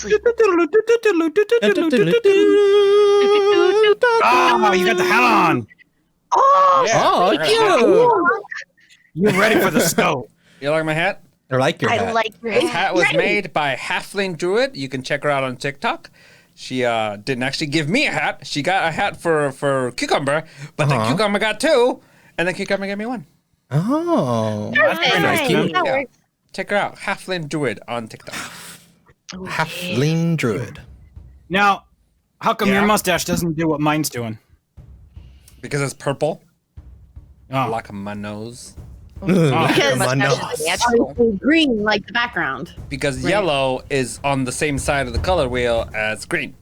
sleep. Oh, you got the hat on. Oh, You're ready for the snow. You like my hat? I like your I hat. like your This hat. hat was made by Halfling Druid. You can check her out on TikTok. She didn't actually give me a hat. She got a hat for Cucumber, but then Cucumber got two, and then Cucumber gave me one. Oh. That's very nice. Cute. That Yeah. works. Check her out, Halfling Druid on TikTok. Halfling druid. Now, how come Yeah. your mustache doesn't do what mine's doing? Because it's purple, Oh. like my nose. Because my nose. natural. Green, like the background. Because yellow is on the same side of the color wheel as green.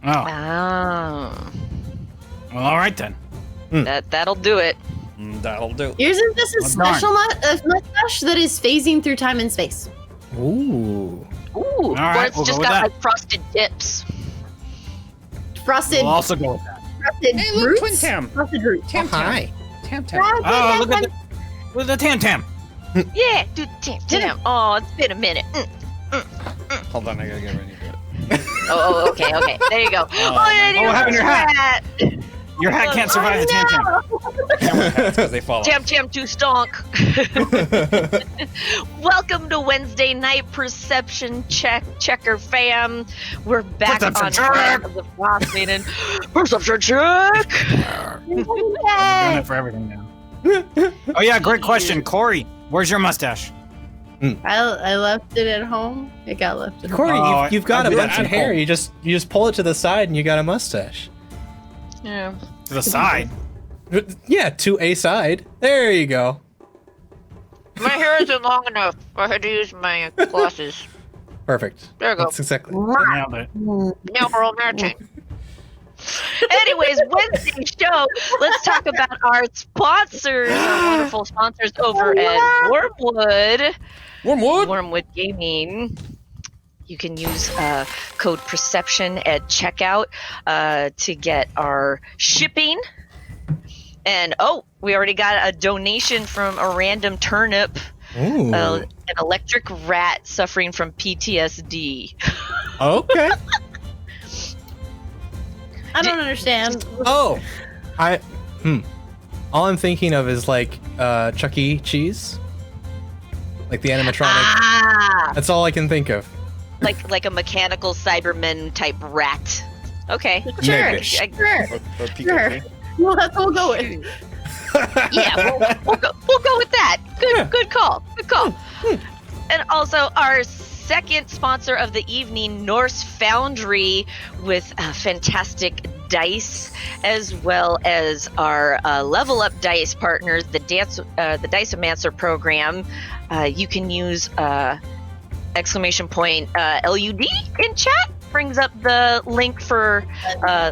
Oh. Oh, Well, all right then. that'll do it. That'll do. Isn't this a Well, darn. special mustache that is phasing through time and space? Ooh. Ooh, right, or it's we'll just go with got that. like frosted tips. Frosted, We'll also go with that. frosted Hey, look, roots? Twin Tam. Frosted roots. Tam Tam. Hi. Tam Tam. Oh, look at the Tam Tam. Yeah, dude, damn. Oh, it's been a minute. Hold on, I gotta get ready for it. Oh, okay. There you go. Oh, what happened to your hat? Your hat can't survive the Tam Tam. Can't wear hats because they fall off. Tam too stonk. Welcome to Wednesday night perception checker fam. We're back Perception on check. brand of the Frostmaiden. Perception check. I'm doing it for everything now. Oh yeah, great question, Corey. Where's your mustache? I left it at home. It got left at home. Corey, Oh, you've got I a did bunch at of hair. home. You just pull it to the side and you got a mustache. Yeah. To the side. Yeah, to a side. There you go. My hair isn't long enough. I had to use my glasses. Perfect. There you go. That's exactly. Nailed it. Now we're all matching. Anyways, Wednesday show. Let's talk about our sponsors, our wonderful sponsors over at Wormwood. Wormwood Gaming. You can use code Perception at checkout to get our shipping. And we already got a donation from a random turnip, Ooh. an electric rat suffering from PTSD. Okay. I don't understand. Oh. All I'm thinking of is like Chuck E. Cheese. Like the animatronic. Ah, That's all I can think of. like a mechanical Cyberman type rat. Okay. sure, Maybe. sure. Or Pikachu. Well, that's what we'll go with. Yeah, we'll go with that. Good call. And also our second sponsor of the evening, Norse Foundry, with fantastic dice, as well as our level up dice partners, the Diceomancer program. You can use exclamation point LUD in chat. Brings up the link for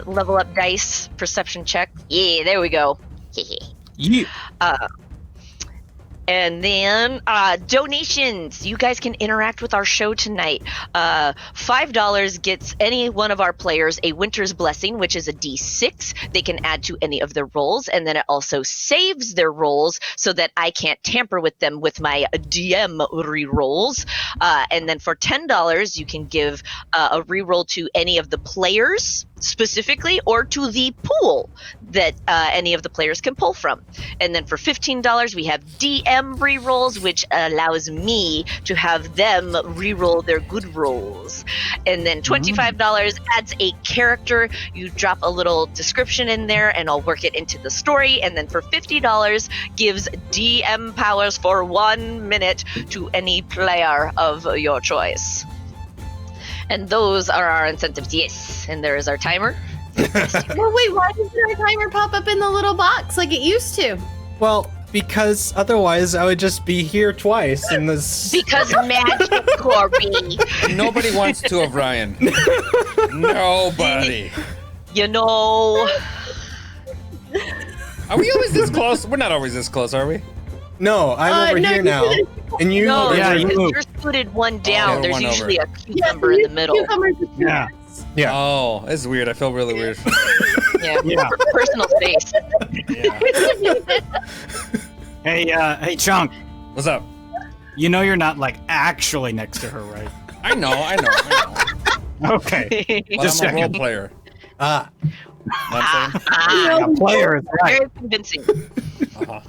level up dice perception check. Yeah, there we go. Yeah. And then donations. You guys can interact with our show tonight. $5 gets any one of our players a Winter's Blessing, which is a D6 they can add to any of their rolls, and then it also saves their rolls so that I can't tamper with them with my DM rerolls. And then for $10, you can give a reroll to any of the players specifically, or to the pool that any of the players can pull from. And then for $15, we have DM rerolls, which allows me to have them reroll their good rolls. And then $25 adds a character. You drop a little description in there, and I'll work it into the story. And then for $50, gives DM powers for 1 minute to any player of your choice. And those are our incentives, yes. And there is our timer. Well, wait, why doesn't our timer pop up in the little box like it used to? Well, because otherwise I would just be here twice in this. Because magic, Corby. Nobody wants to of Ryan. Nobody. You know. Are we always this close? We're not always this close, are we? No, I'm over no, here you now, did and you. No, Yeah, because you- you're scooted one down. Oh, There's one usually over. a cucumber in the middle. Cucumbers are Yeah. Yeah. Oh, this is weird. I feel really weird. Yeah. Yeah. Personal space. Yeah. Hey, Chunk. What's up? You know you're not like actually next to her, right? I know. Okay. But Just I'm a role checking. player. Ah. Know what I'm saying? Yeah, players, right. Very convincing. Uh-huh.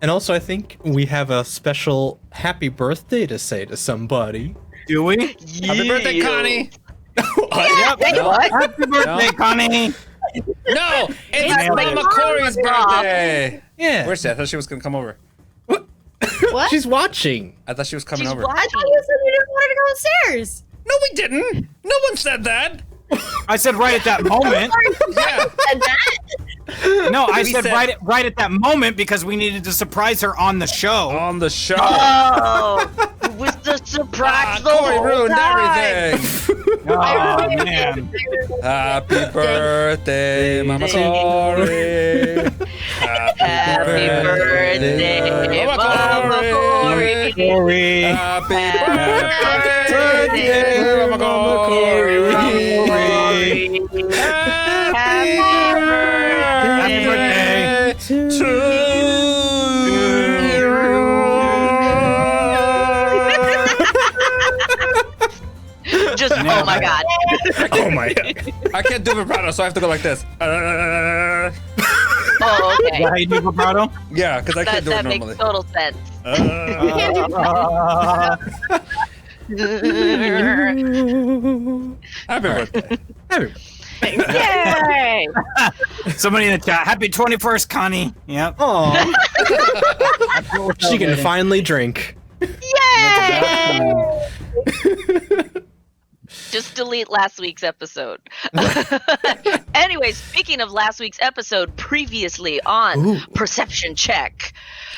And also, I think we have a special happy birthday to say to somebody. Do we? Happy birthday, Connie! Yep. Wait, what? Happy birthday, Connie. No! It's Nailed Mama it. Corey's birthday! Yeah. Where's she? I thought she was gonna come over. What? She's watching. I thought she was coming She's over. I thought you said you didn't want her to go upstairs. No, we didn't! No one said that! I said right at that moment. Yeah. And that? No, I We said said- right at that moment because we needed to surprise her on the show. On the show. Oh, it was the surprise the Corey whole ruined time. everything! Oh, man. Happy birthday, Mama Corey! Happy birthday, Mama Corey. Corey. Happy birthday, Mama Corey! Happy birthday to Just, oh my god. Oh my god. I can't do vibrato, so I have to go like this. Oh, Is okay. that how you do vibrato? Yeah, because I That, can't do it that makes normally. total sense. Happy birthday. Yay! Somebody in the chat. Happy 21st, Connie. Yep. Aw. She can finally drink. Yay! Just delete last week's episode. Anyway, speaking of last week's episode, previously on Perception Check,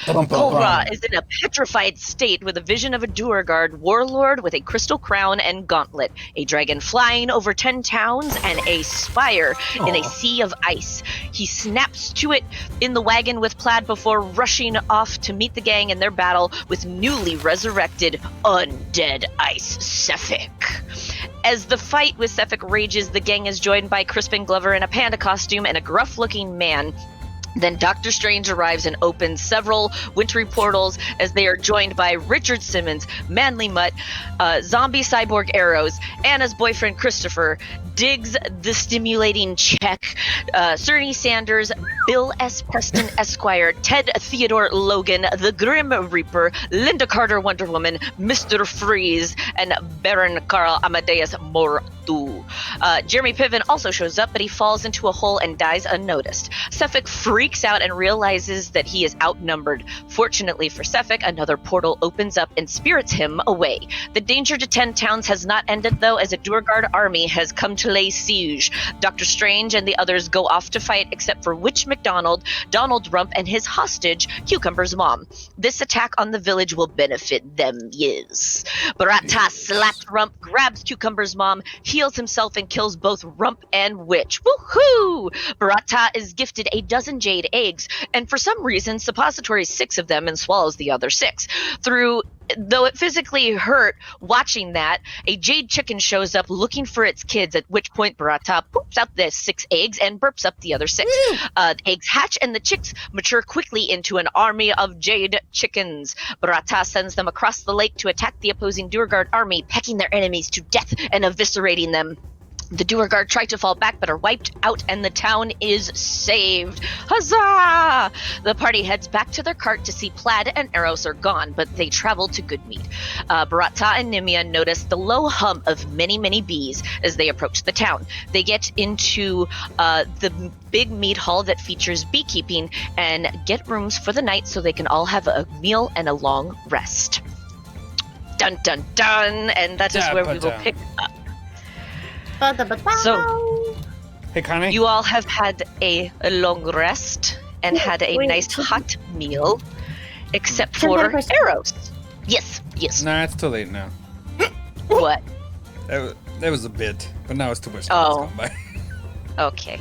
Kolra is in a petrified state with a vision of a Duergard warlord with a crystal crown and gauntlet, a dragon flying over 10 towns, and a spire in a sea of ice. He snaps to it in the wagon with Plaid before rushing off to meet the gang in their battle with newly resurrected undead Ice Sefik. As the fight with Sefik rages, the gang is joined by Crispin Glover in a panda costume and a gruff-looking man. Then Doctor Strange arrives and opens several wintry portals as they are joined by Richard Simmons, Manly Mutt, zombie cyborg Arrows, Anna's boyfriend Christopher, Diggs the Stimulating Check, Cerny Sanders, Bill S. Preston Esquire, Ted Theodore Logan, the Grim Reaper, Linda Carter Wonder Woman, Mr. Freeze, and Baron Carl Amadeus Mortu. Jeremy Piven also shows up, but he falls into a hole and dies unnoticed. Sefik freaks out and realizes that he is outnumbered. Fortunately for Sefik, another portal opens up and spirits him away. The danger to 10 towns has not ended, though, as a Duergard army has come to lay siege. Doctor Strange and the others go off to fight, except for Witch McDonald, Donald Rump, and his hostage, Cucumber's mom. This attack on the village will benefit them, yes. Barata slaps Rump, grabs Cucumber's mom, heals himself, and kills both Rump and Witch. Woohoo! Barata is gifted a dozen jade eggs, and for some reason suppositories 6 of them and swallows the other 6. Though it physically hurt watching that, a jade chicken shows up looking for its kids, at which point Barata poops out the 6 eggs and burps up the other 6. The eggs hatch and the chicks mature quickly into an army of jade chickens. Barata sends them across the lake to attack the opposing Duergard army, pecking their enemies to death and eviscerating them. The Duergard try to fall back but are wiped out and the town is saved. Huzzah! The party heads back to their cart to see Plaid and Eros are gone, but they travel to Goodmead. Barata and Nimia notice the low hum of many, many bees as they approach the town. They get into the big mead hall that features beekeeping and get rooms for the night so they can all have a meal and a long rest. Dun dun dun! And that is where we will pick up. So, Hey, Connie. you all have had a long rest and had a Wait. nice hot meal, except Can I for have a question? Arrows. Yes. Nah, it's too late now. What? That was a bit, but now it's too much. Oh. It's gone by. Okay.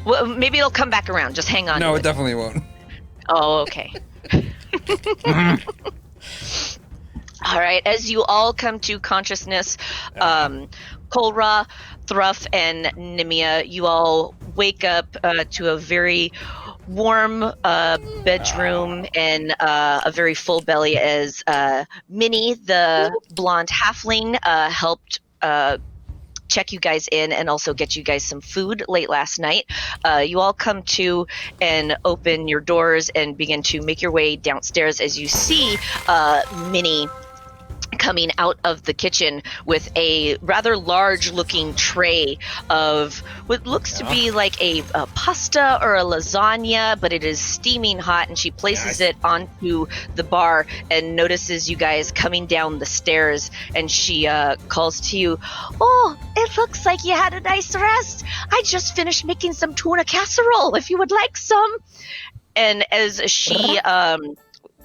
Well, maybe it'll come back around. Just hang on. No, to it definitely won't. Oh, okay. All right. As you all come to consciousness, Kolra, Thruff, and Nimia, you all wake up to a very warm bedroom and a very full belly as Minnie, the blonde halfling, helped check you guys in and also get you guys some food late last night. You all come to and open your doors and begin to make your way downstairs as you see Minnie coming out of the kitchen with a rather large looking tray of what looks to be like a pasta or a lasagna, but it is steaming hot, and she places it onto the bar and notices you guys coming down the stairs, and she calls to you, "Oh, it looks like you had a nice rest. I just finished making some tuna casserole if you would like some." And as she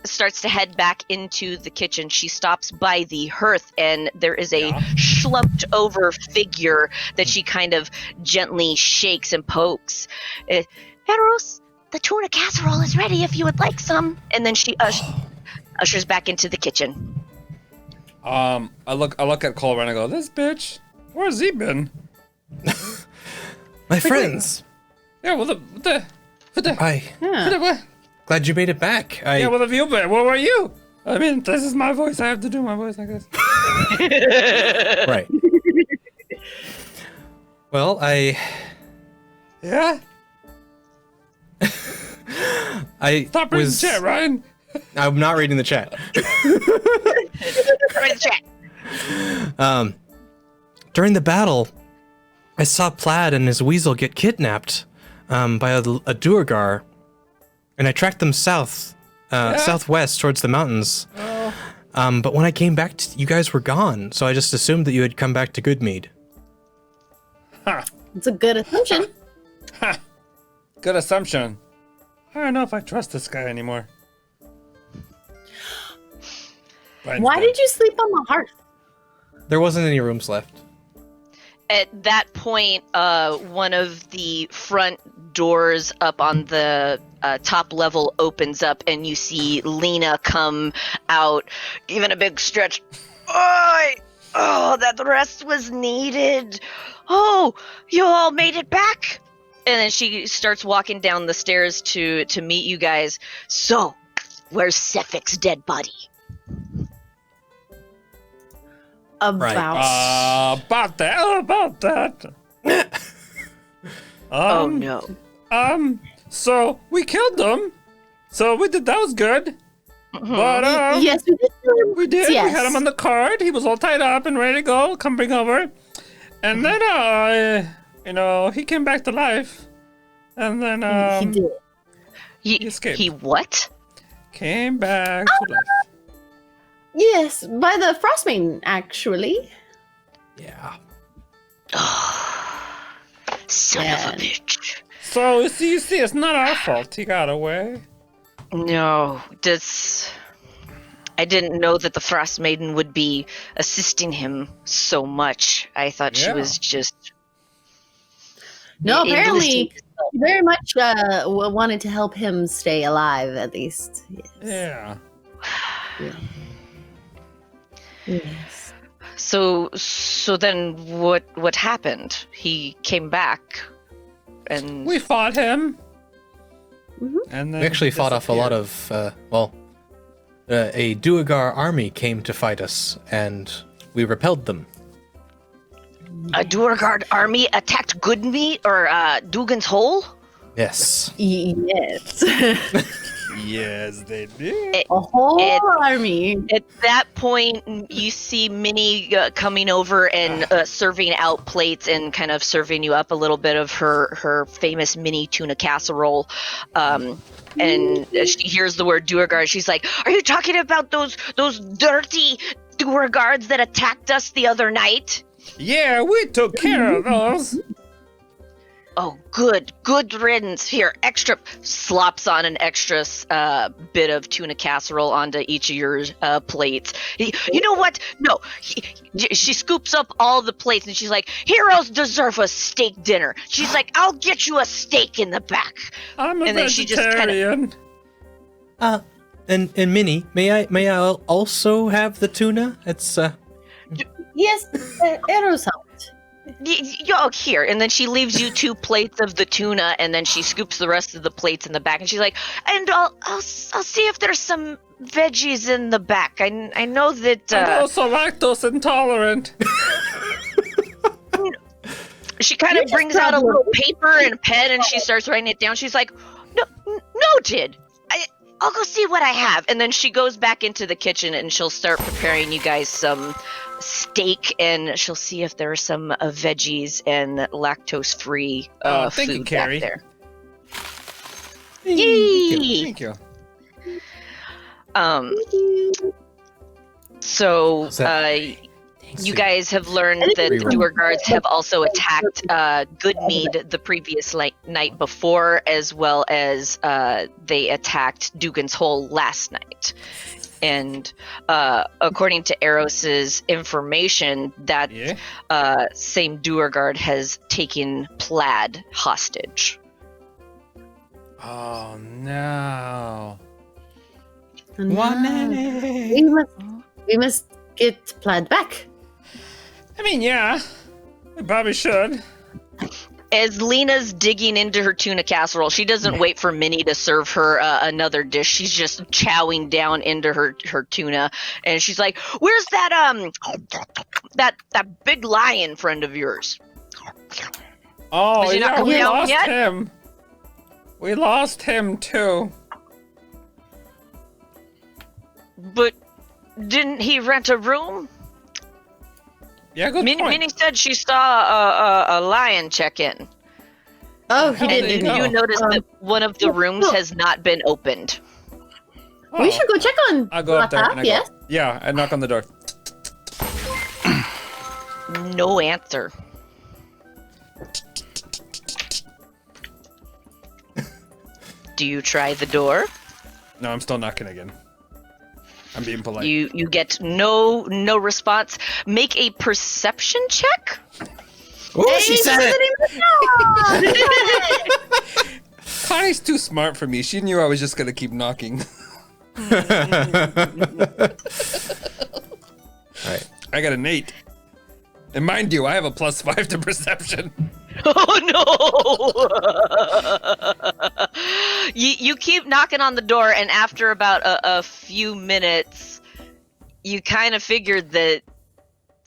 starts to head back into the kitchen, she stops by the hearth, and there is a slumped over figure that she kind of gently shakes and pokes. "Eros, the tuna casserole is ready if you would like some." And then she ushers back into the kitchen. I look at Colbert and I go, "This bitch, where's he been?" My friends. Yeah, what the Glad you made it back. Yeah, what have you been? Where were you? I mean, this is my voice. I have to do my voice like this. Right. Well, Yeah? Stop reading the chat, Ryan. I'm not reading the chat. Read the chat. During the battle, I saw Plaid and his weasel get kidnapped by a Duergar, and I tracked them southwest towards the mountains. But when I came back, you guys were gone, so I just assumed that you had come back to Goodmead. Huh. It's a good assumption. Ha! Good assumption. I don't know if I trust this guy anymore. Why did you sleep on the hearth? There wasn't any rooms left. At that point, one of the front doors up on the top level opens up, and you see Lena come out, giving a big stretch. Oh, that rest was needed. Oh, you all made it back. And then she starts walking down the stairs to meet you guys. So, where's Sephic's dead body? About that. Oh no. So we killed them. So we did. That was good. But yes, we did. We did. Yes. We had him on the card. He was all tied up and ready to go. Come bring over. And then he came back to life. And then he did. He escaped. He what? Came back to life. Yes, by the Frostmaiden, actually. Yeah. Son of a bitch. So you see, it's not our fault. He got away. No, I didn't know that the Frostmaiden would be assisting him so much. I thought she was just... No, apparently, he very much wanted to help him stay alive, at least. Yes. Yeah. Yes. So then what happened? He came back, and we fought him. Mm-hmm. And then We actually fought off a lot of, a Duergar army came to fight us, and we repelled them. a Duergar army attacked Goodmeat or Dugan's Hole? Yes. Yes. Yes, they did. A whole army. At that point, you see Minnie coming over and serving out plates and kind of serving you up a little bit of her famous mini tuna casserole. And she hears the word Duergar. She's like, "Are you talking about those dirty Duergards that attacked us the other night?" Yeah, we took care of those. Oh, good riddance. Here, extra, slops on an extra bit of tuna casserole onto each of your plates. You know what? No, she scoops up all the plates and she's like, "Heroes deserve a steak dinner." She's like, "I'll get you a steak in the back." I'm a And then she just vegetarian. And Minnie, may I also have the tuna? It's Yes, Eros helped. Here, and then she leaves you 2 plates of the tuna, and then she scoops the rest of the plates in the back, and she's like, "And I'll see if there's some veggies in the back. I know that." I'm also lactose intolerant. She kind of brings out a little paper and a pen, and she starts writing it down. She's like, noted. I'll go see what I have. And then she goes back into the kitchen, and she'll start preparing you guys some steak, and she'll see if there are some veggies and lactose-free thank food you, Carrie. back there. Yay! Thank you. So, you guys have learned that the Doer Guards have also attacked Goodmead the previous night before, as well as they attacked Dugan's Hole last night. And according to Eros's information, that same Doer Guard has taken Plaid hostage. Oh no! We must get Plaid back. I mean, yeah, we probably should. As Lena's digging into her tuna casserole, she doesn't wait for Minnie to serve her another dish. She's just chowing down into her tuna, and she's like, "Where's that that big lion friend of yours?" Oh, Is he not yeah, we coming out lost yet? him. We lost him too. But didn't he rent a room? Yeah, good point. Minnie said she saw a lion check in. Oh, he And did. you noticed that one of the rooms has not been opened. Oh. We should go check on. I'll go up there. And I Yes. go, yeah, I knock on the door. No answer. Do you try the door? No, I'm still knocking again. I'm being polite. You get no response. Make a perception check. Ooh, she said it. Connie's too smart for me. She knew I was just gonna keep knocking. Alright. I got an 8. And mind you, I have a +5 to perception. Oh no! You keep knocking on the door, and after about a few minutes, you kind of figured that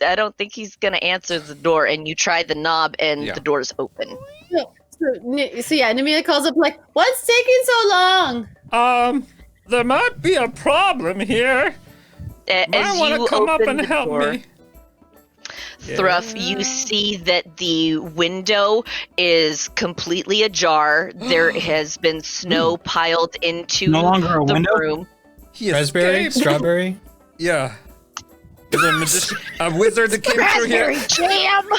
I don't think he's gonna answer the door, and you try the knob, and the door's open. So Namila calls up like, "What's taking so long?" There might be a problem here. As Might want you to come up open and the help door, me. Thruff, you see that the window is completely ajar. There has been snow piled into No longer a the window? room. He Raspberry? escaped. Strawberry? Yeah. Is there a magician, a wizard that came through here? Jam!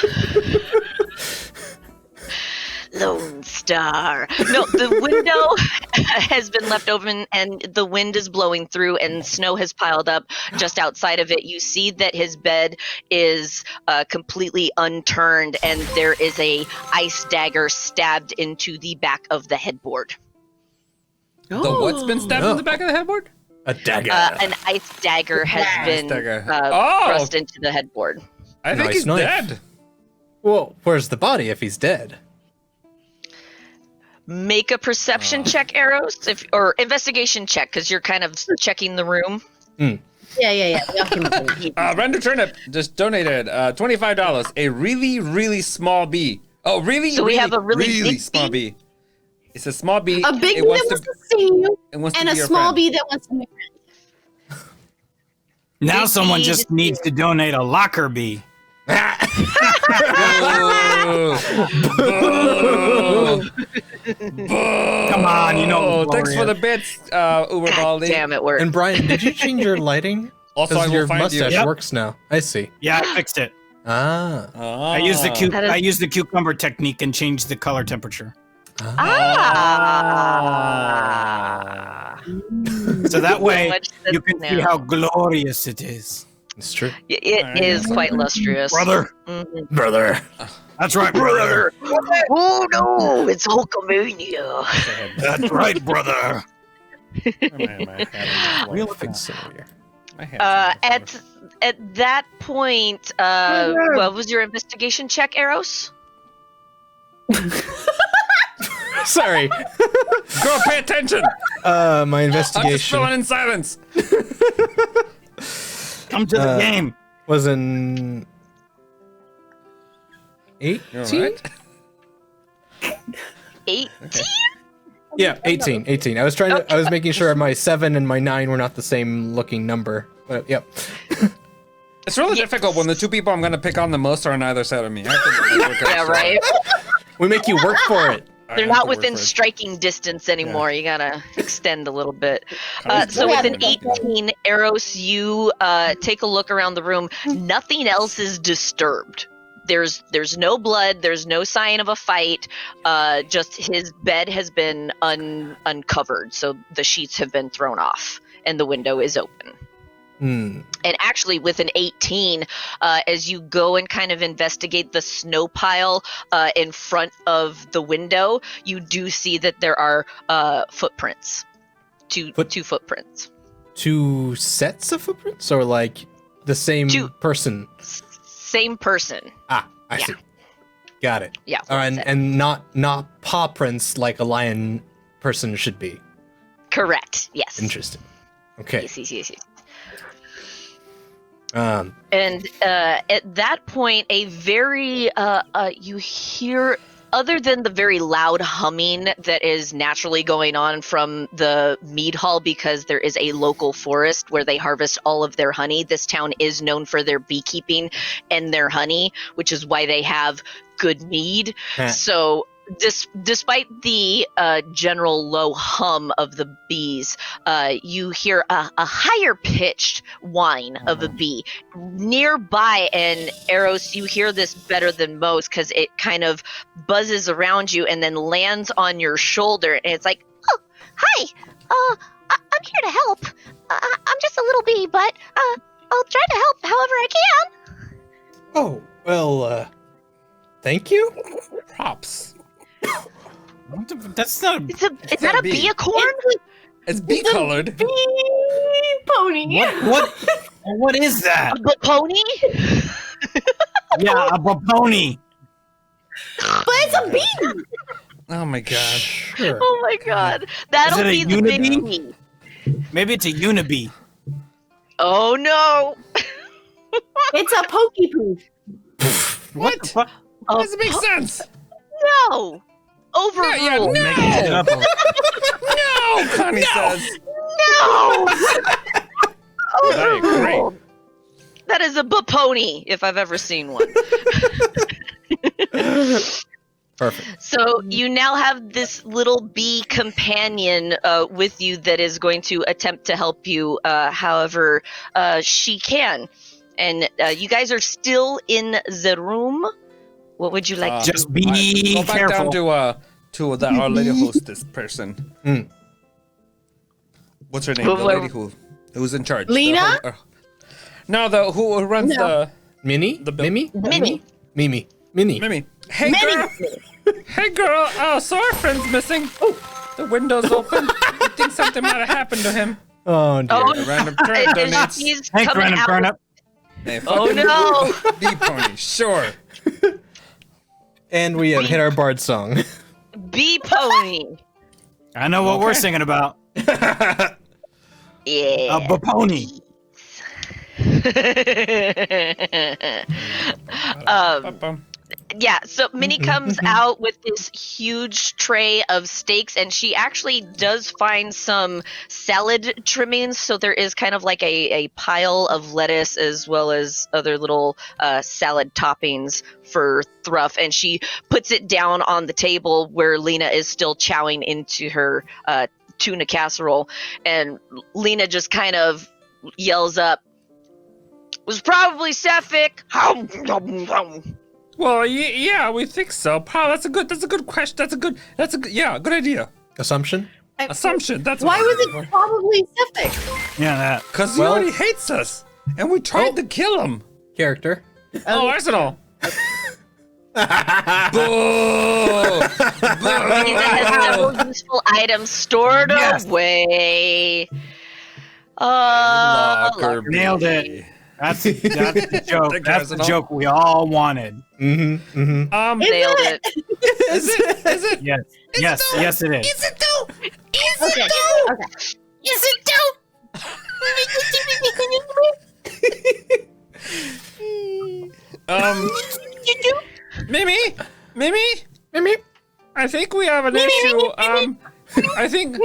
Lone Star. No, the window has been left open and the wind is blowing through and snow has piled up just outside of it. You see that his bed is completely unturned and there is a ice dagger stabbed into the back of the headboard. The what's been stabbed in the back of the headboard? A dagger. An ice dagger has been dagger. thrust into the headboard. I think Nice he's knife. dead. Well, where's the body if he's dead? Make a perception check, Arrows, or investigation check, because you're kind of checking the room. Yeah. We all came up with it. Render Turnip just donated $25. A really, really small bee. Oh, really? So we have a really big small bee. It's a small bee. A big bee It that wants wants to see you, it wants to and be a your small friend. bee that wants to be your friend. Now Big someone bee just to needs to donate a locker bee. Boo. Come on, you know. Oh, thanks for the bits, Uber God Baldi. damn, it worked. And Brian, did you change your lighting? Also, I Because will your find mustache you. Yep. works now. I see. Yeah, I fixed it. Ah. I used the That is- I used the cucumber technique and changed the color temperature. So that way much you can sense see now. how glorious it is. It's true. It is quite lustrous. Brother. Mhm. Brother. That's right, brother. Oh no, it's Hulkamania. That's right, brother. Real familiar. At that point, what was your investigation check, Eros? Sorry. Girl, pay attention. My I'm just investigation filling in silence. Come to the game. was an 18? You're right. 18? Yeah, 18. 18. I was making sure my 7 and my 9 were not the same looking number. But yep. It's really difficult when the two people I'm going to pick on the most are on either side of me. I have to work out Yeah, so right? We make you work for it. They're not within striking distance anymore. You gotta extend a little bit. So with an 18, Eros, you take a look around the room. Nothing else is disturbed. There's no blood. There's no sign of a fight. Just his bed has been uncovered. So the sheets have been thrown off and the window is open. And actually, with an 18, as you go and kind of investigate the snow pile in front of the window, you do see that there are footprints. Two footprints. 2 sets of footprints? Or like the same person? Same person. Ah, I see. Got it. Yeah. And not paw prints like a lion person should be. Correct. Yes. Interesting. Okay. Yes. Um, And at that point, a very you hear, other than the very loud humming that is naturally going on from the mead hall, because there is a local forest where they harvest all of their honey. This town is known for their beekeeping and their honey, which is why they have good mead. So despite the general low hum of the bees, you hear a higher pitched whine of a bee nearby. And Eros, you hear this better than most because it kind of buzzes around you and then lands on your shoulder. And it's like, oh, hi, I'm here to help. I'm just a little bee, but I'll try to help however I can. Oh, well, thank you. Props. That's not. Is that a bee acorn? It's bee colored. Bee pony. What is that? A pony? Yeah, a pony. But it's a bee. Oh my god. Sure. Oh my god. That'll Is it be a the big unibee? bee. Maybe it's a unibee. Oh no. It's a pokey poo. What the fuck? Oh, Doesn't make sense. no. Overruled. Yeah, no. Making it up. No, Connie says. No. I agree. Overruled. That is a pony if I've ever seen one. Perfect. So you now have this little bee companion with you that is going to attempt to help you however she can. And you guys are still in the room. What would you like to Just do? be Go back careful. down to the Our Lady hostess person. What's her name? The lady who's in charge. Lena? No, who runs the Minnie? Mimi? Minnie. Mimi. Minnie. Mimi. Hey girl. Hey girl. So our friend's missing. Oh, the window's open. I think something might have happened to him. Oh, dear. Oh, A random turnip and donates. she's Hank coming random out. turnip. Hey, Oh fucking no. bee pony. Sure. And we hit our bard song. Bee pony. I know what we're singing about. Yeah. A pony. Yeah, so Minnie comes out with this huge tray of steaks, and she actually does find some salad trimmings. So there is kind of like a pile of lettuce as well as other little salad toppings for Thruff, and she puts it down on the table where Lena is still chowing into her tuna casserole. And Lena just kind of yells up, "Was probably Sapphic." Well, yeah, we think so. Paul, that's a good question. That's a good idea. Assumption? Assumption. That's Why was it probably Siphic? Yeah, that. Because he already hates us, and we tried to kill him. Character. Oh, Arsenal. Boo! Lena has several useful items stored away. Locker Nailed it. That's the joke. Thank you, That's the Arsenal. joke we all wanted. Nailed it. Is it? Yes. Yes, it is. Is it though? Is Okay. it though? Okay. Is it though? Maybe Mimi. I think we have an issue. I think I've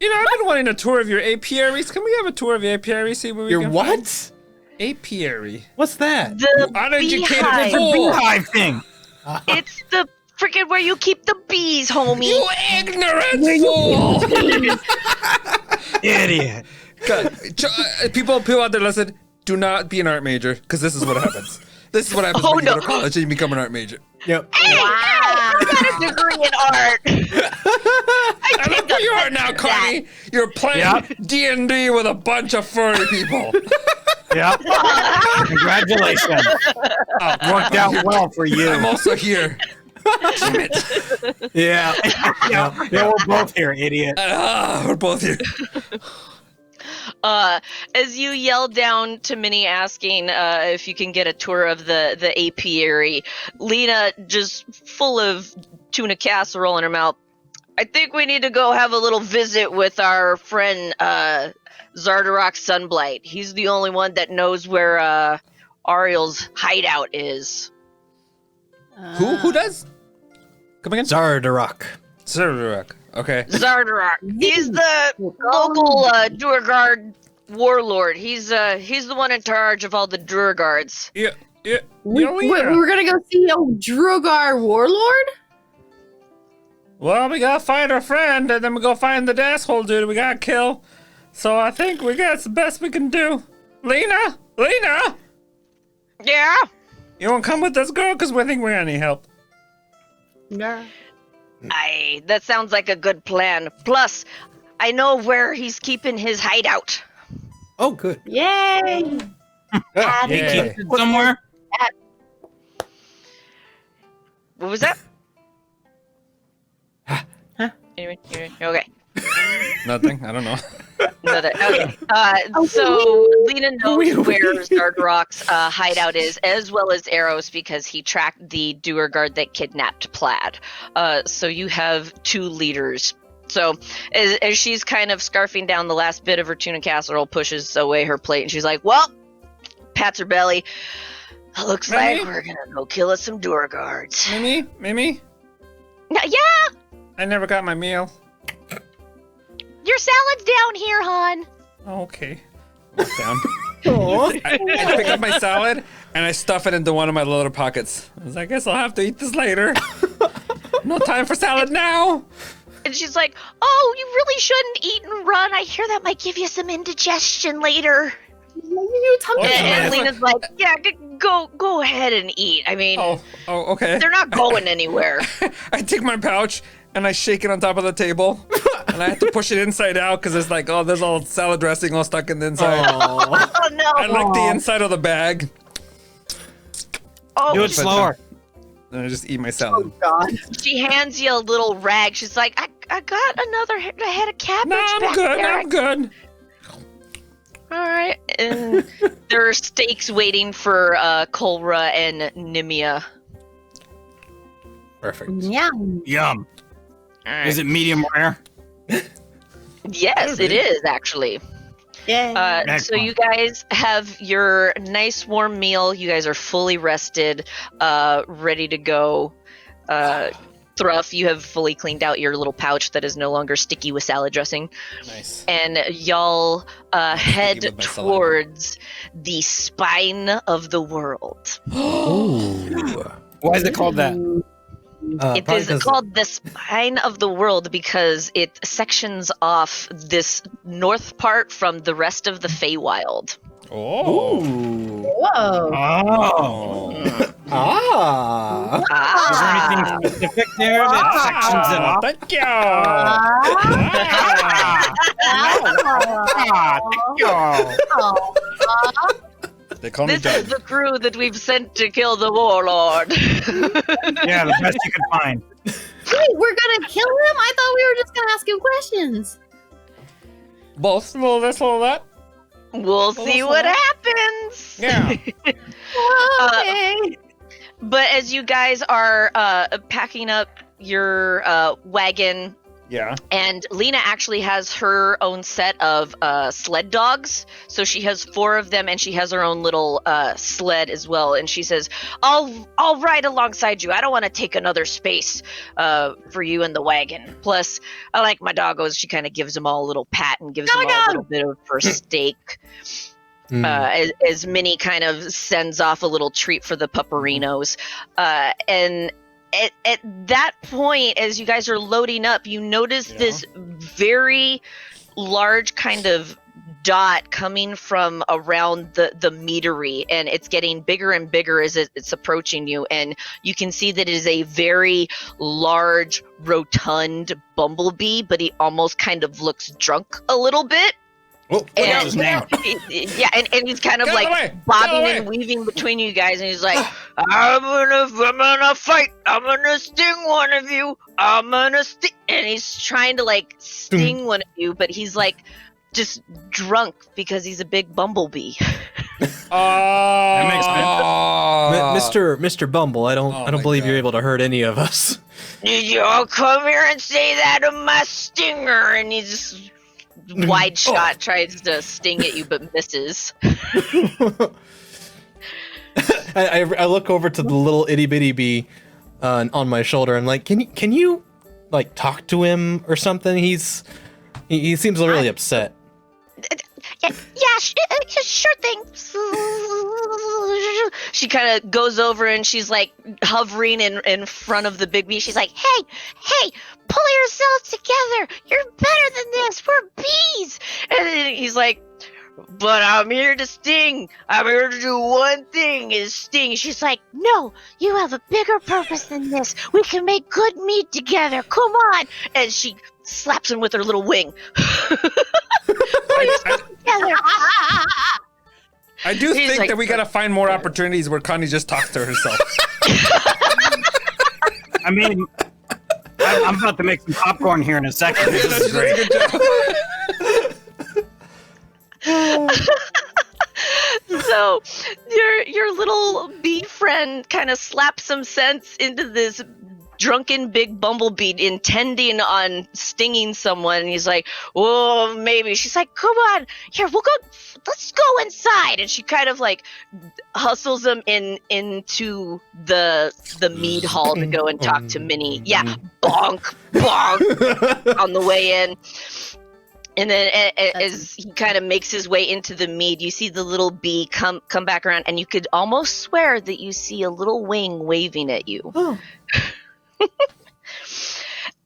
been wanting a tour of your apiaries. Can we have a tour of your apiary? See what we Your can what? find? Apiary. What's that? The Uneducated beehive. fool. Beehive thing. It's the freaking where you keep the bees, homie. You ignorant fool! Idiot. God, people out there, listen. Do not be an art major, because this is what happens. This is what happens when you go to college and you become an art major. Yep. Hey, I got a degree in art. I look where you are now, Carney. You're playing D&D with a bunch of furry people. Yep. Congratulations. Worked out well for you. I'm also here. Damn it. Yeah. Yeah, we're both here, idiot. We're both here. As you yell down to Minnie asking if you can get a tour of the apiary, Lena, just full of tuna casserole in her mouth, I think we need to go have a little visit with our friend Zardarok Sunblight. He's the only one that knows where Ariel's hideout is. Who does? Come again? Zardarok. Zardarok. Okay. Zardarok. He's the local Duergard warlord. He's the one in charge of all the Duergards. Yeah. We're gonna go see a Drogar warlord? Well, we gotta find our friend, and then we go find the asshole dude we gotta kill. So I think that's the best we can do. Lena! Yeah? You wanna come with us, girl? Because we think we're gonna need help. No. That sounds like a good plan. Plus, I know where he's keeping his hideout. Oh, good. Yay! He keeps it somewhere. What was that? Anyway, okay. Nothing. I don't know. Okay. So Lena knows where Zardarok's hideout is, as well as Eros, because he tracked the Duergard that kidnapped Plaid. So you have two leaders. So as she's kind of scarfing down the last bit of her tuna casserole, pushes away her plate, and she's like, well, pats her belly. Looks like we're gonna go kill us some Duergards. Mimi? Yeah? I never got my meal. Your salad's down here, hon. Oh, okay. Walk down. I pick up my salad and I stuff it into one of my little pockets. I was like, I guess I'll have to eat this later. No time for salad now. And she's like, oh, you really shouldn't eat and run. I hear that might give you some indigestion later. And Lena's like, yeah, go ahead and eat. I mean, oh, okay. They're not going anywhere. I take my pouch and I shake it on top of the table. And I have to push it inside out because it's like, there's all salad dressing all stuck in the inside. Oh, no. I lick the inside of the bag. Oh, Do it slower. And I just eat my salad. Oh, God. She hands you a little rag. She's like, I got another head of cabbage back there. I'm good. All right. And there are steaks waiting for Kolra and Nimia. Perfect. Yum. Yum. All right. Is it medium rare? Yes, it is, actually. Yay. So you guys have your nice warm meal. You guys are fully rested, ready to go. Thruff, you have fully cleaned out your little pouch that is no longer sticky with salad dressing. Nice. And y'all head with my towards the spine of the world. Why is it called that? It is called the spine of the world because it sections off this north part from the rest of the Feywild. Oh. Whoa. Oh. Is there anything specific there that sections it off? Thank you. Thank you. They call me This is Judge. the crew that we've sent to kill the warlord. Yeah, the best you could find. Wait, we're gonna kill him? I thought we were just gonna ask him questions. Both. A little this, a little that. We'll see what happens. Yeah. Okay. But as you guys are packing up your wagon, Yeah. And Lena actually has her own set of sled dogs. So she has 4 of them, and she has her own little sled as well. And she says, I'll ride alongside you. I don't want to take another space for you in the wagon. Plus, I like my doggos. She kind of gives them all a little pat and gives them all a little bit of her steak. As Minnie kind of sends off a little treat for the pupperinos. And at that point, as you guys are loading up, you notice this very large kind of dot coming from around the meadery, and it's getting bigger and bigger as it's approaching you, and you can see that it is a very large, rotund bumblebee, but he almost kind of looks drunk a little bit. Oh, what's his name? Yeah, and he's kind of bobbing and weaving between you guys, and he's like, I'm gonna fight. I'm gonna sting one of you. I'm gonna sting. And he's trying to sting one of you, but he's just drunk because he's a big bumblebee. That makes sense. Mr. Bumble, I don't believe you're able to hurt any of us. Did you all come here and say that to my stinger? And he just wide shot tries to sting at you but misses. I look over to the little itty bitty bee on my shoulder. I'm like, can you talk to him or something? He seems really upset. Sure thing. She kind of goes over and she's hovering in front of the big bee. She's like, hey, pull yourselves together. You're better than this. We're bees. And then he's like, but I'm here to sting. I'm here to do one thing, is sting. She's like, no, you have a bigger purpose than this. We can make good meat together. Come on. And she slaps him with her little wing. I do think that we gotta find more opportunities where Connie just talks to herself. I mean, I'm about to make some popcorn here in a second. This is great. So your little bee friend kind of slaps some sense into this drunken big bumblebee intending on stinging someone, and he's like, oh, maybe. She's like, come on, here, let's go inside. And she kind of hustles him into the mead hall to go and talk to Minnie. Yeah, bonk on the way in. And then as he kind of makes his way into the mead, you see the little bee come back around, and you could almost swear that you see a little wing waving at you. Oh.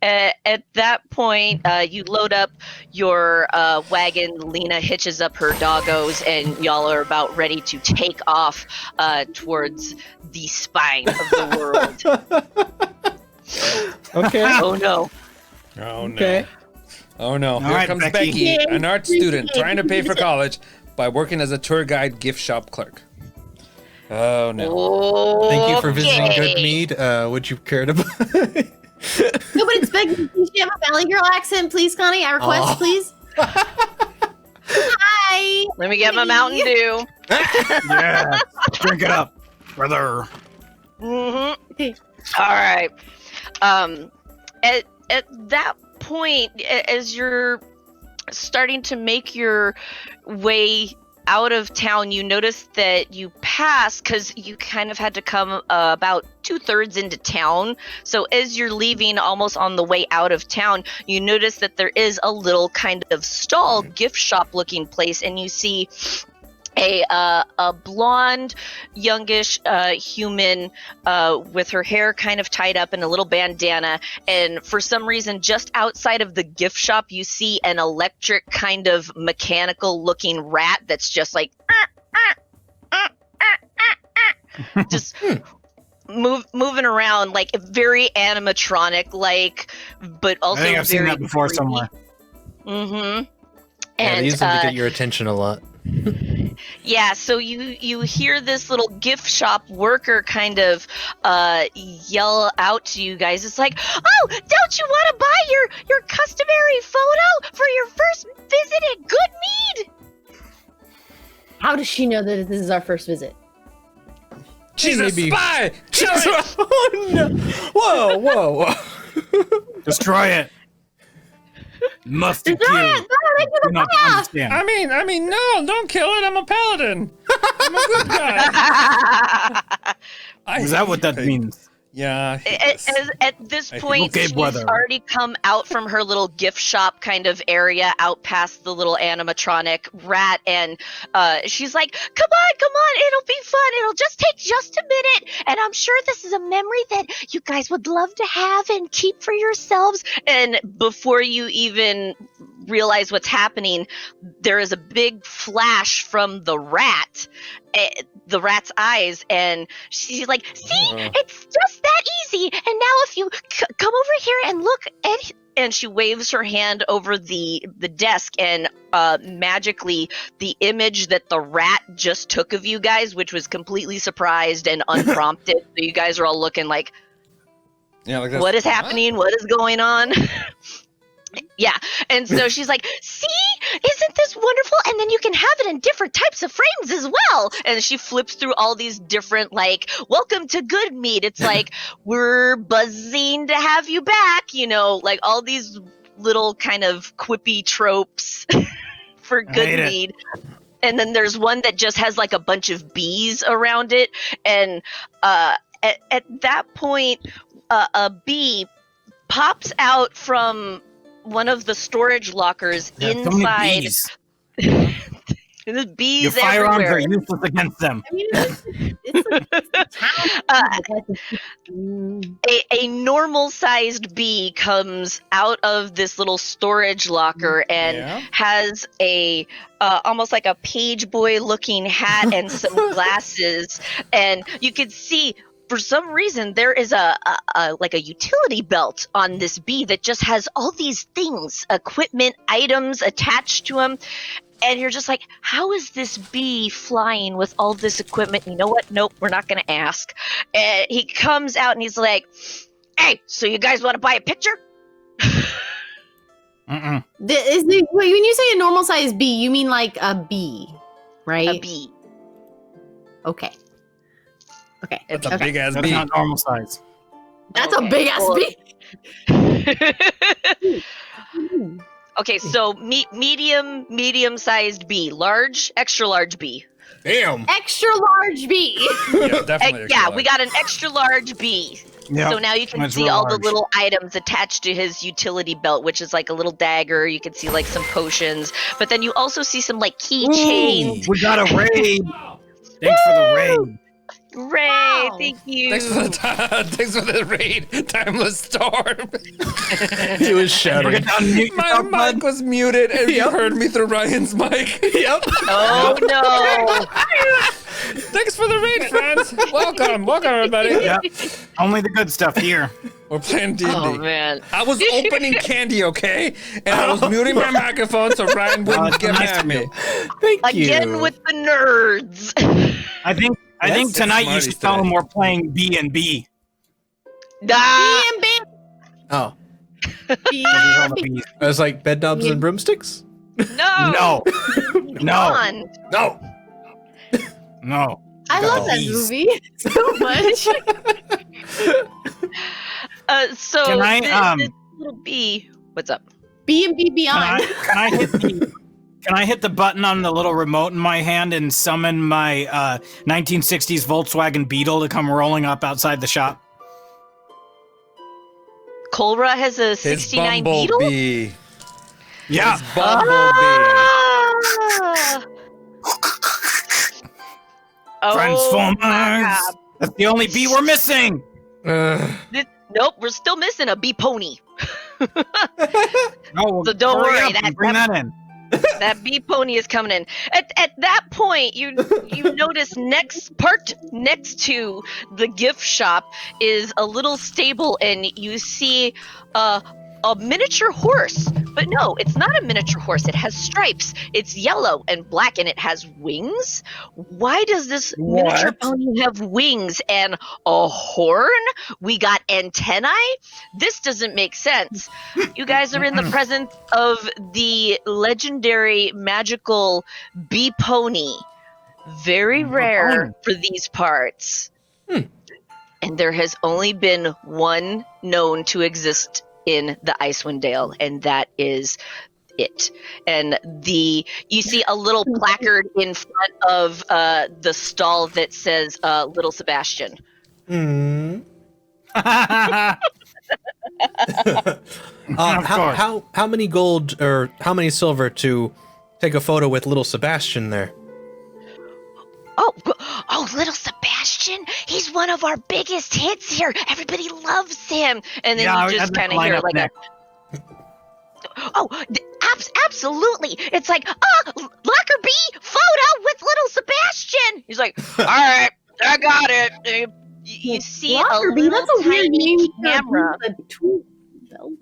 At that point, you load up your wagon. Lena hitches up her doggos, and y'all are about ready to take off towards the spine of the world. Okay. Oh no. Oh no. Okay. Oh no. Here right, comes Becky. Becky, an art student trying to pay for college by working as a tour guide gift shop clerk. Oh no. Thank you for visiting Good Mead. Would you care to buy? No, but it's Becky. Can you have a Valley Girl accent, please, Connie? I request, please. Hi. Let me get my Mountain Dew. Yeah, drink it up, brother. Mm-hmm. All right. At that point, as you're starting to make your way out of town, you notice that you pass, because you kind of had to come about 2/3 into town. So as you're leaving, almost on the way out of town, you notice that there is a little kind of stall, gift shop looking place, and you see a blonde, youngish human with her hair kind of tied up in a little bandana, and for some reason just outside of the gift shop you see an electric kind of mechanical looking rat that's just just moving around, very animatronic but also I think I've seen very that before creepy. somewhere. Mm-hmm. Yeah, And they use them to get your attention a lot. yeah, so you hear this little gift shop worker kind of yell out to you guys. It's like, oh, don't you want to buy your customary photo for your first visit at Good Mead? How does she know that this is our first visit? She's a spy! Oh no! Whoa! Destroy it. Must kill. Destroy it! Do not understand. I mean, no, don't kill it. I'm a paladin. I'm a good guy. Is that what that means? Yeah. At this point, Okay, she's brother. already come out from her little gift shop kind of area, out past the little animatronic rat, and she's like, come on, it'll be fun. It'll just take just a minute, and I'm sure this is a memory that you guys would love to have and keep for yourselves. And before you even realize what's happening, there is a big flash from the rat, the rat's eyes, and she's like, see, it's just that easy. And now if you come over here and look at, and she waves her hand over the desk, and magically the image that the rat just took of you guys, which was completely surprised and unprompted, so you guys are all looking like, like what is happening? What is going on? Yeah, and so she's like, see, isn't this wonderful? And then you can have it in different types of frames as well. And she flips through all these different, like, welcome to Good Meat. It's like, we're buzzing to have you back, like all these little kind of quippy tropes for Good Meat. And then there's one that just has like a bunch of bees around it. And at that point, a bee pops out from one of the storage lockers inside. There's bees Your firearms everywhere. are useless against them. I mean, it's A normal-sized bee comes out of this little storage locker and has a almost like a page boy-looking hat and some glasses, and you can see, for some reason, there is a utility belt on this bee that just has all these things, equipment, items attached to them. And you're just like, how is this bee flying with all this equipment? You know what? Nope, we're not going to ask. And he comes out and he's like, hey, so you guys want to buy a picture? Mm-mm. When you say a normal size bee, you mean like a bee, right? A bee. Okay. That's a big ass That's bee. not normal size. That's a big ass bee. Okay, so medium-sized bee, large, extra large bee. Damn. Extra large bee. Yeah, definitely. Yeah, we got an extra large bee. Yep. So now you can That's see real all large. the little items attached to his utility belt, which is like a little dagger. You can see like some potions, but then you also see some like keychains. We got a raid. Thanks for the raid. Ray, Wow. thank you. Thanks for the raid, Timeless Storm. He was shouting. Forget to unmute My yourself, bud. mic was muted, and you heard me through Ryan's mic. Yep. Oh no! Thanks for the raid, friends. Welcome, everybody. Yeah. Only the good stuff here. We're playing D&D. Oh man! I was opening candy, okay? And I was muting my microphone so Ryan wouldn't it's get nice mad at of me. you. Thank you. Again with the nerds. I think That's tonight you Smarties should tell today. them we're playing B&B. Nah. Oh, Bee All the bees. I was like bed knobs and broomsticks. No. No. Come No. on. No. I love that Bees. movie so much. So Can I, this little bee. What's up? B&B Beyond. Can I hit the button on the little remote in my hand and summon my 1960s Volkswagen Beetle to come rolling up outside the shop? Colra has a His 69 beetle. bumblebee. Yeah. His bumblebee. Oh, Transformers. crap. That's the only bee we're missing. Nope, we're still missing a bee pony. No, So don't hurry worry, up and bring that in. That bee pony is coming in. At that point, you notice next to the gift shop is a little stable, and you see a miniature horse. But no, it's not a miniature horse. It has stripes. It's yellow and black, and it has wings. Why does this miniature pony have wings and a horn? We got antennae? This doesn't make sense. You guys are in the presence of the legendary magical bee pony. Very rare for these parts. And there has only been one known to exist in the Icewind Dale, and that is it. And you see a little placard in front of the stall that says Little Sebastian. How many gold or how many silver to take a photo with little Sebastian there? Oh, Little Sebastian, he's one of our biggest hits here. Everybody loves him. And then you just kind of hear like absolutely. It's like, Lockerbie photo with Little Sebastian. He's like, all right, I got it. You see Lockerbie, a little that's a weird tiny name camera. Belt.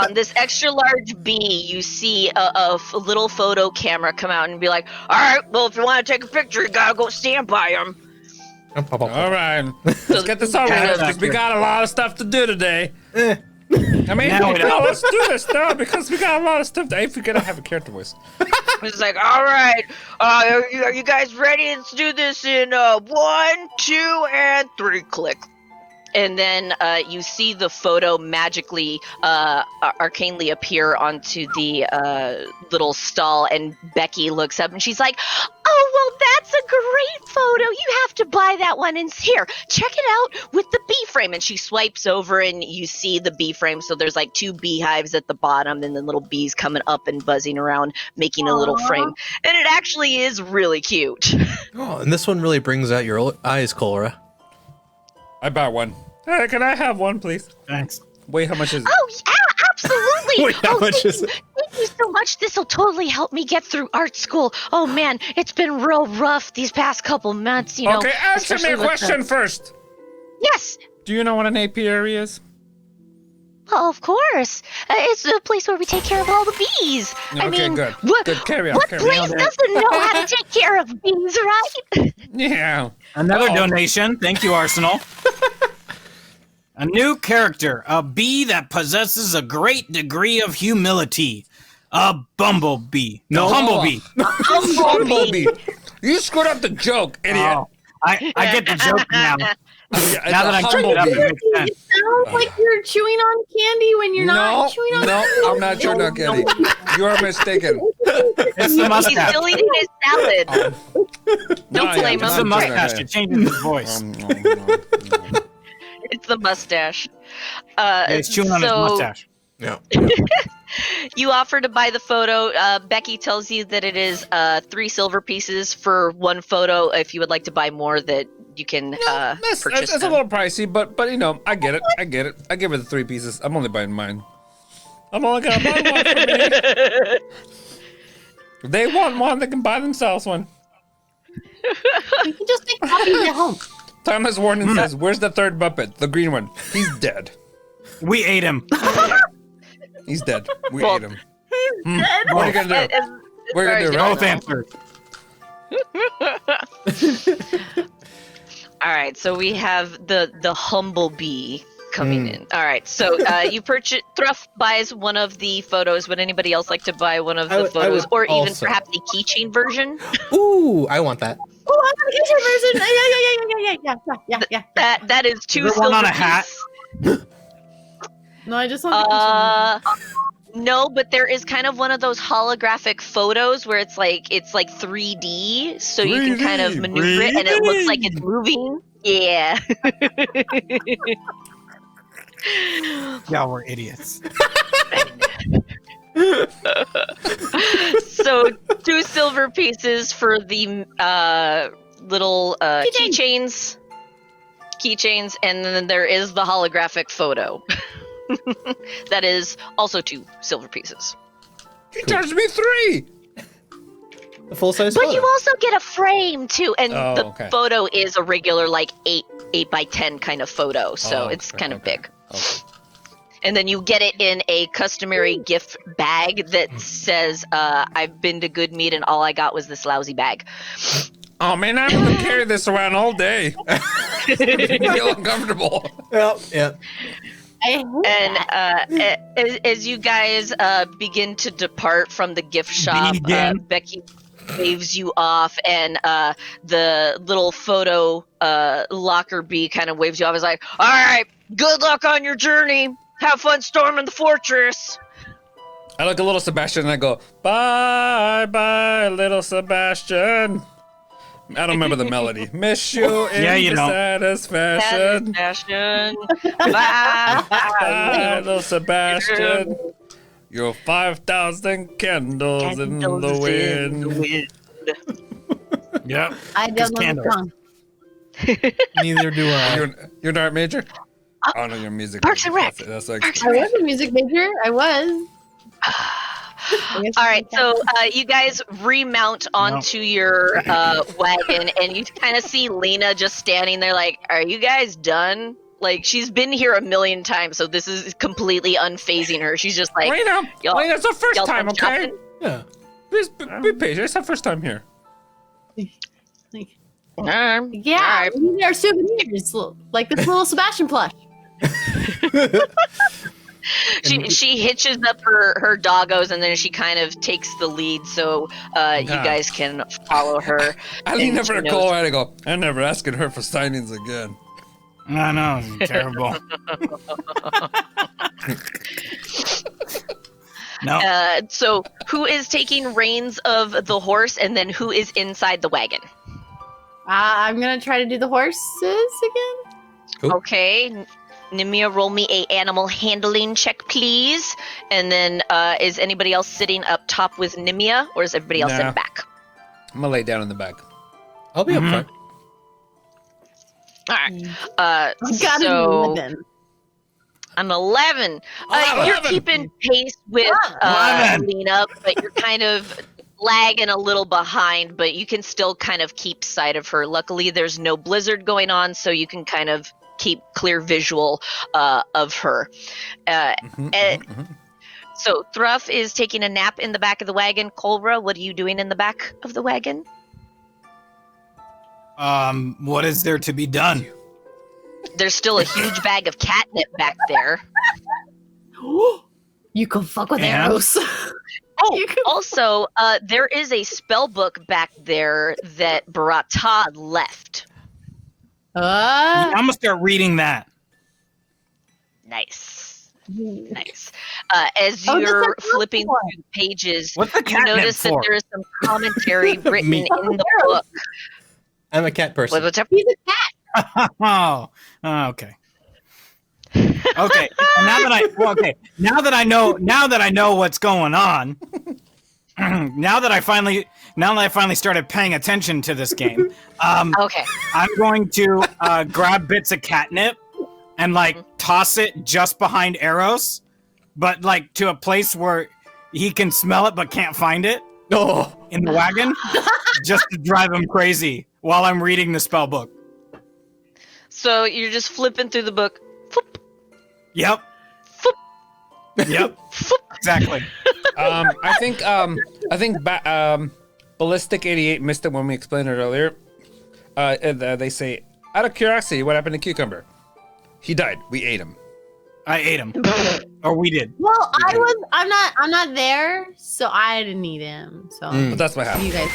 On this extra large B, you see a little photo camera come out and be like, all right, well, if you want to take a picture, you gotta go stand by him. All right, let's get this over with because we got a lot of stuff to do today. I mean, let's do this now because we got a lot of stuff to. If we gotta have a character voice. It's like, all right, are you guys ready? Let's do this in 1, 2, and 3. Click. And then you see the photo magically, arcanely appear onto the little stall, and Becky looks up and she's like, oh, well, that's a great photo. You have to buy that one. And here, check it out with the bee frame. And she swipes over and you see the bee frame. So there's like 2 beehives at the bottom and then little bees coming up and buzzing around, making a little frame. And it actually is really cute. Oh, and this one really brings out your eyes, Cora. I bought one. Hey, can I have one, please? Thanks. Wait, how much is it? Oh, yeah, absolutely. Wait, how much is it? Thank you so much. This will totally help me get through art school. Oh, man, it's been real rough these past couple months, you know. Okay, answer me especially a with question first. Yes. Do you know what an apiary is? Oh, of course. It's a place where we take care of all the bees. I mean, good. Good, carry on. What place doesn't know how to take care of bees, right? Yeah. Another donation. Thank you, Arsenal. A new character, a bee that possesses a great degree of humility. A bumblebee. No, humblebee. Bumblebee. You screwed up the joke, idiot. Oh, I get the joke now. Now that I'm chewing it up, it makes sense. It sounds like you're chewing on candy when you're not chewing on candy. No, I'm not chewing on candy. You are mistaken. It's the mustache. He's still eating his salad. Don't blame It's him. the mustache. It changes his voice. It's the mustache. He's chewing on his mustache. Yeah. You offer to buy the photo. Becky tells you that it is 3 silver pieces for 1 photo. If you would like to buy more, that you can purchase It's them. a little pricey, but you know, I get it. I give her the 3 pieces. I'm only buying mine. I'm only gonna buy one for me. If they want one, they can buy themselves one. You can just take copies at home. Thomas Warden says, "Where's the 3rd Muppet? The green one. He's dead. We ate him. He's dead. We ate him. Dead. What are you gonna do? What are you gonna do? Both answers. All right, so we have the humble bee coming in. All right, so you purchase. Thruff buys one of the photos. Would anybody else like to buy one of the photos, or even also. perhaps the keychain version? Ooh, I want that. Oh, I want the kitchen version. Yeah. That is 2 Is there one silver on a hat? piece. No, I just want the kitchen. No, but there is kind of one of those holographic photos where it's like 3D, so you can kind of maneuver it, and it looks like it's moving. Yeah. Y'all were idiots. So 2 silver pieces for the little keychains, and then there is the holographic photo. That is also 2 silver pieces. He charged me 3. The full size But photo. you also get a frame too, and the okay. photo is a regular 8 by 10 kind of photo, so it's kind of big. Okay. And then you get it in a customary gift bag that says, I've been to Good Meat and all I got was this lousy bag. Oh man, I'm gonna carry this around all day. Feel uncomfortable. Yeah. And as you guys begin to depart from the gift shop, Becky waves you off, and the little photo locker bee kind of waves you off. It's like, all right, good luck on your journey. Have fun storming the fortress. I look at little Sebastian and I go, bye, bye, little Sebastian. I don't remember the melody. Miss you in you the don't. saddest fashion. Sebastian. Bye. Bye, little Sebastian. You're 5,000 candles in the wind. Yep. I don't know the candles. song. Neither do I. You're an art major? Oh, no, you're a music Parks and major. Rec. That's like, I was a music major. I was. All right, so you guys remount onto your wagon, and you kind of see Lena just standing there like, are you guys done? Like, she's been here a million times, so this is completely unfazing her. She's just like, Lena, it's our first y'all time, done okay? shopping? Yeah. Please be patient. It's our first time here. Like, Alright. yeah, we need our souvenirs, like this little Sebastian plush. She hitches up her doggos, and then she kind of takes the lead, so you guys can follow her. I lean And over she to knows- Cole and I go, I'm never asking her for signings again. I know, it's terrible. No. So who is taking reins of the horse, and then who is inside the wagon? I'm gonna try to do the horses again. Cool. Okay. Nimia, roll me a animal handling check, please. And then is anybody else sitting up top with Nimia, or is everybody else in Nah. the back? I'm gonna lay down in the back. I'll be up front. All right. I've got So an 11. an 11. You're 11. keeping pace with 11. Lena, but you're kind of lagging a little behind, but you can still kind of keep sight of her. Luckily, there's no blizzard going on, so you can kind of keep clear visual of her. So Thruff is taking a nap in the back of the wagon. Colbra, what are you doing in the back of the wagon? What is there to be done? There's still a huge bag of catnip back there. You can fuck with Yeah. arrows. Oh, also, there is a spell book back there that Barata left. I'm gonna start reading that. Nice. Nice. As Oh, you're that's a flipping one. through the pages, What's the you catnip notice that for? there is some commentary written Me. in the book. I'm a cat person. What's up? He's a cat. Oh, okay. Okay. Now that I know what's going on. now that I finally started paying attention to this game. Okay. I'm going to grab bits of catnip and toss it just behind Arrows, but to a place where he can smell it but can't find it in the wagon, just to drive him crazy while I'm reading the spell book. So you're just flipping through the book. Foop, Yep. foop, Yep. foop. Exactly. I think Ballistic 88 missed it when we explained it earlier. They say, out of curiosity, what happened to Cucumber? He died. We ate him. I ate him. Or we did. Well, I'm not there, so I didn't need him. So But that's what happened. you guys.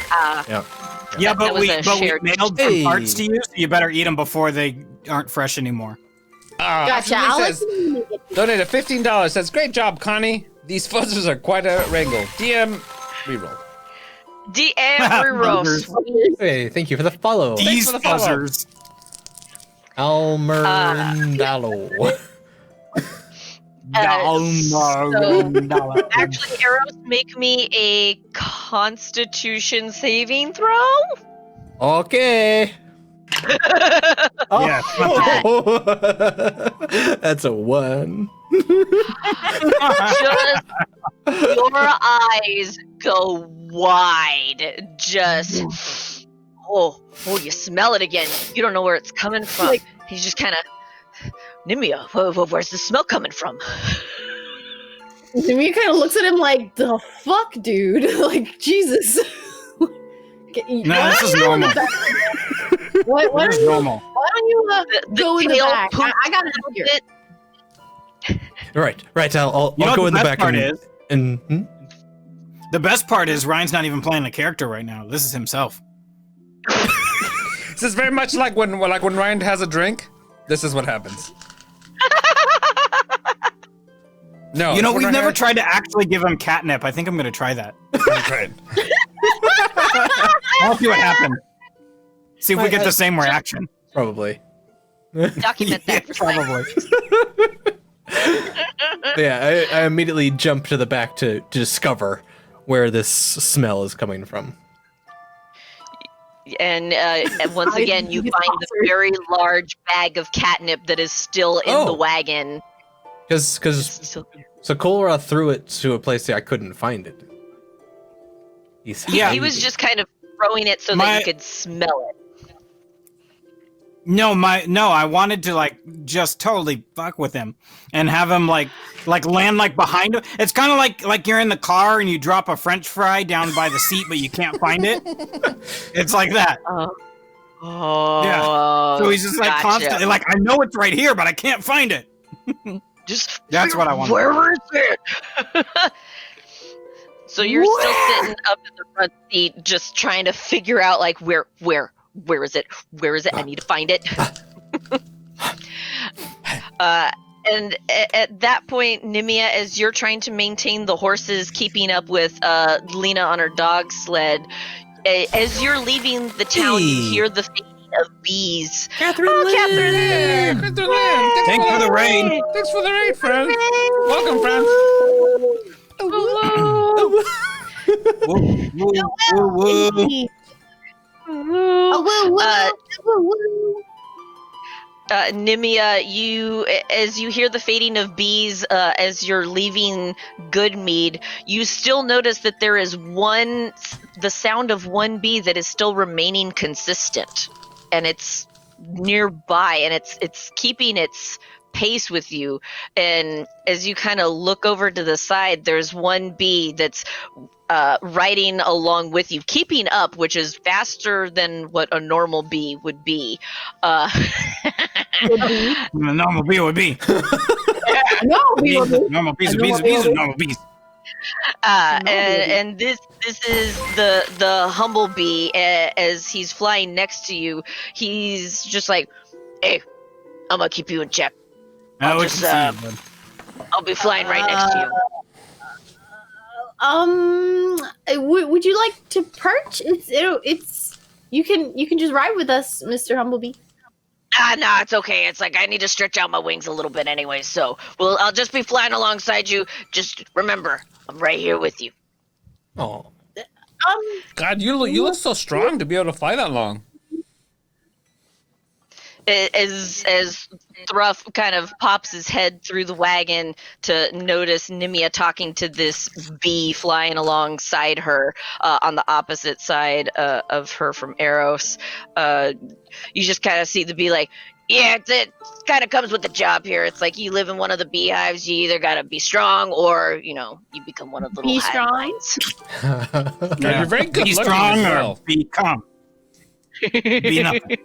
Yeah, That but was we a shared- mailed some parts to you, so you better eat them before they aren't fresh anymore. Gotcha. I'll let Says, you make it. donated $15. Says, great job, Connie. These fuzzers are quite a wrangle. DM, reroll. DM roast. Hey, thank you for the follow. These for the follow. fuzzers. Almer Dallo. Actually, arrows make me a Constitution saving throw. Okay. Yeah. That's a 1. Just your eyes go wide. Just you smell it again. You don't know where it's coming from. He's just kind of, Nimia, where's the smell coming from? Jimmy kind of looks at him like, the fuck, dude? Like, Jesus. No, this is normal. What This are is you, normal. why don't you go in the tail back? poops I got it a here. bit. Right. I'll You know go what in the the best back part and, is? and The best part is Ryan's not even playing a character right now. This is himself. This is very much like when Ryan has a drink. This is what happens. No. You know, it's we've when never our tried to actually give him catnip. I think I'm going to try that. Right. I'll see what happens. See if we get the same reaction. Probably. Document that. Yeah, probably. Yeah, I immediately jump to the back to discover where this smell is coming from. And once again, you find the very large bag of catnip that is still in the wagon. Because Sokolra threw it to a place that I couldn't find it. He was just kind of throwing it so that you could smell it. No, I wanted to just totally fuck with him and have him like land behind him. It's kind of like you're in the car and you drop a French fry down by the seat, but you can't find it. It's like that. Oh, yeah. So he's just constantly I know it's right here, but I can't find it. That's what I want. Where is it? So you're still sitting up in the front seat, just trying to figure out where is it? Where is it? I need to find it. And at that point, Nimia, as you're trying to maintain the horses, keeping up with Lena on her dog sled, as you're leaving the town, you hear the feeding of bees. Catherine Lynn! Catherine Lynn! Catherine Lynn! Thanks for the rain. Thanks for the rain, friend. Welcome, friend. Nimia, as you hear the fading of bees, as you're leaving Goodmead, you still notice that there is the sound of one bee that is still remaining consistent, and it's nearby, and it's keeping its pace with you. And as you kind of look over to the side, there's one bee that's riding along with you, keeping up, which is faster than what a normal bee would be. A normal bee would be. Normal bees are normal bees. And this is the humble bee. As he's flying next to you, he's just like, "Hey, I'm gonna keep you in check. I'll be flying right next to you." Would you like to perch? It's you can just ride with us, Mr. Humblebee. No, it's okay. It's I need to stretch out my wings a little bit anyway, so I'll just be flying alongside you. Just remember, I'm right here with you. Oh. God, you look so strong to be able to fly that long. As Thruff kind of pops his head through the wagon to notice Nimia talking to this bee flying alongside her on the opposite side of her from Eros, you just kind of see the bee yeah, it kind of comes with the job here. It's you live in one of the beehives, you either got to be strong or, you become one of the little hives. God, you're very good be looking strong as well. or be calm. Be nothing.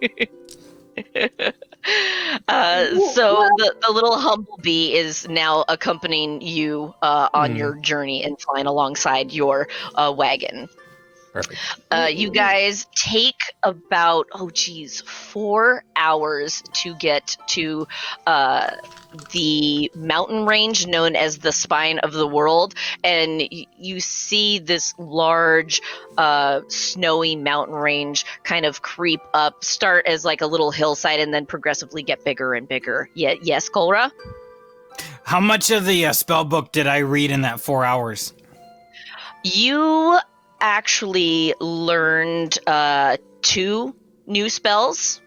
So the little humblebee is now accompanying you on your journey and flying alongside your wagon. Perfect. You guys take about 4 hours to get to the mountain range known as the Spine of the World, and you see this large snowy mountain range kind of creep up, start as a little hillside and then progressively get bigger and bigger. Yes, Kolra? How much of the spell book did I read in that 4 hours? You actually learned 2 new spells.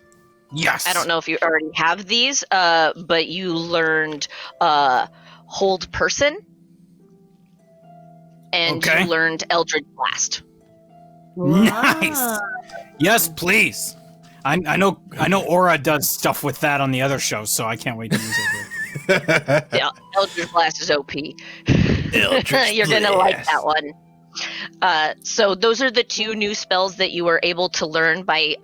Yes. I don't know if you already have these, but you learned Hold Person, and you learned Eldridge Blast. Nice. Yes, please. I know Aura does stuff with that on the other show, so I can't wait to use it here. Yeah, Eldridge Blast is OP. Eldridge You're going to like Blast. that one. So those are the 2 new spells that you were able to learn by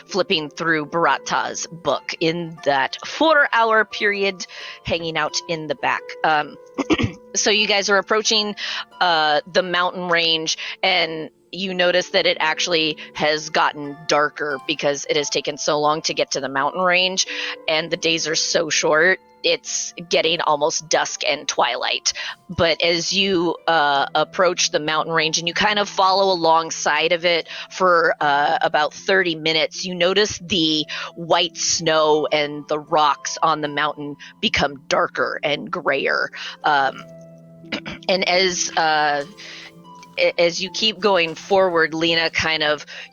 flipping through Bharata's book in that 4-hour period hanging out in the back. So you guys are approaching the mountain range, and you notice that it actually has gotten darker because it has taken so long to get to the mountain range, and the days are so short it's getting almost dusk and twilight. But as you approach the mountain range and you kind of follow alongside of it for about 30 minutes, you notice the white snow and the rocks on the mountain become darker and grayer. And as you keep going forward, Lena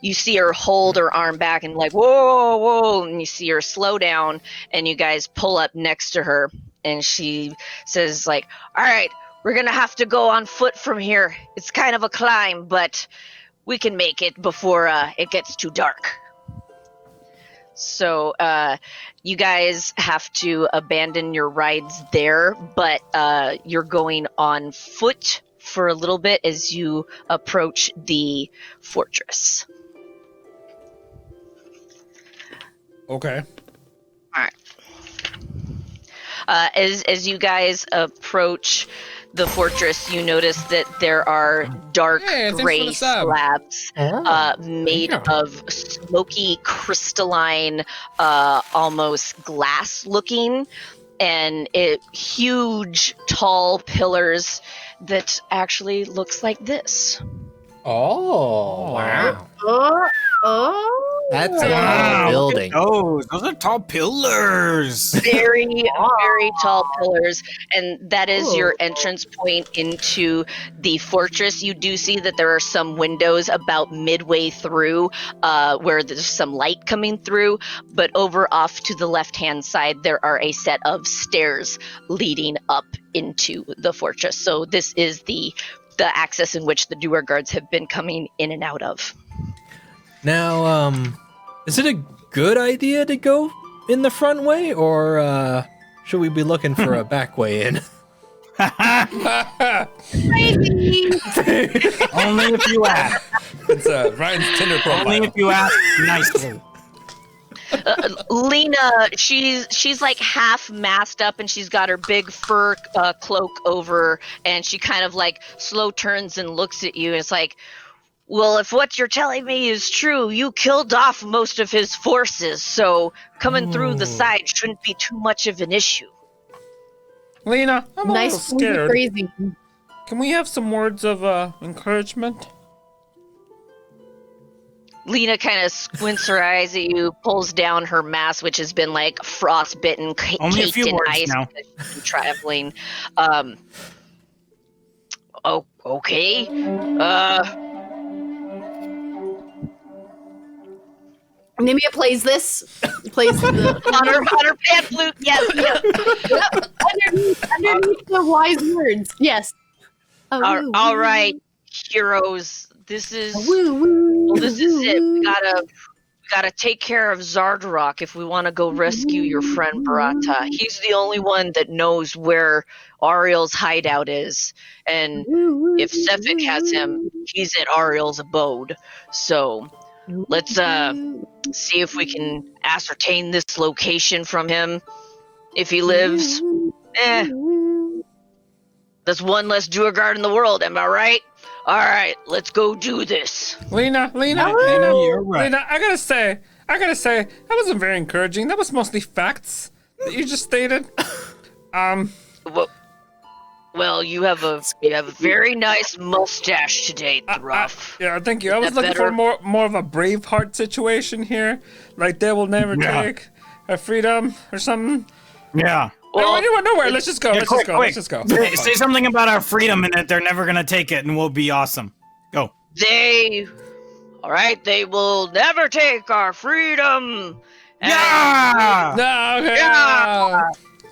you see her hold her arm back and like, whoa, whoa, and you see her slow down, and you guys pull up next to her, and she says like, all right, we're going to have to go on foot from here. It's kind of a climb, but we can make it before it gets too dark. So you guys have to abandon your rides there, but you're going on foot for a little bit as you approach the fortress. Okay. All right. As you guys approach the fortress, you notice that there are dark gray slabs made of smoky, crystalline, almost glass-looking, and huge, tall pillars that actually looks like this. Oh, wow. That's a Wow, building. Those are tall pillars. Very, very tall pillars, and that is your entrance point into the fortress. You do see that there are some windows about midway through where there's some light coming through, but over off to the left-hand side, there are a set of stairs leading up into the fortress. So this is the access in which the Duer guards have been coming in and out of. Now, is it a good idea to go in the front way, or should we be looking for a back way in? Crazy. Only if you ask. It's Ryan's Tinder profile. Only if you ask nicely. Lena, she's like half masked up, and she's got her big fur cloak over, and she kind of like slow turns and looks at you, and it's like, well, if what you're telling me is true, you killed off most of his forces, so coming through the side shouldn't be too much of an issue. Lena, I'm a little scared. Crazy. Can we have some words of encouragement? Lena kind of squints her eyes at you, pulls down her mask, which has been like frostbitten, Only a caked few in words ice now. because she's been traveling. Oh, okay. Nimia plays this. Plays the on her pan flute. Yes. underneath the wise words. Yes. All right, heroes. This is Woo, this is it. We gotta take care of Zardarok if we want to go rescue your friend Barata. He's the only one that knows where Ariel's hideout is, and if Sefik has him, he's at Ariel's abode. So let's see if we can ascertain this location from him. If he lives, there's one less Duergar in the world, am I right? Alright, let's go do this. Lena, You're right. Lena, I gotta say, that wasn't very encouraging. That was mostly facts that you just stated. Well, you have a very nice mustache today, Thruff. Yeah, thank you. I was looking for more of a Braveheart situation here. Like they will never take our freedom or something. Yeah. Well, nowhere. Let's just go. Let's just go. Say something about our freedom and that they're never gonna take it, and we'll be awesome. Go. They will never take our freedom. Yeah. No, okay. Yeah.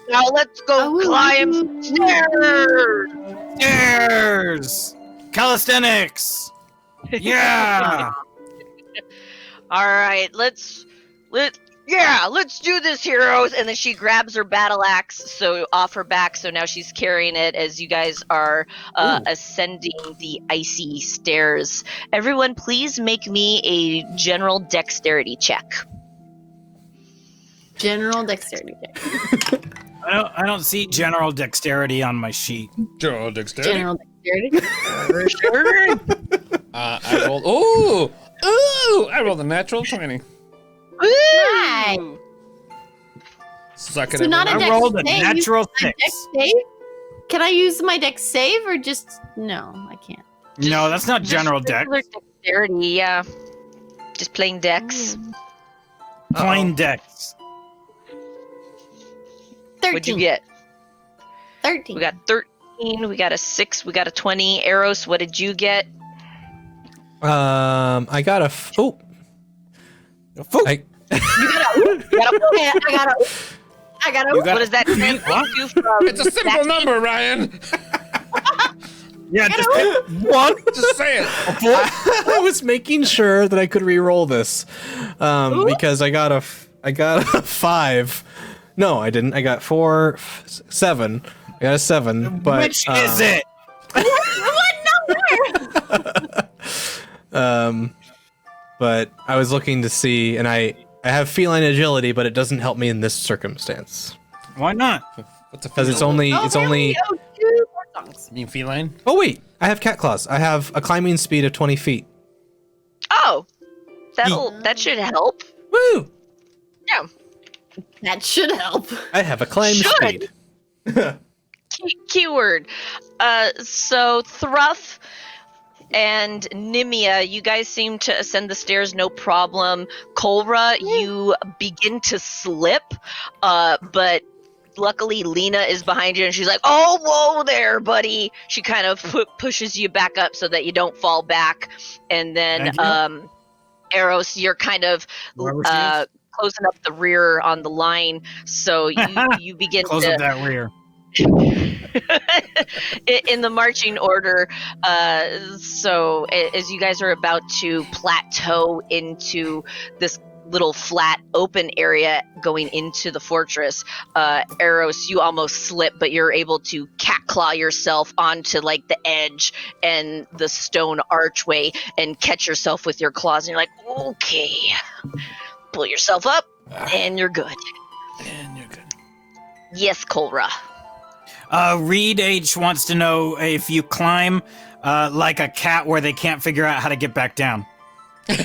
Now let's go climb some stairs. Stairs. Calisthenics. Yeah. All right, let's do this, heroes. And then she grabs her battle axe off her back, so now she's carrying it as you guys are ascending the icy stairs. Everyone, please make me a general dexterity check. General dexterity check. I don't see general dexterity on my sheet. General dexterity. General dexterity. I rolled. Ooh! I rolled a natural 20. Nice. Suck it. So not a I dex rolled a save. natural A dex 6. save? Can I use my dex save or just no? I can't. No, that's not Just general dex. regular dexterity, yeah. Just plain dex. Plain dex. 13. What'd you get? 13. We got 13, we got a 6, we got a 20. Eros, what did you get? I got a. Oh. I, I got a. You got What does that translate to from? It's a simple number, Ryan. Yeah, just one. Just say it. I was making sure that I could re-roll this, because I got a 5. No, I didn't. I got 4, 7. I got a 7. But Which is it? What number? But I was looking to see, and I have feline agility, but it doesn't help me in this circumstance Why not? What's a because it's only Oh, there we go. 2 more songs. You mean feline? Oh wait, I have cat claws. I have a climbing speed of 20 feet. Oh, that should help. Woo! Yeah. That should help. I have a climb Should. speed. Keyword. So Thruff and Nimia, you guys seem to ascend the stairs no problem. Kolra, you begin to slip, but luckily Lena is behind you and she's like, "Oh, whoa there, buddy." She kind of pushes you back up so that you don't fall back. And then Thank you. Eros, you're kind of Whoever she is. closing up the rear on the line, so you begin Close to up that rear. in the marching order. So as you guys are about to plateau into this little flat open area going into the fortress, Eros, you almost slip, but you're able to cat claw yourself onto like the edge and the stone archway and catch yourself with your claws, and you're like, okay, pull yourself up and you're good. And you're good. Yes, Kolra. Reed H wants to know if you climb like a cat where they can't figure out how to get back down. And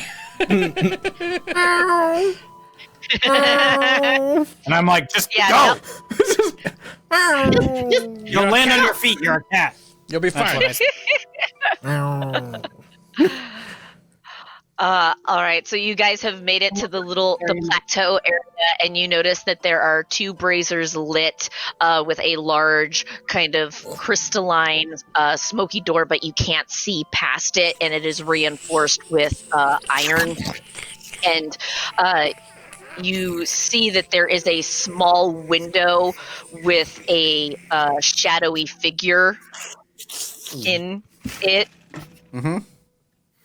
I'm like, just Yeah, go! You'll land on your feet, you're a cat. You'll be That's fine. what I said. All right, so you guys have made it to the plateau area, and you notice that there are 2 braziers lit with a large kind of crystalline smoky door, but you can't see past it, and it is reinforced with iron. And you see that there is a small window with a shadowy figure in it. Mm-hmm.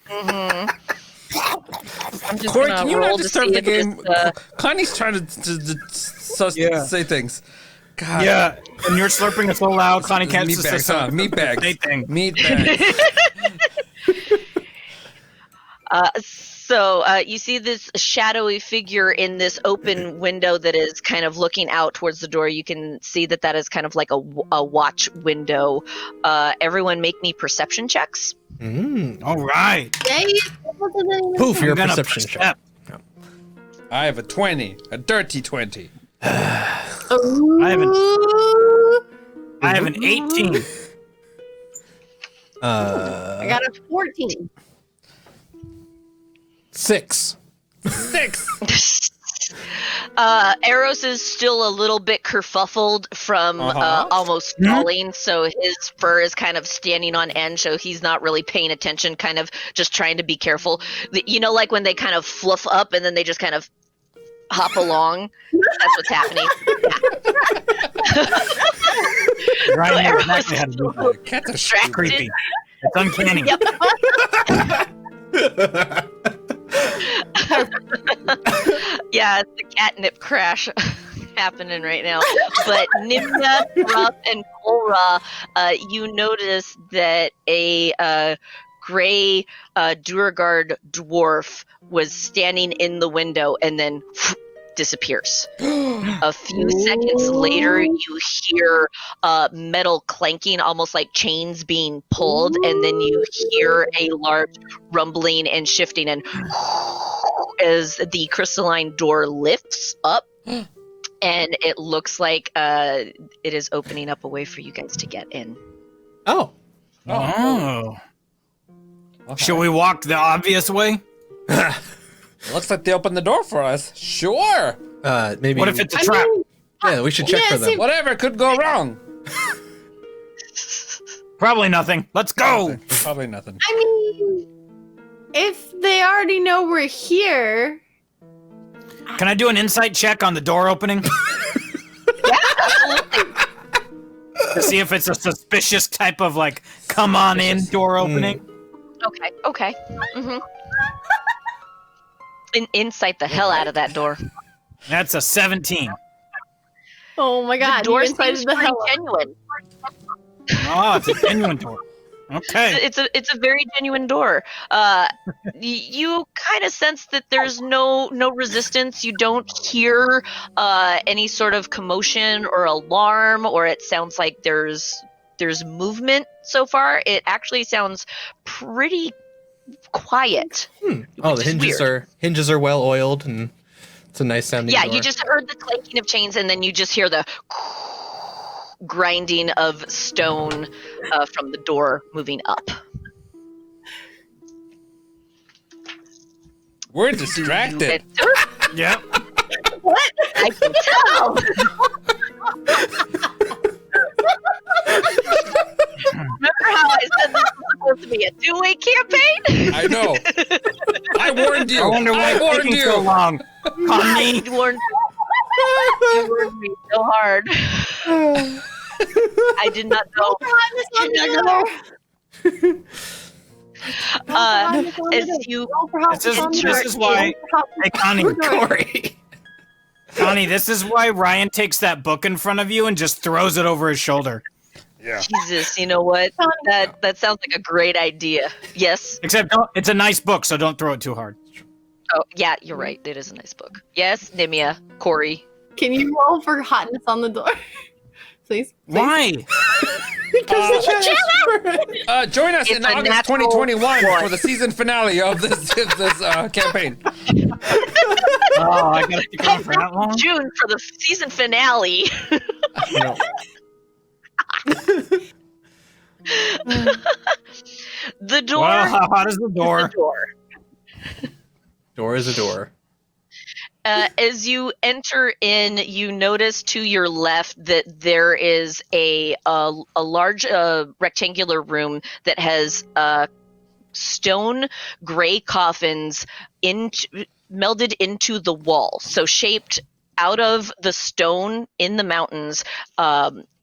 Mm-hmm. I'm just Corey, gonna can you roll not to disturb see the if this, game? Connie's trying to Yeah. say things. God. Yeah, and you're slurping it so loud, Connie can't Meat bags, huh? Meat bags. Say thing. Meat bags. So you see this shadowy figure in this open window that is kind of looking out towards the door. You can see that is kind of like a watch window. Everyone make me perception checks. All right. Poof, I'm your gonna perception check. percept. I have a 20. A dirty 20. I have an 18. I got a 14. 6. 6. Eros is still a little bit kerfuffled from almost falling, so his fur is kind of standing on end, so he's not really paying attention, kind of just trying to be careful. You know, like when they kind of fluff up and then they just kind of hop along? That's what's happening. Ryan knows Eros exactly how to do that. Cats are distracted. Creepy. It's uncanny. Yep. Yeah, it's the catnip crash happening right now. But Nimna, Ruff, and Kolra, you notice that a gray Duragard dwarf was standing in the window and then disappears. A few seconds later, you hear metal clanking, almost like chains being pulled, and then you hear a large rumbling and shifting, and as the crystalline door lifts up, and it looks like it is opening up a way for you guys to get in. Oh. Oh. Okay. Should we walk the obvious way? Looks like they opened the door for us. Sure. Maybe. What if it's a trap? Yeah, we should check for them. Whatever could go wrong. Probably nothing. Let's go. Probably nothing. I mean, if they already know we're here. Can I do an insight check on the door opening? To see if it's a suspicious type of like, come on in door opening. Okay. Mm-hmm. Insight the hell out of that door. That's a 17. Oh my god, The door you seems incited the pretty hell out. genuine. Oh, it's a genuine door. Okay. It's a very genuine door. You kind of sense that there's no resistance. You don't hear any sort of commotion or alarm, or it sounds like there's movement so far. It actually sounds pretty quiet. Oh, the which is weird. hinges are well oiled, and it's a nice sounding Yeah, door. you just heard the clanking of chains, and then you just hear the grinding of stone from the door moving up. We're distracted. Yep. What? I can tell. Remember how I said this was supposed to be a two-way campaign? I know. I warned you. I wonder why it's warned taking you. so long. Honey. You warned me so hard. I did not know. As you, This is why. Hey, Connie. Corey. Connie, this is why Ryan takes that book in front of you and just throws it over his shoulder. Yeah. Jesus, you know what? That sounds like a great idea. Yes. Except it's a nice book, so don't throw it too hard. Oh, yeah, you're right. It is a nice book. Yes, Nimia, Corey. Can you roll for hotness on the door? Please. Why? Join us It's in a August natural 2021 one. for the season finale of this campaign. Oh, I gotta stick around for that long? June for the season finale. No. The door. Well, how hot is the The door? door. Door is a door. As you enter in, you notice to your left that there is a large rectangular room that has stone gray coffins melded into the wall. So shaped out of the stone in the mountains,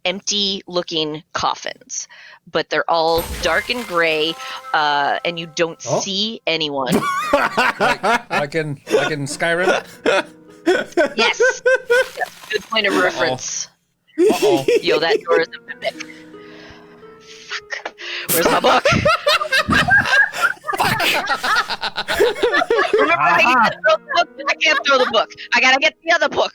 empty looking coffins. But they're all dark and gray, and you don't see anyone. Like in Skyrim. Yes. Good point of reference. Uh-oh. Yo, that door is a mimic. Fuck. Where's my book? Remember how you said throw the book? I can't throw the book. I gotta get the other book.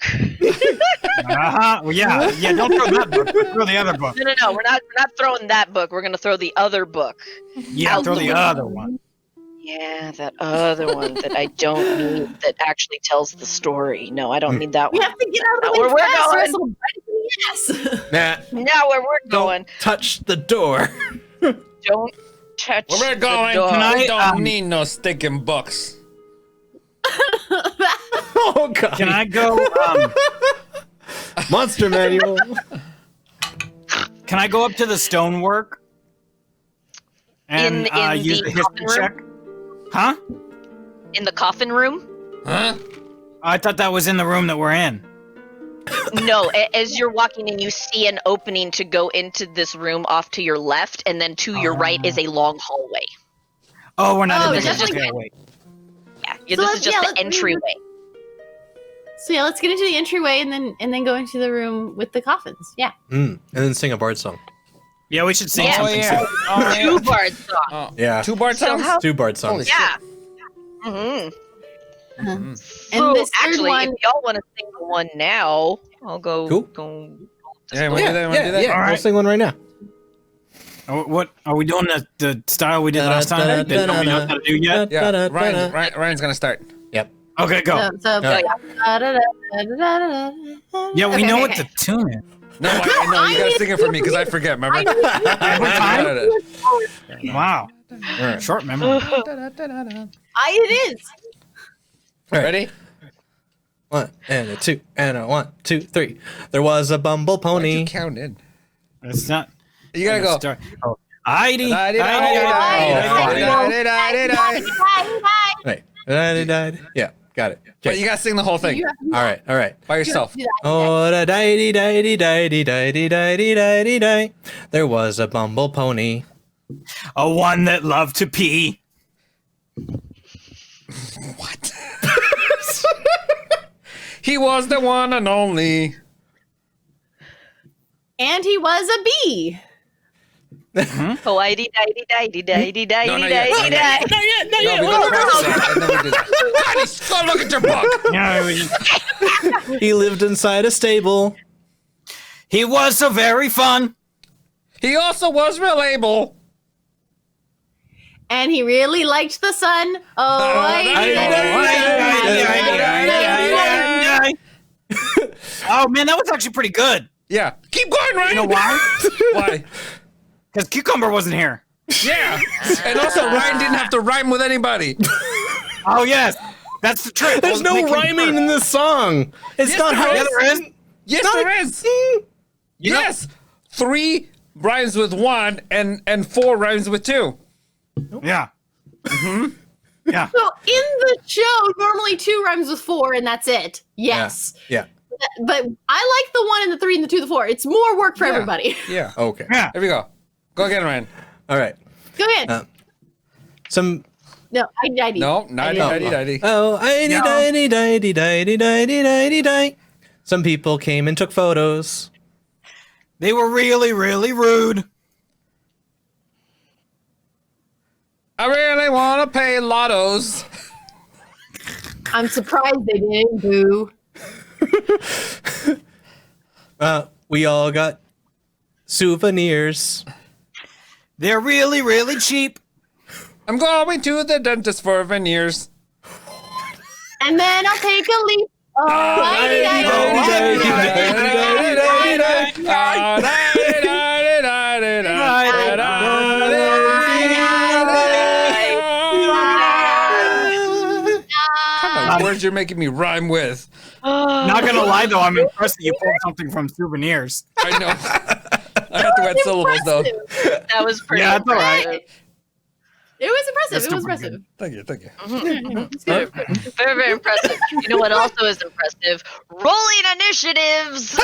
Well, yeah. Don't throw that book. Throw the other book. No. We're not throwing that book. We're gonna throw the other book. Yeah, Out throw the the window. other one. Yeah, that other one that I don't need that actually tells the story. No, I don't need that We one. have to get out of the Now, way where we're fast, or going. else it'll bite us in the ass. Nah, Now where we're going. don't touch the door. Don't touch Where we're going, the door. we don't um, need no stinking books. Oh god. Can I go? Monster manual. Can I go up to the stonework and In use the the history coffin room? check? Huh? In the coffin room? Huh? I thought that was in the room that we're in. No, as you're walking in, you see an opening to go into this room off to your left, and then to your right is a long hallway. Oh, we're not Oh, in the definitely okay, good. wait. Yeah, So this is just let's the entryway. So yeah, let's get into the entryway and then go into the room with the coffins. Yeah. And then sing a bard song. Yeah, we should sing Yeah. something. yeah. Oh, Two bard songs. Oh. Yeah. 2 bard So songs? how- 2 bard songs. Yeah. Mm-hmm. And So this third actually, one, if y'all want to sing the one now, I'll go. Cool. go Yeah, wanna do that? Wanna do that? All We'll right. sing one right now. What are we doing? The style we did last time? That nobody knows how to do yet? Yeah, Ryan's gonna start. Yep. Okay, go. Yeah, we know what the tune is. No, I know. You gotta sing it for me because I forget. Remember? Every time? Wow. Short memory. It is. Ready? 1 and a 2 and a 1, 2, 3. There was a bumble Why'd pony. you count in? It's not. You gotta go. Start. Oh. Heidi. Right. Yeah, got it. But Okay. you gotta sing the whole thing All right. by yourself. Oh, da di di di di di di di di di di. There was a bumble pony. A one that loved to pee. What? He was the one and only. And he was a bee. Oh, I-D, No, not yet. Not yet. No, we go practice that, and then we do that. Heidi, go look at your book. No, He lived inside a stable. he was so very fun. He also was real able. And he really liked the sun. Oh, Oh man, that was actually pretty good. Yeah. Keep going, Ryan. You know why? Why? Because Cucumber wasn't here. Yeah. And also, Ryan didn't have to rhyme with anybody. Oh yes, that's the trick. There's no rhyming in this song. It's Yes, not there how is. there is. Yes, there is. Yes. 3 rhymes with 1 and 4 rhymes with 2. Yeah. Yeah. So in the show, normally 2 rhymes with 4, and that's it. Yes. Yeah. But I like the 1 and the 3 and the 2 and the 4. It's more work for Yeah. everybody. Yeah. Okay. Yeah. Here we go. Go again, Ryan. All right. Go ahead. Some. No, I did. No, 90. Oh, di. Some people came and took photos. They were really, really rude. I really want to pay lottos. I'm surprised they didn't. Boo. We all got souvenirs. They're really, really cheap. I'm going to the dentist for veneers. And then I'll take a leap. Oh, Words you're making me rhyme with. Not gonna lie though, I'm impressed that you pulled something from Souvenirs. I know. I have to add syllables though. That was pretty Yeah, it's all right. impressive. It was impressive. That's It was still pretty impressive. Thank you. It's good. Very, very impressive. You know what also is impressive? Rolling initiatives.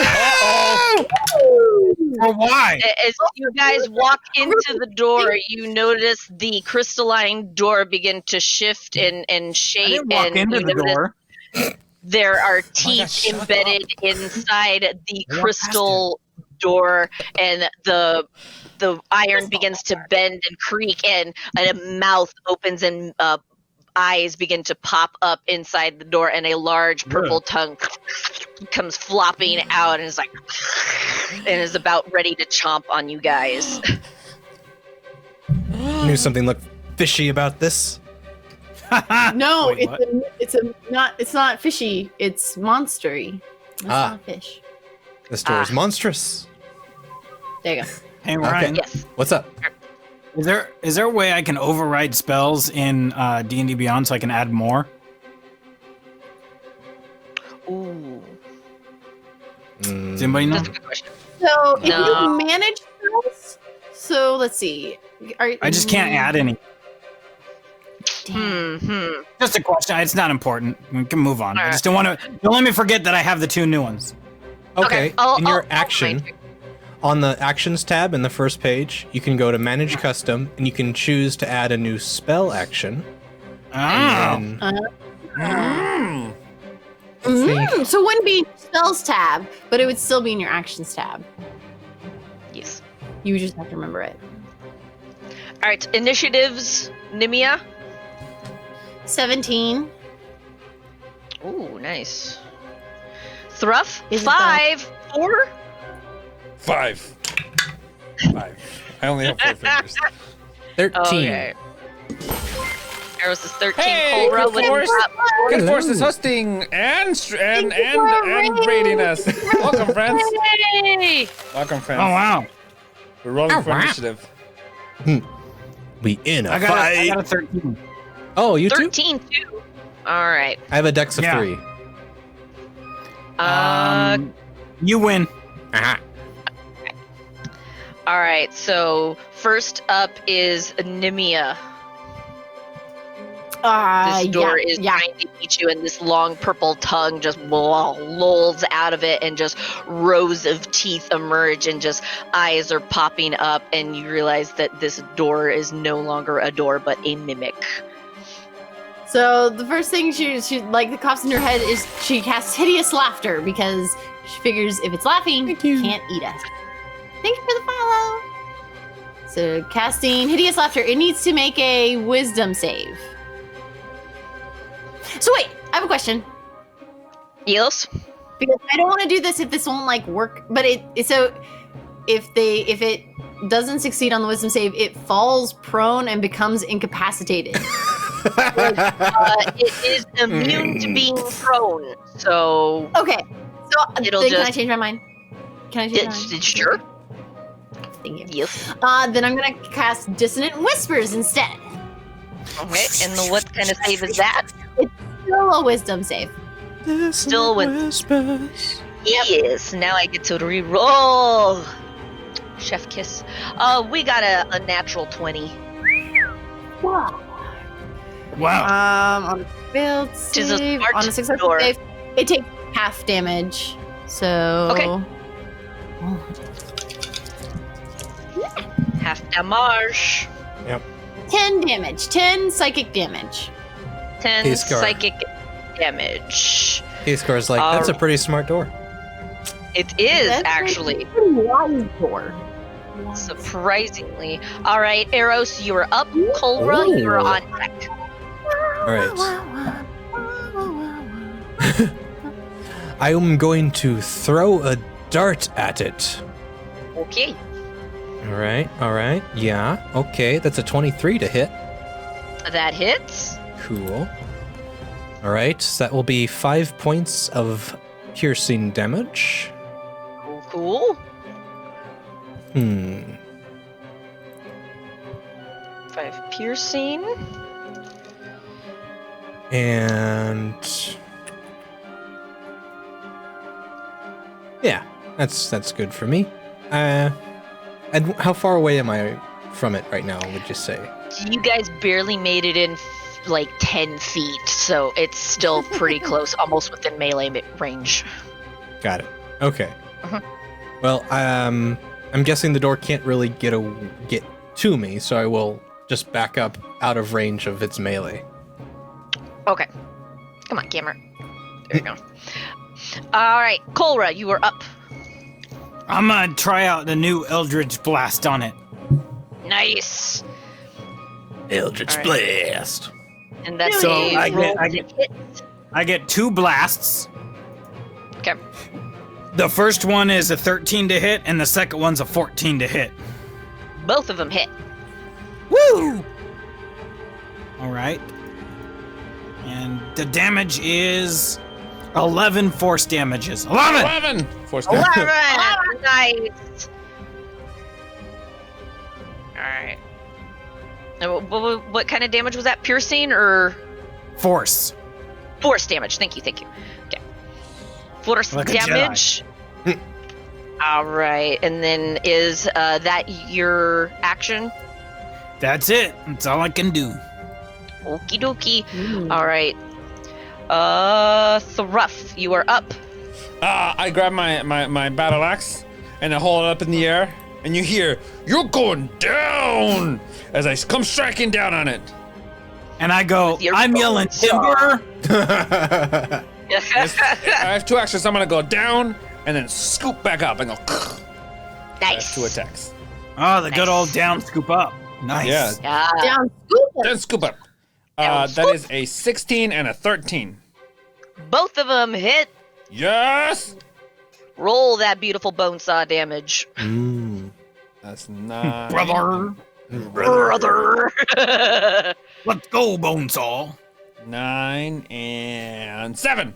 Or why? As you guys walk into the door, you notice the crystalline door begin to shift and I shape, didn't walk and into you the notice door. there are teeth shut embedded inside the I walked crystal door, and the iron begins to bend and creak, and a mouth opens, and eyes begin to pop up inside the door, and a large purple tongue comes flopping out and is like and is about ready to chomp on you guys. Knew something looked fishy about this. No, Wait, what? it's not fishy. It's monstery. It's not a fish. The store is monstrous. There you go. Hey Ryan, Yes. What's up? is there a way I can override spells in D&D Beyond so I can add more? Ooh, Mm, Does anybody know? that's a good question. So if No. you manage spells, so let's see. I just can't add any. Just Just a question. It's not important. We can move on. I Alright. just don't want to. Don't let me forget that I have the 2 new ones. Okay. In your action, find- on the Actions tab in the first page, you can go to Manage Custom, and you can choose to add a new spell action. Oh. And So it wouldn't be spells tab, but it would still be in your actions tab. Yes. You would just have to remember it. All right. Initiatives. Nimia. 17. Ooh, nice. Thruff. Is it 5. 4. 5. I only have 4 fingers. 13. Okay. Eros is 13. Hey, Colra, Good what do you Force. got? Good Force is hosting and rating us. Welcome, friends. Hey! Welcome, friends. Oh wow. We're rolling for initiative. We in a I fight. got a 13. Oh, you too? 13 too. All right. I have a dex of Yeah. 3. You win. Aha. All right. So first up is Nemia. This door is trying to eat you, and this long purple tongue just lolls out of it, and just rows of teeth emerge, and just eyes are popping up, and you realize that this door is no longer a door, but a mimic. So the first thing she like the coughs in her head is she casts hideous laughter because she figures if it's laughing, it can't eat us. Thank you for the follow. So casting hideous laughter, it needs to make a wisdom save. So wait, I have a question. Yes. Because I don't want to do this if this won't like work. But so if it doesn't succeed on the wisdom save, it falls prone and becomes incapacitated. It is immune to being prone, so Okay. So It'll then can I just- change my mind? Can I change my mind? sure. Thank you. Yes. Then I'm gonna cast Dissonant Whispers instead. Okay. And what kind of save is that? It's still a wisdom save. Still with- whispers. Yes. Now I get to re-roll. Chef kiss. We got a natural 20. Wow. Wow. On a failed Which is a save, smart on a successful door. save, it takes half damage. So Okay. Half damage. 10 damage. 10 psychic damage. 10 Hey, Scar. psychic damage. T-Score's like, that's a pretty smart door. It is That's actually. a pretty wise door. Surprisingly. All right, Eros, you are up. Colra, Ooh. you are on deck. All right. I am going to throw a dart at it. Okay. All right. Yeah, okay. That's a 23 to hit. That hits. Cool. All right, so that will be 5 points of piercing damage. Cool. 5 5 piercing. And yeah, that's good for me. And how far away am I from it right now, would you say? You guys barely made it in like 10 feet, so it's still pretty close, almost within melee range. Got it. Okay. Mhm. Well, I'm guessing the door can't really get to me, so I will just back up out of range of its melee. Okay. Come on, camera. There you go. All right, Colra, you are up. I'm gonna try out the new Eldridge Blast on it. Nice. Eldritch All Blast. And that's So a I roll get- to hit. I get 2 blasts. Okay. The first one is a 13 to hit, and the second one's a 14 to hit. Both of them hit. Woo! All right. And the damage is 11 force damages. 11! 11! Force 11! Nice. All right. Now, what kind of damage was that? Piercing or Force. force damage? Thank you. Okay. Force Like a damage. All right. And then is that your action? That's it. That's all I can do. Okie dokie. All right. Thruff, you are up. I grab my battle axe and I hold it up in the air, and you hear, "You're going down!" as I come striking down on it. And I go, Your I'm yelling bones are- timber. I have 2 actions. I'm gonna go down and then scoop back up and go. Nice. 2 attacks. Oh, the good Nice. old down scoop up. Nice. Yeah. Yeah. Down, scoop it. Then scoop up. Down, That is a 16 and a 13. Both of them hit. Yes. Roll that beautiful bone saw damage. That's 9. Brother. Brother. Let's go, Bonesaw. 9 and 7.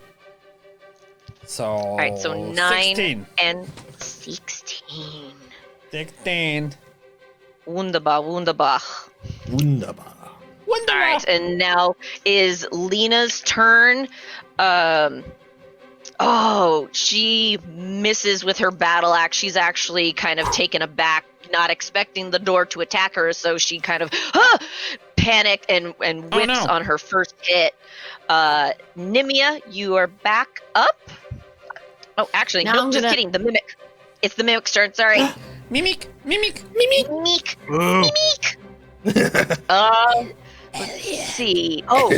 So. All right, so 9 16. and 16. 16. Wunderbar. Wunderbar. All right, and now is Lena's turn. Oh, she misses with her battle axe. She's actually kind of taken aback, not expecting the door to attack her, so she kind of panicked and whips on her first hit. Nimia, you are back up. Oh, actually, no, just kidding. The Mimic. It's the Mimic's turn, sorry. Mimic. Mimic. Let's see. Oh, I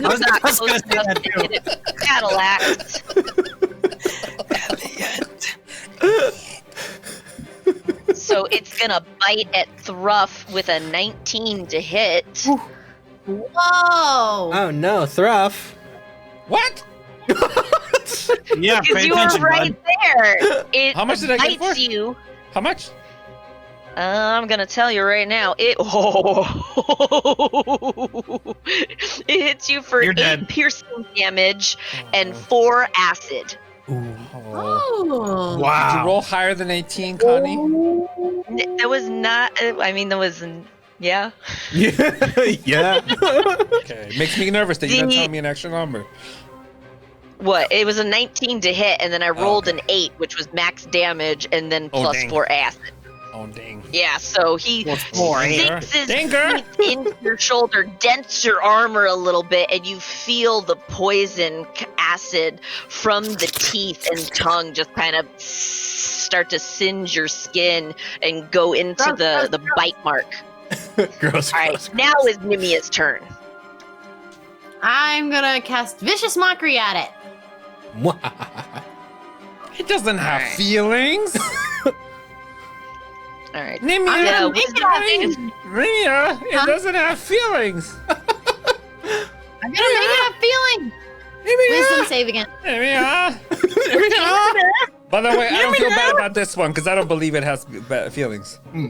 was gonna say that too. Battle axe. So it's gonna bite at Thruff with a 19 to hit. Whoa! Oh no, Thruff. What? Yeah, Because pay you were attention, right bud. there. It How much did I get bites for? you. How much? I'm gonna tell you right now. It it hits you for You're 8 dead. piercing damage and 4 acid. Oh. Oh. Did you Wow. roll higher than 18, Connie? That was not. I mean, that was. Yeah. Yeah. Okay. Makes me nervous that you didn't tell me an extra number. What? It was a 19 to hit, and then I rolled okay. an 8, which was max damage, and then Oh, plus dang. 4 acid. Oh, dang. Yeah, so he sinks his Danger. teeth into your shoulder, dents your armor a little bit, and you feel the poison acid from the teeth and tongue just kind of start to singe your skin and go into the bite mark. Gross. All right, now is Nimia's turn. I'm gonna cast Vicious Mockery at it. It doesn't have feelings. All right. Nimia, I'm gonna make it have Nimia, it Huh? doesn't have feelings. I'm gonna make it have feeling. Wisdom save again. Nimia. By the way, I don't feel bad about this one because I don't believe it has bad feelings. You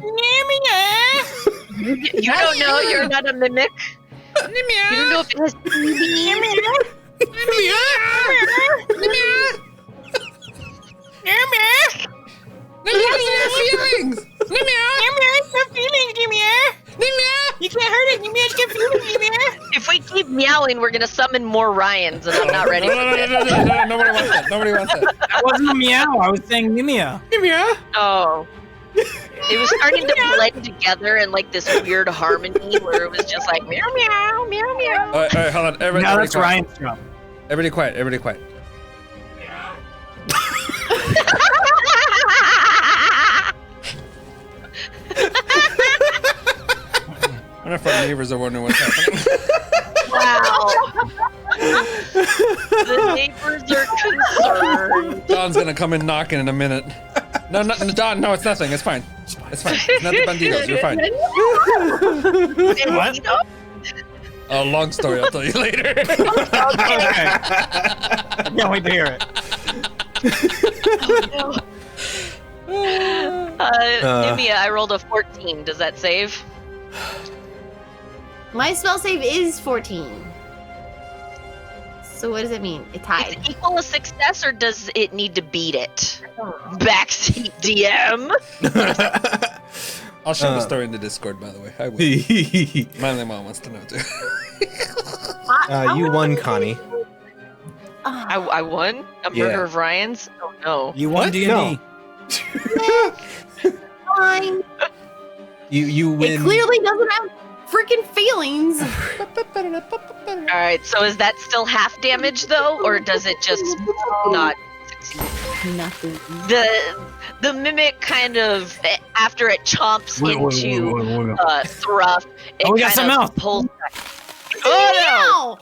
don't know. You're not a mimic. Nimia. You don't know if it has. Nimia doesn't have feelings. Nimia. You can't hurt it. If we keep meowing, we're gonna summon more Ryans, and I'm not ready for No, this. nobody wants that. Nobody wants that. That wasn't a meow. I was saying Nimia. Oh. It was starting to blend together in like this weird harmony where it was just like meow meow meow meow. All right, hold on. Everybody, Now that's quiet. Ryan's job. Everybody quiet. Everybody quiet. I wonder if our neighbors are wondering what's happening. Wow. The neighbors are concerned. Don's gonna come in knocking in a minute. No, Don, no, it's nothing. It's fine. It's fine. It's not the banditos. You're fine. What? You know? Oh, long story. I'll tell you later. Okay. I can't wait to hear it. Nimia, I rolled a 14. Does that save? My spell save is 14. So what does it mean? It Is tied. it equal a success, or does it need to beat it? Backseat DM. I'll share the story in the Discord, by the way. I will. My only mom wants to know too. You won, Connie. I won a Yeah. murder of Ryan's. Oh no! You won What? D&D. No. Fine. You win. It clearly doesn't have freaking feelings. All right, so is that still half damage though, or does it just not succeed? Nothing. The mimic kind of after it chomps into Thruff, it Oh, we got kind some of mouth. pulls. Meow!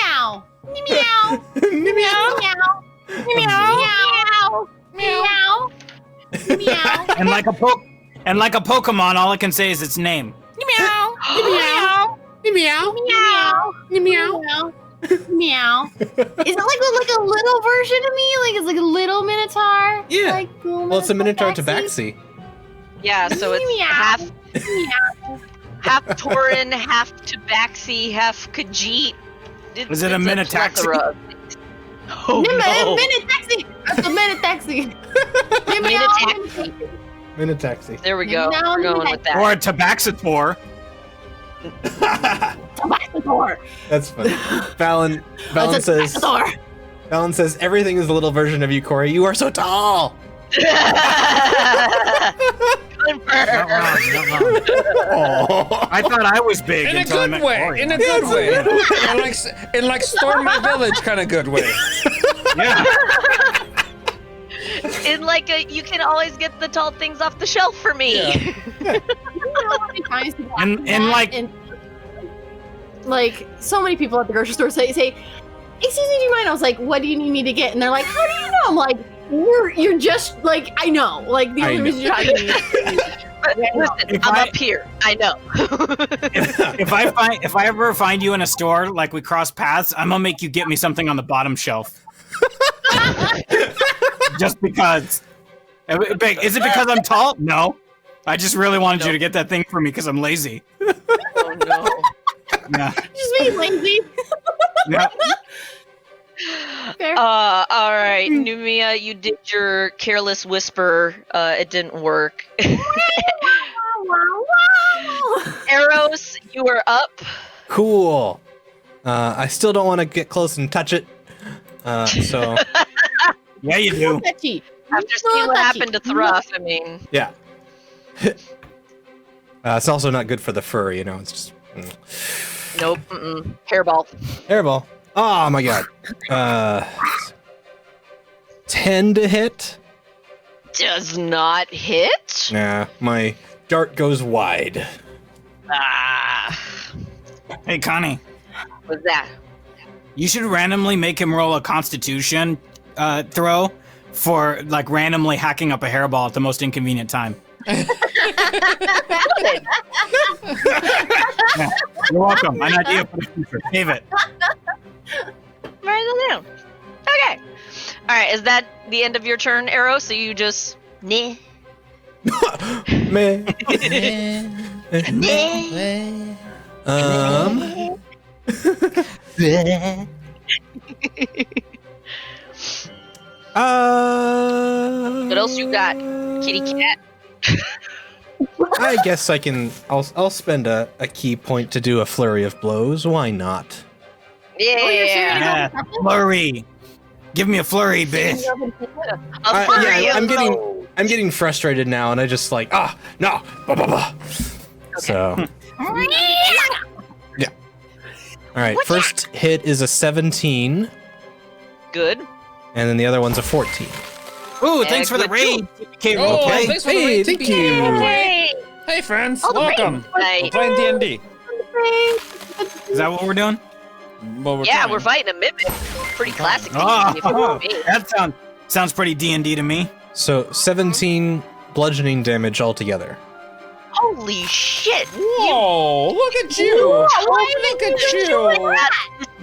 Meow! Meow! Meow! Meow! Meow! Meow! Meow! And like a Pokemon, all I can say is its name. Meow! Meow! Meow! Meow! Meow! Meow! Is it like a little version of me? Like it's like a little Minotaur? Yeah. Like, Well, it's a Minotaur Tabaxi? Tabaxi. Yeah, so it's half Tauren, half Tabaxi, half Khajiit. Is it a Minitaxi? plethora of things. Oh no! Minute taxi. That's a minute taxi. Minitaxi. Minitaxi. There we go. Now We're going with that. Or a Tabaxator. That's funny. Fallon says everything is a little version of you, Corey. You are so tall. I thought I was big In a until I good met way. Corey. In a good way. In like Storm My Village kind of good way. Yeah. In like you can always get the tall things off the shelf for me. Yeah. And like so many people at the grocery store say, "Excuse me, do you mind?" I was like, "What do you need me to get?" And they're like, "How do you know?" I'm like, "You're just like I know." Like the only reason you're talking to me. Listen, I'm up here. I know. if I ever find you in a store, like we cross paths, I'm gonna make you get me something on the bottom shelf. Just because. Is it because I'm tall? No. I just really wanted you to get that thing for me because I'm lazy. Oh no. Yeah. Just being lazy. Yeah. Fair. All right, Numia, you did your careless whisper. It didn't work. Eros, you are up. Cool. I still don't want to get close and touch it. So Yeah, you do. Touchy. After seeing what happened to Thruff, I mean, yeah. It's also not good for the fur, you know. It's just nope. Hairball. hairball. Oh my god. 10 to hit. Does not hit. Nah, my dart goes wide. Ah, Hey, Connie. what's that? You should randomly make him roll a Constitution throw for like randomly hacking up a hairball at the most inconvenient time. Yeah, you're welcome. An idea for the future. Save it. Right down. Okay. All right. Is that the end of your turn, Arrow? So you just nah. Man. What else you got, kitty cat? I guess I can. I'll spend a key point to do a flurry of blows. Why not? Yeah. Yeah, flurry. Give me a flurry, bitch. I'm getting frustrated now, and I just like no, blah, blah, blah. So yeah. All right, first hit is a 17, Good. and then the other one's a 14. Ooh, thanks for the Good raid. Okay, Oh, okay. thanks for the Hey, raid, thank TPK. you. Hey. Hey, friends. Oh, the Welcome. raid. We're playing D&D. Is that what we're doing? Well, Yeah, trying. we're fighting a mimic. Pretty classic. Oh, if you want me. that sounds pretty D&D to me. So 17 bludgeoning damage altogether. Holy shit! Whoa, look at you. Look at you.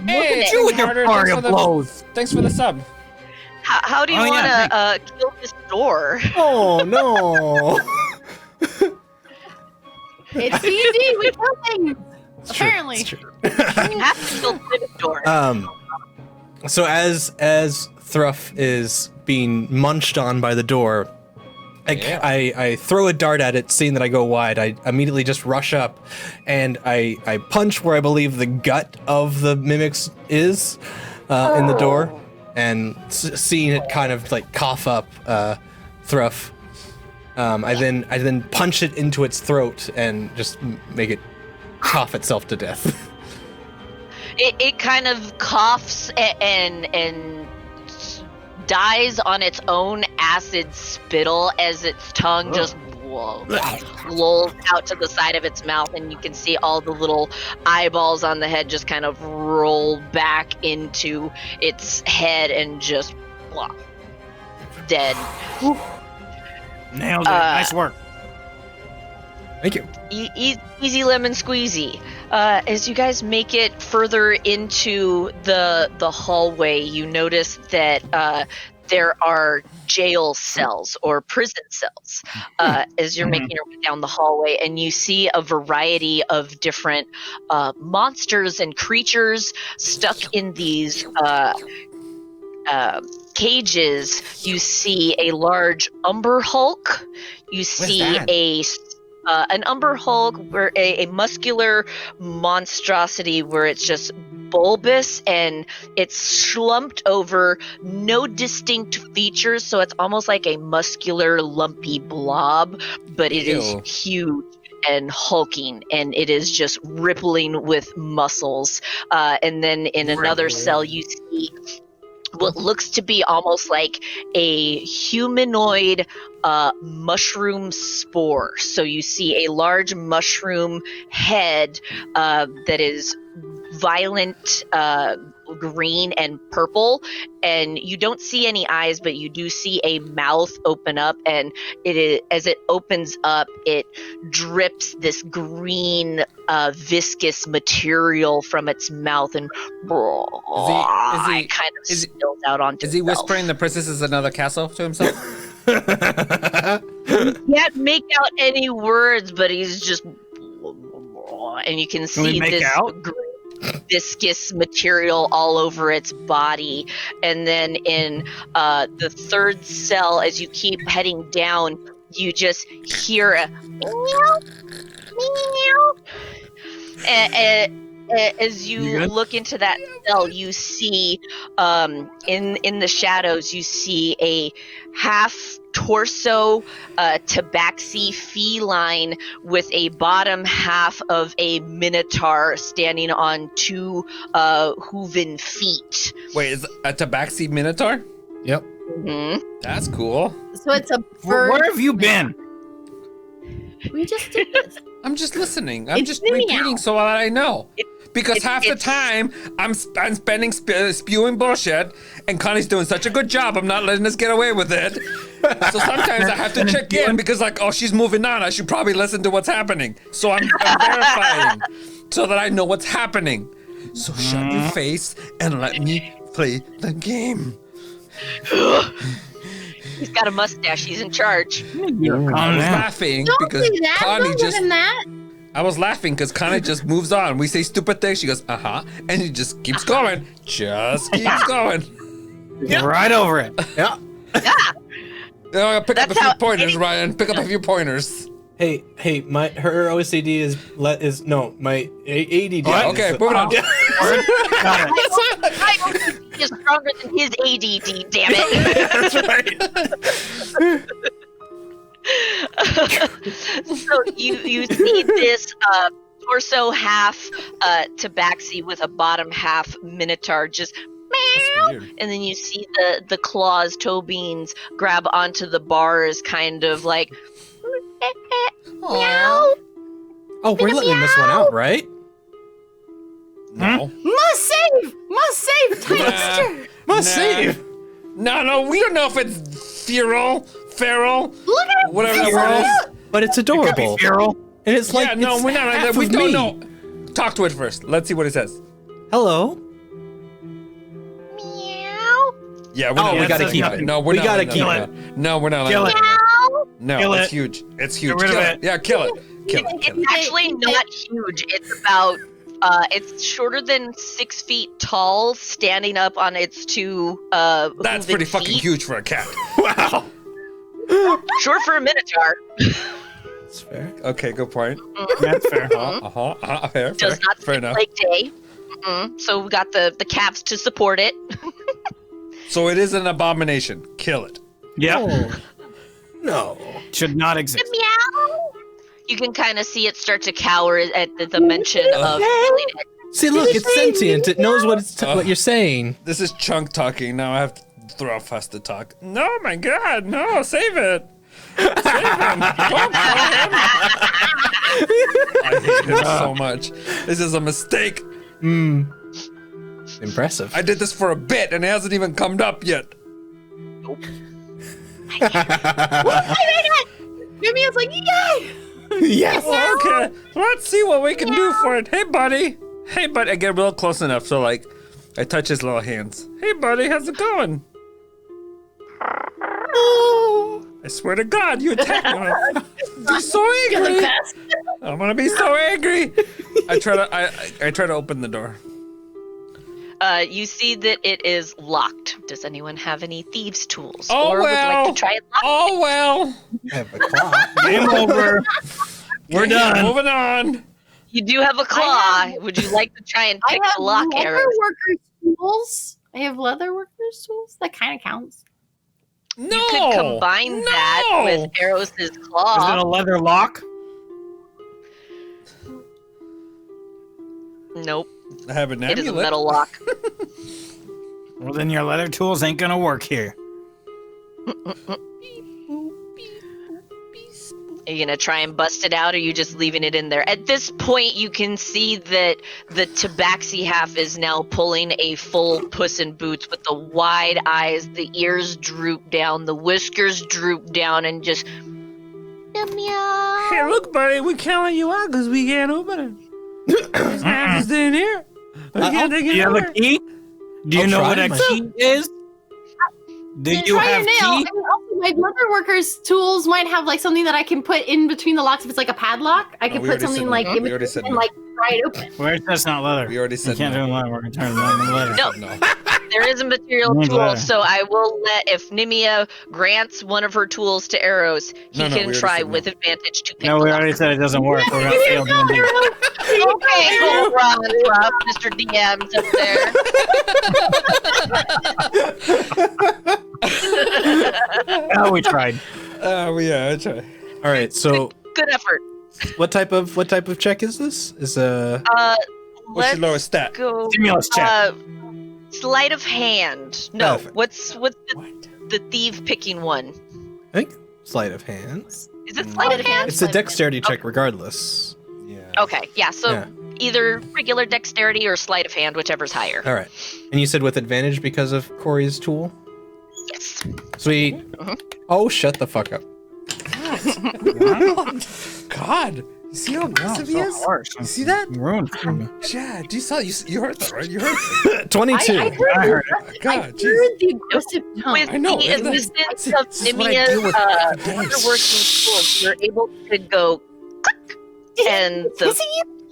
Hey, at you with your Carter, flurry thanks of for the- blows. Thanks for the sub. How do you Oh, yeah, want to kill this door? Oh no! It's D&D. We kill things. Apparently. It's true. You have to kill this door. So as Thruff is being munched on by the door, I throw a dart at it, seeing that I go wide. I immediately just rush up, and I punch where I believe the gut of the mimics is in the door, and seeing it kind of like cough up Thruff. I then punch it into its throat and just make it cough itself to death. It kind of coughs and dies on its own acid spittle as its tongue just lolls out to the side of its mouth, and you can see all the little eyeballs on the head just kind of roll back into its head and just blah, dead. Nailed it. Nice work. Thank you. Easy lemon squeezy. As you guys make it further into the hallway, you notice that there are jail cells or prison cells as you're making your way down the hallway, and you see a variety of different monsters and creatures stuck in these cages. You see a large Umber Hulk. You see an Umber Hulk, where a muscular monstrosity where it's just bulbous and it's slumped over, no distinct features, so it's almost like a muscular lumpy blob, but it is huge and hulking, and it is just rippling with muscles. And then in another cell you see what looks to be almost like a humanoid mushroom spore. So you see a large mushroom head that is violent green and purple, and you don't see any eyes, but you do see a mouth open up, and as it opens up, it drips this green viscous material from its mouth, and it kind of spills out onto Is he itself. whispering the princess is another castle to himself? He can't make out any words, but he's just, and you can we see make this out? green viscous material all over its body. And then in the third cell, as you keep heading down, you just hear a meow, meow. As you look into that cell, you see in the shadows, you see a half torso tabaxi feline with a bottom half of a minotaur standing on two hooven feet. Wait, is a tabaxi minotaur? Yep. Mhm. That's cool. So it's a bird. Where have you been? We just did this. I'm just listening. I'm It's just meow. repeating so that I know. Because half the time I'm spending spewing bullshit, and Connie's doing such a good job. I'm not letting us get away with it. So sometimes I have to check in because, like, oh, she's moving on. I should probably listen to what's happening. So I'm verifying so that I know what's happening. So shut your face and let me play the game. He's got a mustache. He's in charge. I was laughing Don't because do that. Connie Don't just. look at that. I was laughing because Connie just moves on. We say stupid things. She goes, and he just keeps going. Just keeps going. Get right over it. Yeah. Pick up a That's few how pointers, any- Ryan. Pick up a few pointers. Hey, her OCD is no, my ADD. What? Okay, moving on. Got it. My OCD is stronger than his ADD, damn it. That's right. So you see this torso half tabaxi with a bottom half minotaur just meow, weird. and then you see the claws, toe beans grab onto the bars, kind of like meow. Oh, we're letting this one out, right? No. Must save, Tyler. Must save. No, we don't know if it's feral, Look at whatever this the word is. But it's Could be adorable. feral. And it's like, Yeah, no, it's we're not. half We of don't me. know. Talk to it first. Let's see what it says. Hello. Meow. Yeah, we're Oh, not we letting gotta that keep happen. it. No, we're We not gotta letting keep that it. happen. No, we're not Kill letting it. that happen. No, Kill it's it. huge. It's huge. rid of Kill it. Yeah, kill it. Kill it. Kill it. It's actually not huge. It's about it's shorter than 6 feet tall, standing up on its two That's hooven pretty fucking feet. huge for a cat. Wow. Short for a minotaur. That's fair. Okay, good point. That's fair. Fair. Does not Fair sleep enough. like day. So we got the calves to support it. So it is an abomination. Kill it. Yep. No. Should not exist. Meow. You can kind of see it start to cower at the mention of killing it. See, look, it's sentient. It knows what what you're saying. This is Chunk talking. Now I have to throw off us to talk. No, my God, no, save it. Save him. Don't kill him. I hate him so much. This is a mistake. Impressive. I did this for a bit and it hasn't even come up yet. Maybe it's like, yay! Yes. Okay, let's see what we can do for it. Hey, buddy. Hey, buddy. I get real close enough so, like, I touch his little hands. Hey, buddy, how's it going? I swear to God, you attack me. I'm gonna be so angry. I'm gonna be so angry. I try to open the door. You see that it is locked. Does anyone have any thieves' tools? Oh, or would like to try and lock Oh well. I have a claw. Game over. We're done. Moving on. You do have a claw. Would you like to try and pick the lock arrows? I have leather workers tools. That kind of counts. No. You could combine that with Eros' claw. Is it a leather lock? Nope. I have an It is a amulet. metal lock. Well, then your leather tools ain't gonna work here. Are you gonna try and bust it out, or are you just leaving it in there? At this point, you can see that the tabaxi half is now pulling a full Puss in Boots with the wide eyes, the ears droop down, the whiskers droop down, and just meow. Hey, look, buddy, we can't let you out because we can't open it. This man is in here. We can't take Do it you have a over. key? Do you I'll know try what a my- key is? Do you Try have your nail. I key? mean, also, my leather workers tools might have like something that I can put in between the locks. If it's like a padlock, I can we put already something said like no. in We already between said and no. like pry it open. Where's that's not leather? We already You said can't no. do leather. We're gonna turn leather. No. There is a material Means tool, leather. so I will let, if Nimia grants one of her tools to Eros, he No, we can already try said no. with advantage to pick No, the we lock. already said it doesn't work. We're gonna fail D&D. Okay, cool, Ron, Rob, Mr. DM's up there. Oh, we tried. Yeah, I try. All right. So, Good effort. what type of check is this? Is What's your Let's lowest stat? go. Stimulus check. Sleight of hand. No, Perfect. what's the thief picking one? I think sleight of hand. Is it sleight of hand? It's a dexterity check, regardless. Yeah. Okay, yeah. So Yeah. either regular dexterity or sleight of hand, whichever's higher. All right. And you said with advantage because of Corey's tool. Yes. Sweet. Mhm. Oh, shut the fuck up. God, you see how aggressive he is? harsh. You see that? You ruined it for me. Yeah, do you saw? You heard that, right? You heard that. 22. I heard, I heard I God, heard jeez. the aggressive tone. With I know, the isn't that- assistance see, of this is what I deal Nimia's with every day. underworking tools, you're able to go click, and the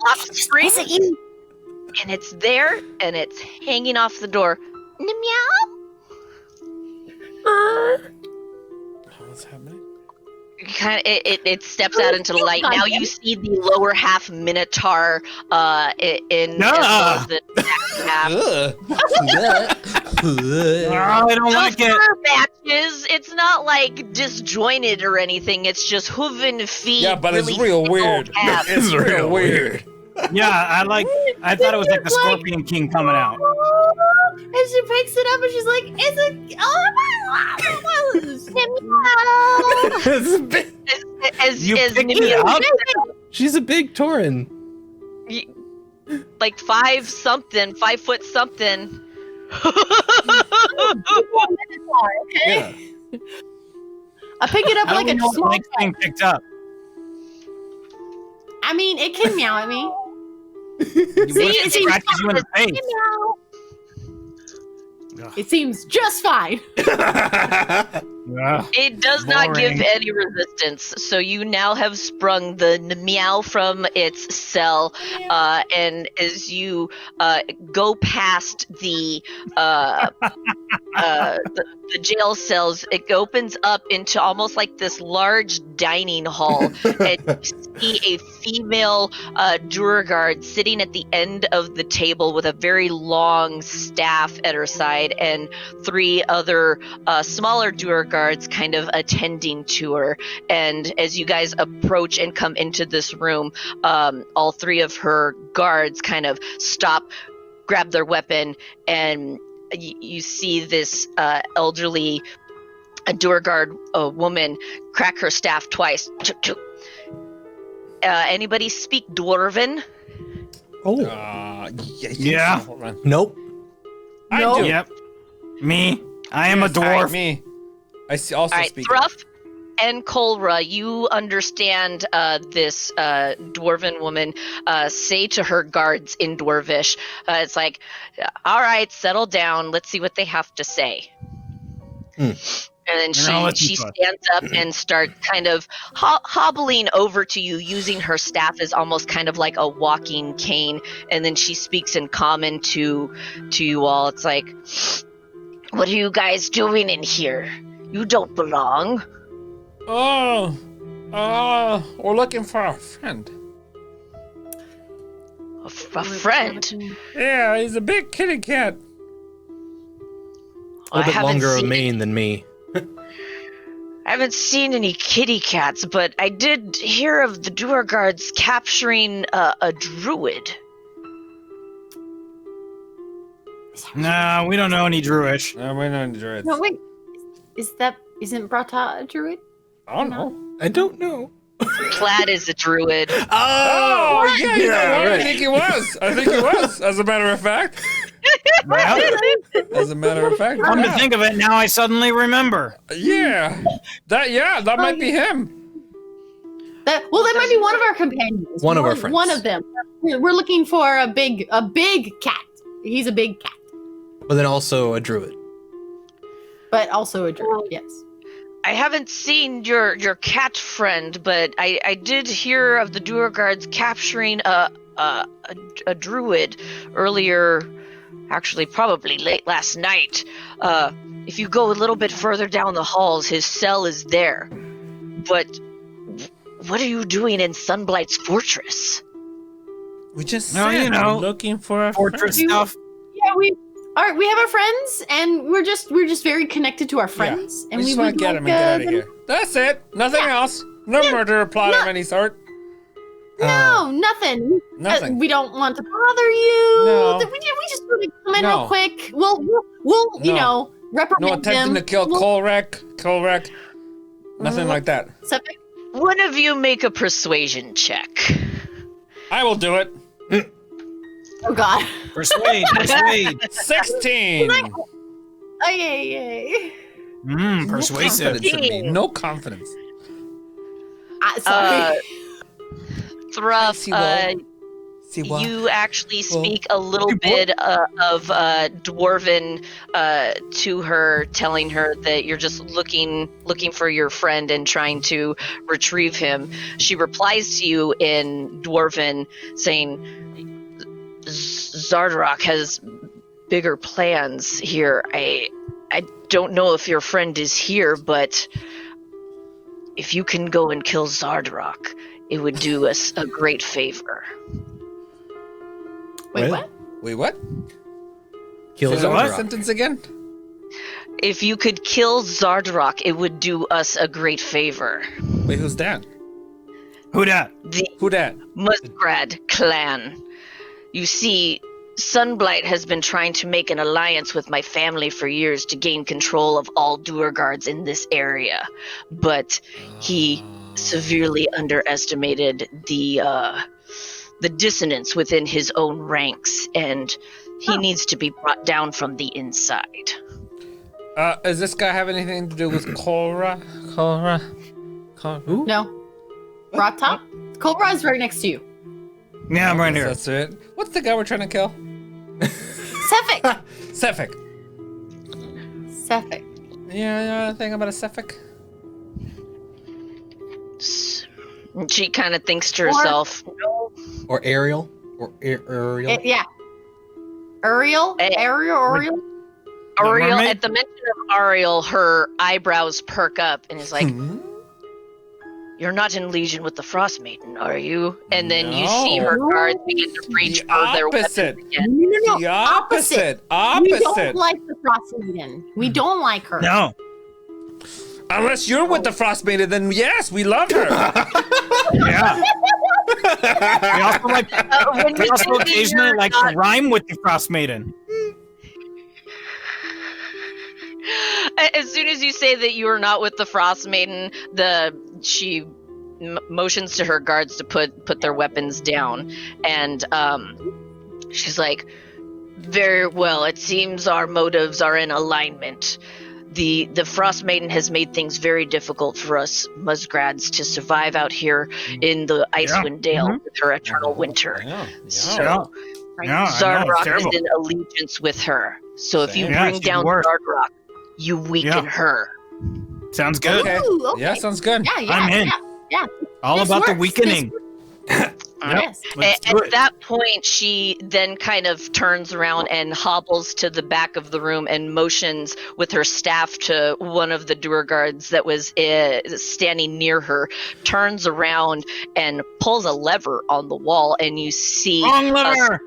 lock springs, and it's there, and it's hanging off the door. Meow. What's happening? Kind of, it steps out into the light. Now you see the lower half minotaur in as well as the back half. Oh, I don't Those like it. fur matches. It's not like disjointed or anything. It's just hooven feet. Yeah, but it's really real thick weird. old calves. It's real weird. Yeah, I thought it was like the Scorpion King coming out. And she picks it up and she's like, "It's a It's a big- As You picked Nimia it up? picks it up, She's a big Tauren. like 5 foot something. Yeah. I pick it up I like don't a know what small. makes being picked up. I mean, it can meow at me. What if it See, scratches you in the face? Meow. It seems just fine. Ugh. It does not give Boring. any resistance, so you now have sprung the meow from its cell, and as you go past the jail cells, it opens up into almost like this large dining hall, and you see a female Duragard sitting at the end of the table with a very long staff at her side, and 3 other smaller Duragard kind of attending to her. And as you guys approach and come into this room, all 3 of her guards kind of stop, grab their weapon, and you see this elderly Duragard woman crack her staff twice. Anybody speak Dwarven? Oh, Yeah. Hold on. nope. I No. do. Yep. Me. I am a Yes, all right, dwarf. me. I see, also All right, speak. Thruff and Kolra, you understand this dwarven woman say to her guards in Dwarvish. It's like, all right, settle down. Let's see what they have to say. And then let's she keep going. stands up and starts kind of hobbling over to you, using her staff as almost kind of like a walking cane. And then she speaks in common to you all. It's like, what are you guys doing in here? You don't belong. Oh, we're looking for a friend. A friend? Yeah, he's a big kitty cat. A little bit longer of seen mane than me. I haven't seen any kitty cats, but I did hear of the Duergards capturing a druid. No, we don't know any Druish. No, we're not druids. No, wait. Isn't Brata a druid? I don't know. I don't know. Plaid is a druid. Oh, yeah, you know what? right. I think he was. As a matter of fact. Well, As a matter of fact. come to yeah. think of it, now I suddenly remember. Yeah. That might be him. That might be one of our companions. One of our friends. One of them. We're looking for a big cat. He's a big cat, But then also a druid. but also a druid. Yes. I haven't seen your cat friend, but I did hear of the Duergards capturing a druid earlier, actually probably late last night. If you go a little bit further down the halls, his cell is there. But what are you doing in Sunblight's fortress? We just No, said you know, we're looking for a Fortress friend. stuff. Yeah, we have our friends, and we're just very connected to our friends, and we we just want would to get like, him and get out of them- here. That's it. Nothing else. No murder or plot of any sort. No, nothing. Nothing. We don't want to bother you. No. We just want to come in No. real quick. We'll No. reprimand No attempting them. to kill Kolrek. Nothing like that. Sepik? One of you make a persuasion check. I will do it. Oh God. Persuade. 16. Yay. Persuasive. Confidence in me. No confidence. Sorry. Thruff, See what? you actually speak a little bit of Dwarven to her, telling her that you're just looking for your friend and trying to retrieve him. She replies to you in Dwarven, saying, Zardarok has bigger plans here. I don't know if your friend is here, but if you can go and kill Zardarok, it would do us a great favor. Wait, Well, what? Wait, what? Kill Say that what? Zardarok. sentence again? If you could kill Zardarok, it would do us a great favor. Wait, who's that? Who dat? The Who that? Musgrad clan. You see, Sunblight has been trying to make an alliance with my family for years to gain control of all Duergards in this area, but he severely underestimated the dissonance within his own ranks, and he needs to be brought down from the inside. Does this guy have anything to do with Korra? Who? No. Brata? Cobra is right next to you. Yeah, I'm right here. That's it. What's the guy we're trying to kill? Sepik. Sefik. Sepik. Yeah, you know anything about a Sefik? She kind of thinks to herself, Or Ariel. Or Ariel. Yeah. Ariel? Ariel? Ariel, mermaid? at the mention of Ariel, her eyebrows perk up and is like, you're not in legion with the Frostmaiden, are you? And then you see her guards begin to reach The for their weapons opposite. again. No. The opposite. We don't like the Frostmaiden. We don't like her. No. Unless you're with the Frostmaiden, then yes, we love her. Yeah. We also like. When We you also say that occasionally you're like not- to rhyme with the Frostmaiden. As soon as you say that you are not with the Frostmaiden, she motions to her guards to put their weapons down, and she's like, "Very well. It seems our motives are in alignment. The Frostmaiden has made things very difficult for us Musgrads to survive out here in the Icewind Dale with her eternal winter. So Yeah, I know, it's Zardarok is terrible. in allegiance with her. So if you Yeah, bring she's down the worst. Zardarok, you weaken Yeah. her." Sounds good. Okay. Ooh, okay. Yeah, sounds good. Yeah, I'm in. Yeah. All This about the works. weakening. Yes. Let's do At it. that point, she then kind of turns around and hobbles to the back of the room and motions with her staff to one of the door guards that was standing near her, turns around and pulls a lever on the wall, and you see Wrong lever.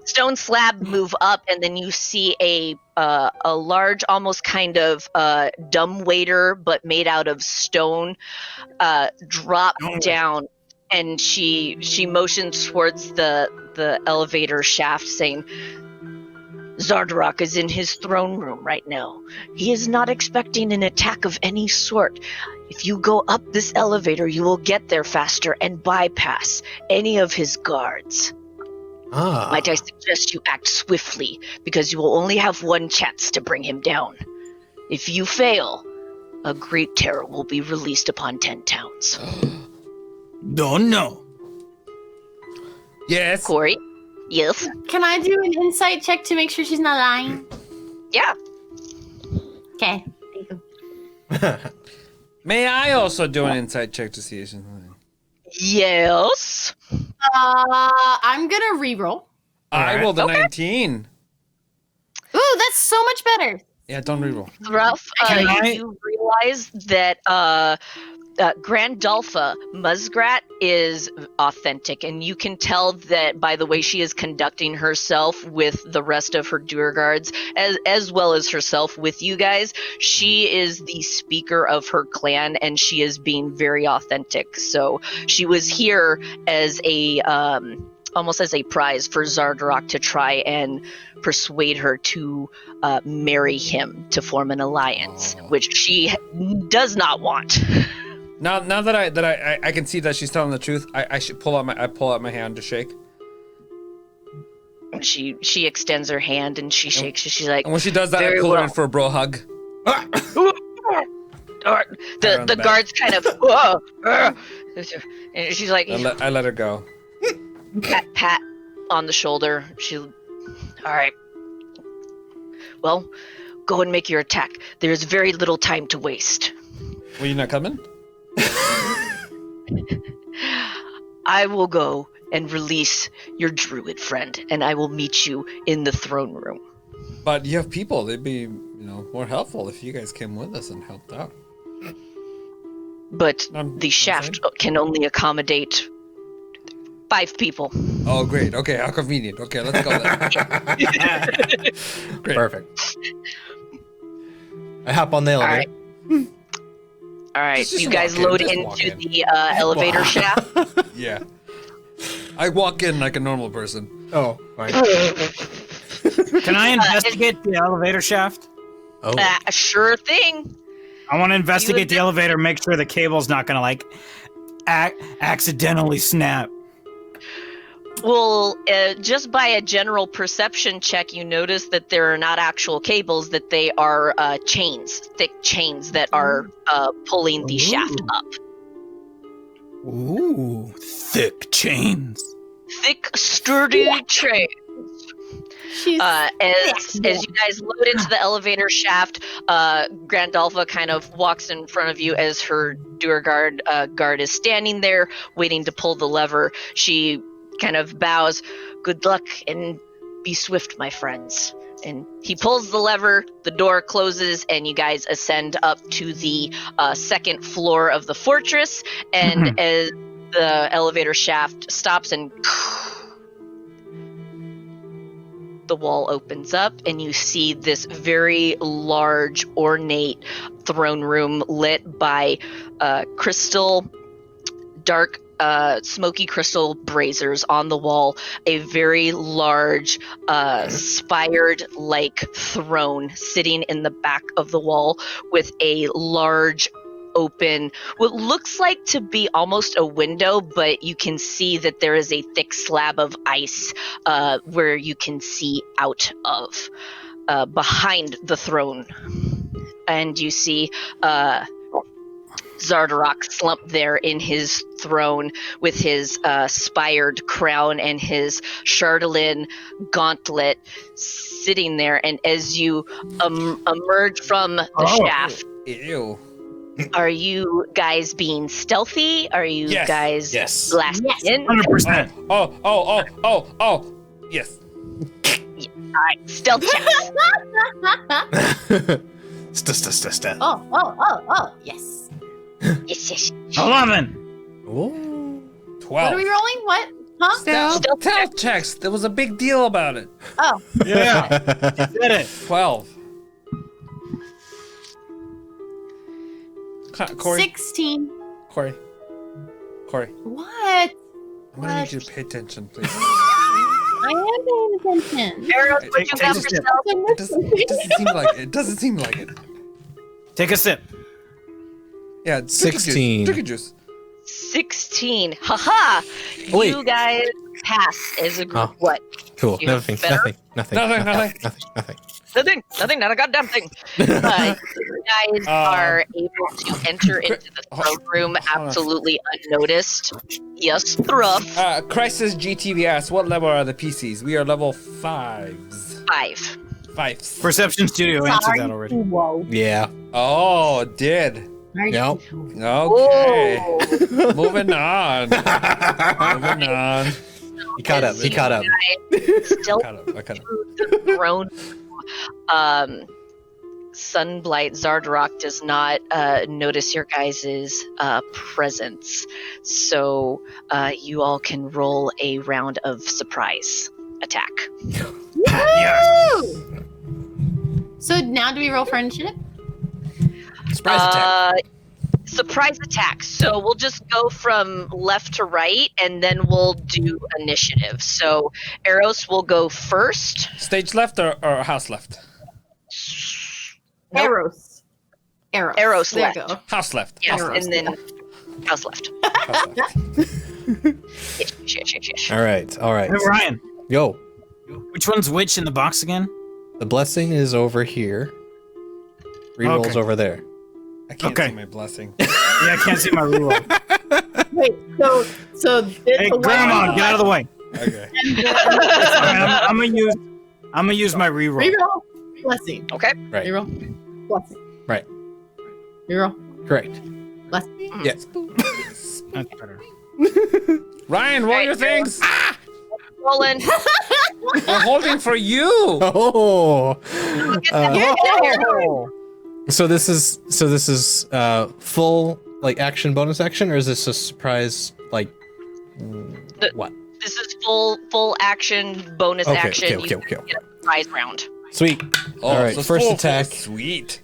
stone slab move up, and then you see a large, almost kind of dumbwaiter, but made out of stone, drop down. And she motions towards the elevator shaft, saying, Zardarok is in his throne room right now. He is not expecting an attack of any sort. If you go up this elevator, you will get there faster and bypass any of his guards. Might I suggest you act swiftly, because you will only have one chance to bring him down. If you fail, a great terror will be released upon 10 towns. Don't know. Yes. Corey? Yes? Can I do an insight check to make sure she's not lying? Yeah. Okay. Thank you. May I also do an insight check to see if she's lying? Yes. I'm gonna reroll. I rolled a Okay. 19. Ooh, that's so much better. Yeah, don't reroll. Ruff, Can I- you realize that Grandolpha Muskrat is authentic, and you can tell that by the way she is conducting herself with the rest of her Duer guards, as well as herself with you guys. She is the speaker of her clan, and she is being very authentic. So she was here as a almost as a prize for Zardarok to try and persuade her to marry him to form an alliance, which she does not want. Now that I can see that she's telling the truth, I should pull out my hand to shake. She extends her hand and she shakes. She's like, And when she does that, I Very pull her well. in for a bro hug. the guards kind of, whoa, and she's like, I let her go. pat on the shoulder. She, all right. Well, go and make your attack. There is very little time to waste. Were you not coming? I will go and release your druid friend, and I will meet you in the throne room. But you have people. They'd be, more helpful if you guys came with us and helped out. But I'm the shaft can only accommodate 5 people. Oh, great. Okay, how convenient. Okay, let's go then. Great. Perfect. I hop on the All elevator. right. All right, Just you guys walk in, load just walk into in. the elevator shaft. Yeah. I walk in like a normal person. Oh, fine. Can I investigate the elevator shaft? Oh, Sure thing. I want to investigate the elevator, make sure the cable's not going to accidentally snap. Well, just by a general perception check, you notice that there are not actual cables, that they are chains, thick chains that are pulling the shaft up. Ooh, thick chains. Thick, sturdy chains. She's As you guys load into the elevator shaft, Grandolpha kind of walks in front of you as her Duer guard is standing there waiting to pull the lever. She kind of bows, good luck and be swift, my friends. And he pulls the lever, the door closes, and you guys ascend up to the second floor of the fortress. And as the elevator shaft stops and the wall opens up, and you see this very large, ornate throne room lit by dark, smoky crystal braziers on the wall, a very large, spired-like throne sitting in the back of the wall with a large open, what looks like to be almost a window, but you can see that there is a thick slab of ice where you can see out of behind the throne. And you see Zardarok slumped there in his throne with his spired crown and his Chardolin gauntlet sitting there. And as you emerge from the shaft, Ew. Are you guys being stealthy? Are you Yes. guys Yes. blasting Yes. in? 100%. Oh. Yes. Alright, stealth checks. Oh, yes. Yes. 11. Ooh. 12. What are we rolling? What? Huh? Stealth checks. There was a big deal about it. Oh, Yeah. Did it. 12. Corey. 16. Corey. What? I'm gonna need you to pay attention, please. I am paying attention. Arrows, what you Take got a for sip. stealth? It doesn't seem like it. Take a sip. Yeah, it's 16. Drinking juice. 16. Haha! Wait. You guys pass as a group. Oh. What? Cool. You Nothing. better? Nothing. Nothing, not a goddamn thing. You guys are able to enter into the throne room absolutely unnoticed. Yes, rough. Crisis GTV asks, what level are the PCs? We are level 5s. 5. 5s. Perception Studio answered that already. Whoa. Yeah. Oh, it did. Yep. Okay. Whoa. Moving on. He caught up. Still I caught up. the throne. Sunblight Zardrock does not notice your guys' presence, so you all can roll a round of surprise attack. Yes. So now do we roll for initiative? Surprise attack. Surprise attack. So we'll just go from left to right, and then we'll do initiative. So Eros will go first. Stage left or house left? Nope. Arrows. Arrows There left. you go. House left. Yes, Arrows and then house left. House left. Yes. All right. Hey, Ryan, Yo. which one's which in the box again? The blessing is over here. Rerolls Okay. over there. I can't Okay. see my blessing. Yeah, I can't see my reroll. Wait, so this Hey, the Grandma, get out of the way. Okay. I'm gonna use my reroll. Reroll. Blessing. Okay. Right. Reroll. Blessing. Right. Reroll. Correct. Blessing. Yes. That's better. Ryan, roll your things. Rolling. We're holding for you. Oh. Oh. So this is full like action bonus action, or is this a surprise like what? This is full action bonus action. Okay. You get a surprise round. Sweet. Oh, All right. so First full, attack. Sweet.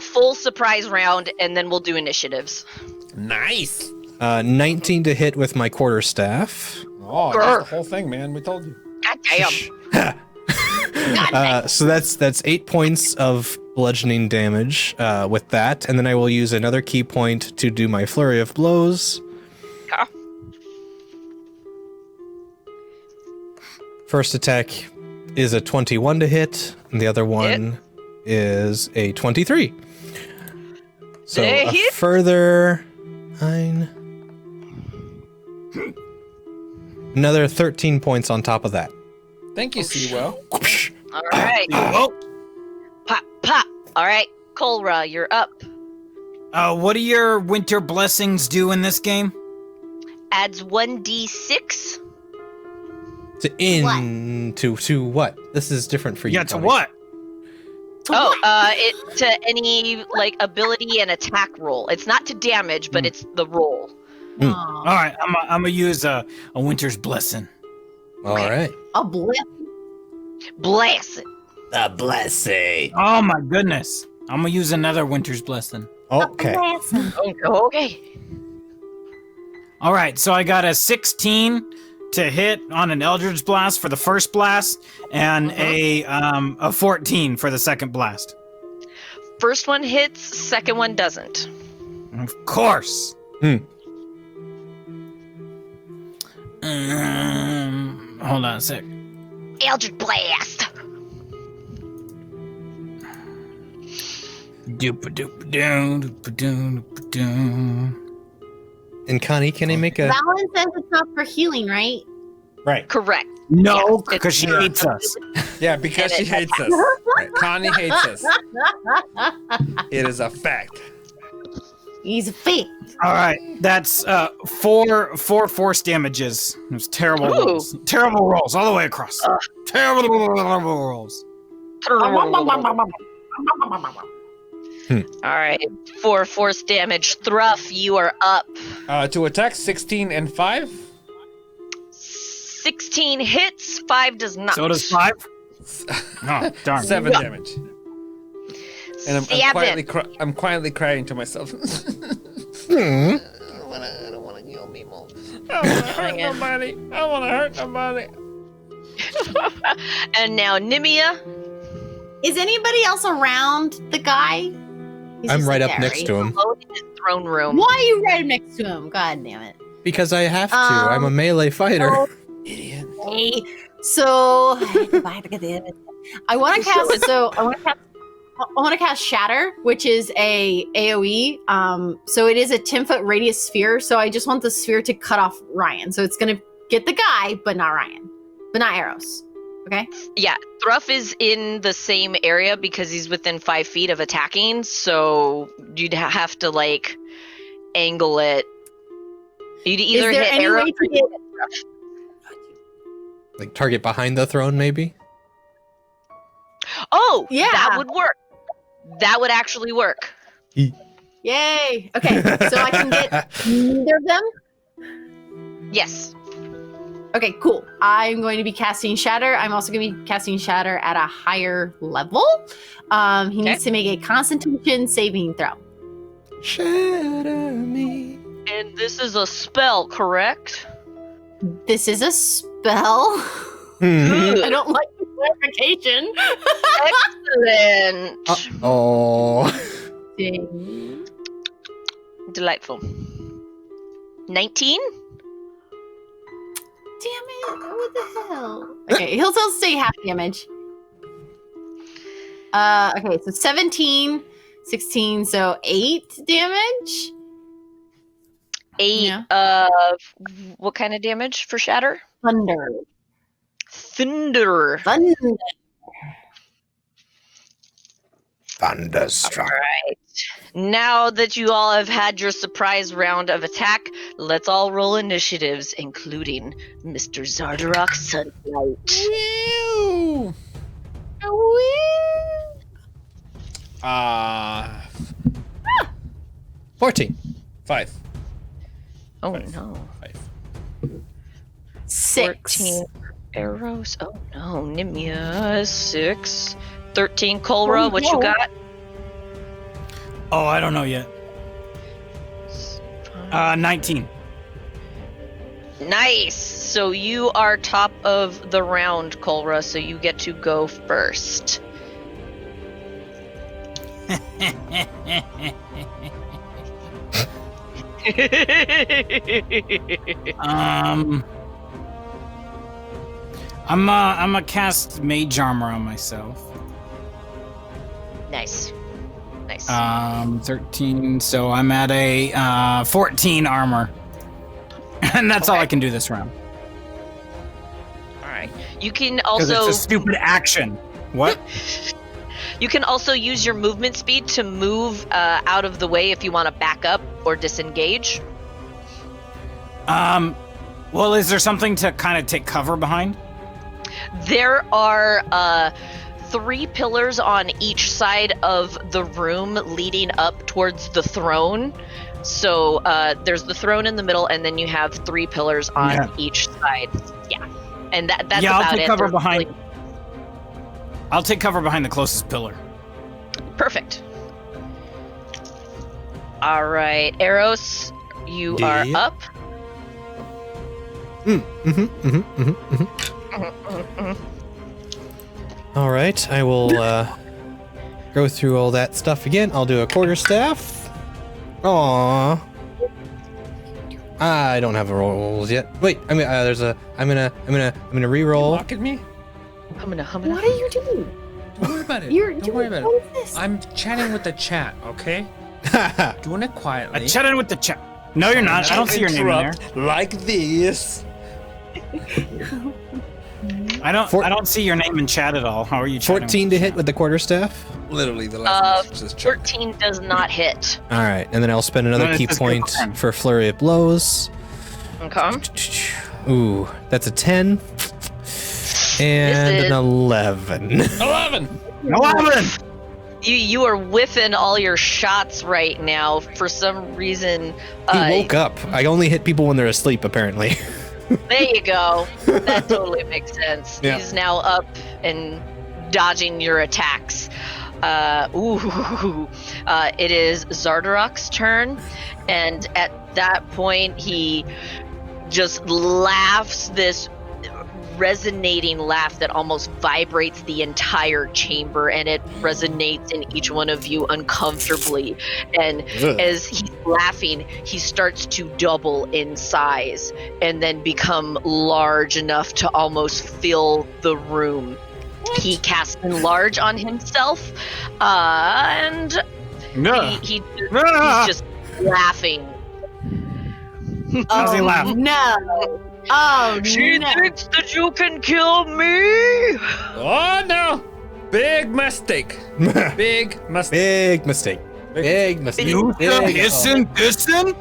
Full surprise round, and then we'll do initiatives. Nice. 19 to hit with my quarterstaff. Oh, Grr. that's the whole thing, man. We told you. God damn. So that's 8 points of bludgeoning damage with that, and then I will use another key point to do my flurry of blows. Okay. First attack is a 21 to hit, and the other one is a 23. So They a hit. further 9. Another 13 points on top of that. Thank you, Sewell. All right. Oh, Pop. All right. Kolra, you're up. what do your winter blessings do in this game? Adds 1d6. To what? This is different for you. Yeah, to Tony. what? It to any like ability and attack roll. It's not to damage, but it's the roll. All right, I'm gonna use a winter's blessing. All right. A bless. Bless it. A blessing. Oh my goodness, I'm gonna use another winter's blessing. Okay. Okay. All right, so I got a 16 to hit on an Eldridge Blast for the first blast, and a 14 for the second blast. First one hits, second one doesn't. Of course. Hold on a sec. Eldritch Blast. And Connie, can I make a That one says it's not for healing, right? right? Correct. No, because she hates us. Yeah, because she hates us. Connie hates us. It is a fact. He's a fake. All right, that's four force damages. It was terrible rolls. Terrible rolls all the way across. Terrible rolls. All right, 4 force damage. Thruff, you are up. To attack 16 and 5. 16 hits, 5 does not. So does 5. Oh, darn. 7 damage. And Seven. I'm quietly crying to myself. I don't want to kill people. I want to hurt nobody. I want to hurt nobody. And now Nimia. Is anybody else around the guy? He's I'm just right like up there, next right? to him Alone in his throne room. Why are you right next to him? God damn it. because I have to. I'm a melee fighter. Idiot. Hey, so I want to cast. I want to cast Shatter, which is a AOE. So it is a 10-foot radius sphere. So I just want the sphere to cut off Ryan. So it's gonna get the guy, but not Ryan, but not Eros. Okay. Yeah, Thruff is in the same area because he's within 5 feet of attacking. So you'd have to like angle it. You'd either Is there hit any Eros way or to you'd get? hit Thruff. Like target behind the throne, maybe. Oh, Yeah. that would work. That would actually work. Yay! Okay, so I can get neither of them. Yes. Okay, cool. I'm going to be casting Shatter. I'm also going to be casting Shatter at a higher level. He needs to make a Constitution saving throw. Shatter me. And this is a spell, correct? This is a spell. Hmm. I don't like the clarification. Excellent. Oh. Delightful. 19? Damn it! What the hell? Okay, he'll still stay half damage. Okay, so 17, 16, so 8 damage. 8. Yeah. What kind of damage for Shatter? Thunder. Thunder. Thunderstruck. Right. Now that you all have had your surprise round of attack, let's all roll initiatives, including Mr. Zardarok Sunlight. Ew. 14. 5. Oh Five. no. 5. 6. 14 arrows. Oh no. Nimia is 6. 13 Kolra, what you got? Oh, I don't know yet. 19. Nice. So you are top of the round, Kolra, so you get to go first. I'm a cast mage armor on myself. Nice. 13, so I'm at a 14 armor. And that's all I can do this round. All right. You can Because also it's a stupid action. What? you can also use your movement speed to move out of the way if you want to back up or disengage. Well, is there something to kind of take cover behind? There are 3 pillars on each side of the room leading up towards the throne. So there's the throne in the middle, and then you have 3 pillars on each side. Yeah, and that's about it. I'll take cover They're behind. really- I'll take cover behind the closest pillar. Perfect. All right, Eros, you are up. All right, I will go through all that stuff again. I'll do a quarterstaff. Aww. I don't have rolls yet. Wait, I mean, there's a. I'm gonna re-roll. Look at me. Humana. What are you doing? Don't worry about it. You're Don't worry about what it. is this? I'm chatting with the chat, okay? Doing it quietly. I chatted with the chat. No, you're not. I don't see your name in there. Like this. I don't see your name in chat at all. How are you chatting? 14 to hit with the quarterstaff. Literally the last message just checked. 14 does not hit. All right, and then I'll spend another No, key it's point good. for flurry of blows. Okay. Ooh, that's a 10 and is- an 11. 11! 11! You are whiffing all your shots right now for some reason. He woke up. I only hit people when they're asleep, apparently. There you go. That totally makes sense. Yeah. He's now up and dodging your attacks. It is Zardarok's turn, and at that point he just laughs this resonating laugh that almost vibrates the entire chamber, and it resonates in each one of you uncomfortably. And as he's laughing, he starts to double in size and then become large enough to almost fill the room. He casts enlarge on himself, and he's just laughing. How's he laugh? No. Oh, She no. thinks that you can kill me. Oh no! Big mistake. Big mistake. Big mistake. Big mistake. You some hissing.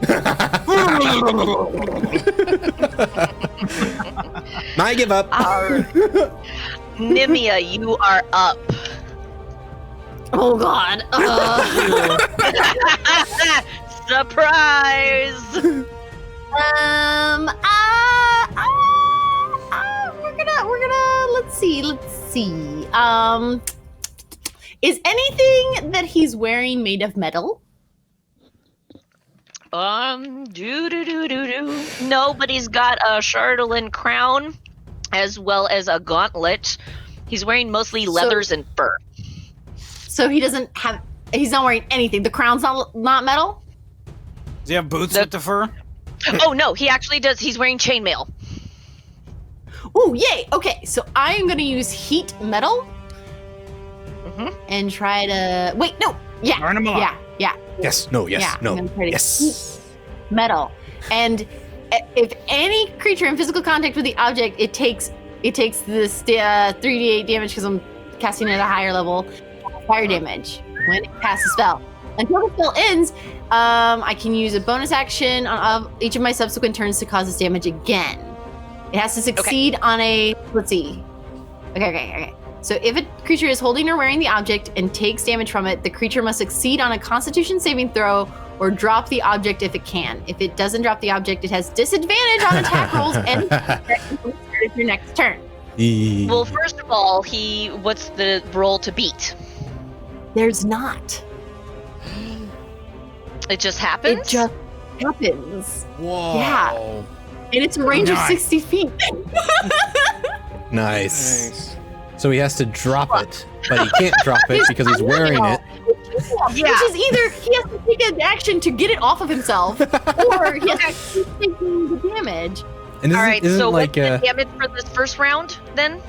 I give up. Nimia, you are up. Oh, God. Surprise! We're gonna, let's see. Is anything that he's wearing made of metal? No, but he's got a Chardolin crown as well as a gauntlet. He's wearing mostly leathers and fur. So he's not wearing anything. The crown's not metal? Does he have boots with the fur? Oh no, he actually does. He's wearing chainmail. Oh, yay. Okay, so I'm gonna use heat metal and try to wait. No, yeah, Burn him alive. yeah. Yes. No. Yes. Yeah, no. I'm gonna try to Yes. heat metal. And if any creature in physical contact with the object, it takes this 3d8 damage because I'm casting it at a higher level. Fire damage when it casts a spell. Until the spell ends, I can use a bonus action on each of my subsequent turns to cause this damage again. It has to succeed on a, let's see. Okay. So if a creature is holding or wearing the object and takes damage from it, the creature must succeed on a Constitution saving throw or drop the object if it can. If it doesn't drop the object, it has disadvantage on attack rolls and your next turn. Well, first of all, what's the roll to beat? There's not. It just happens? It just happens. Whoa. Yeah. And it's a range of Nice. 60 feet. Nice. So he has to drop it, but he can't drop it because he's wearing it. Yeah. Which is either he has to take an action to get it off of himself, or he has to keep taking the damage. And All right, isn't so like what's the damage for this first round, then?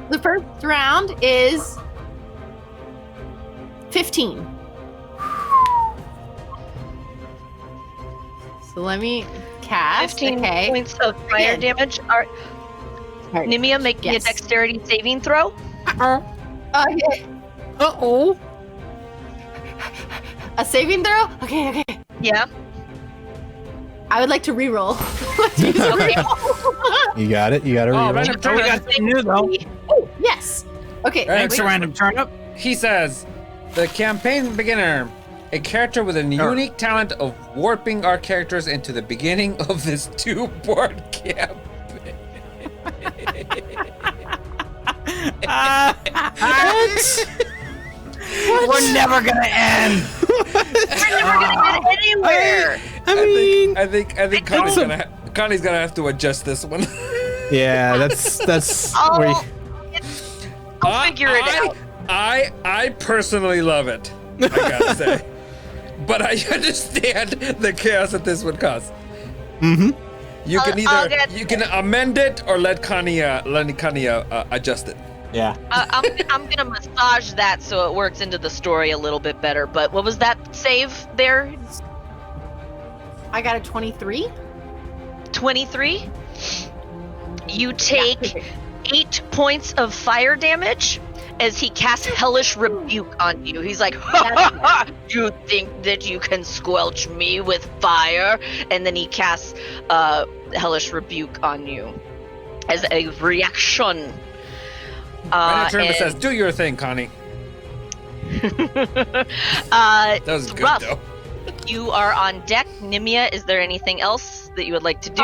The first round is 15. So let me cast. 15 okay. points of fire Again. damage. All right. Fire Nimia, make me a Yes. dexterity saving throw. Okay. Uh-oh. A saving throw? Okay. Yeah. I would like to reroll. Okay. You got it. You got to Oh, reroll. random Oh, we turn. got something new though. Oh, yes. Okay. Thanks, a random turnip. He says, the campaign beginner, a character with a unique talent of warping our characters into the beginning of this 2-board campaign. We're never gonna end. We're never gonna get anywhere. I think Connie's gonna have to adjust this one. Yeah, that's where I'll figure it out. I personally love it. I gotta say, but I understand the chaos that this would cause. Mm-hmm. You can I'll get you can amend it or let Connie adjust it. Yeah. I'm gonna massage that so it works into the story a little bit better. But what was that save there? I got a 23. 23. You take 8 points of fire damage as he casts Hellish Rebuke on you. He's like, ha ha ha! You think that you can squelch me with fire? And then he casts Hellish Rebuke on you as a reaction. Right turn says, "Do your thing, Connie." That was good, Ruff, though. You are on deck. Nimia, is there anything else that you would like to do?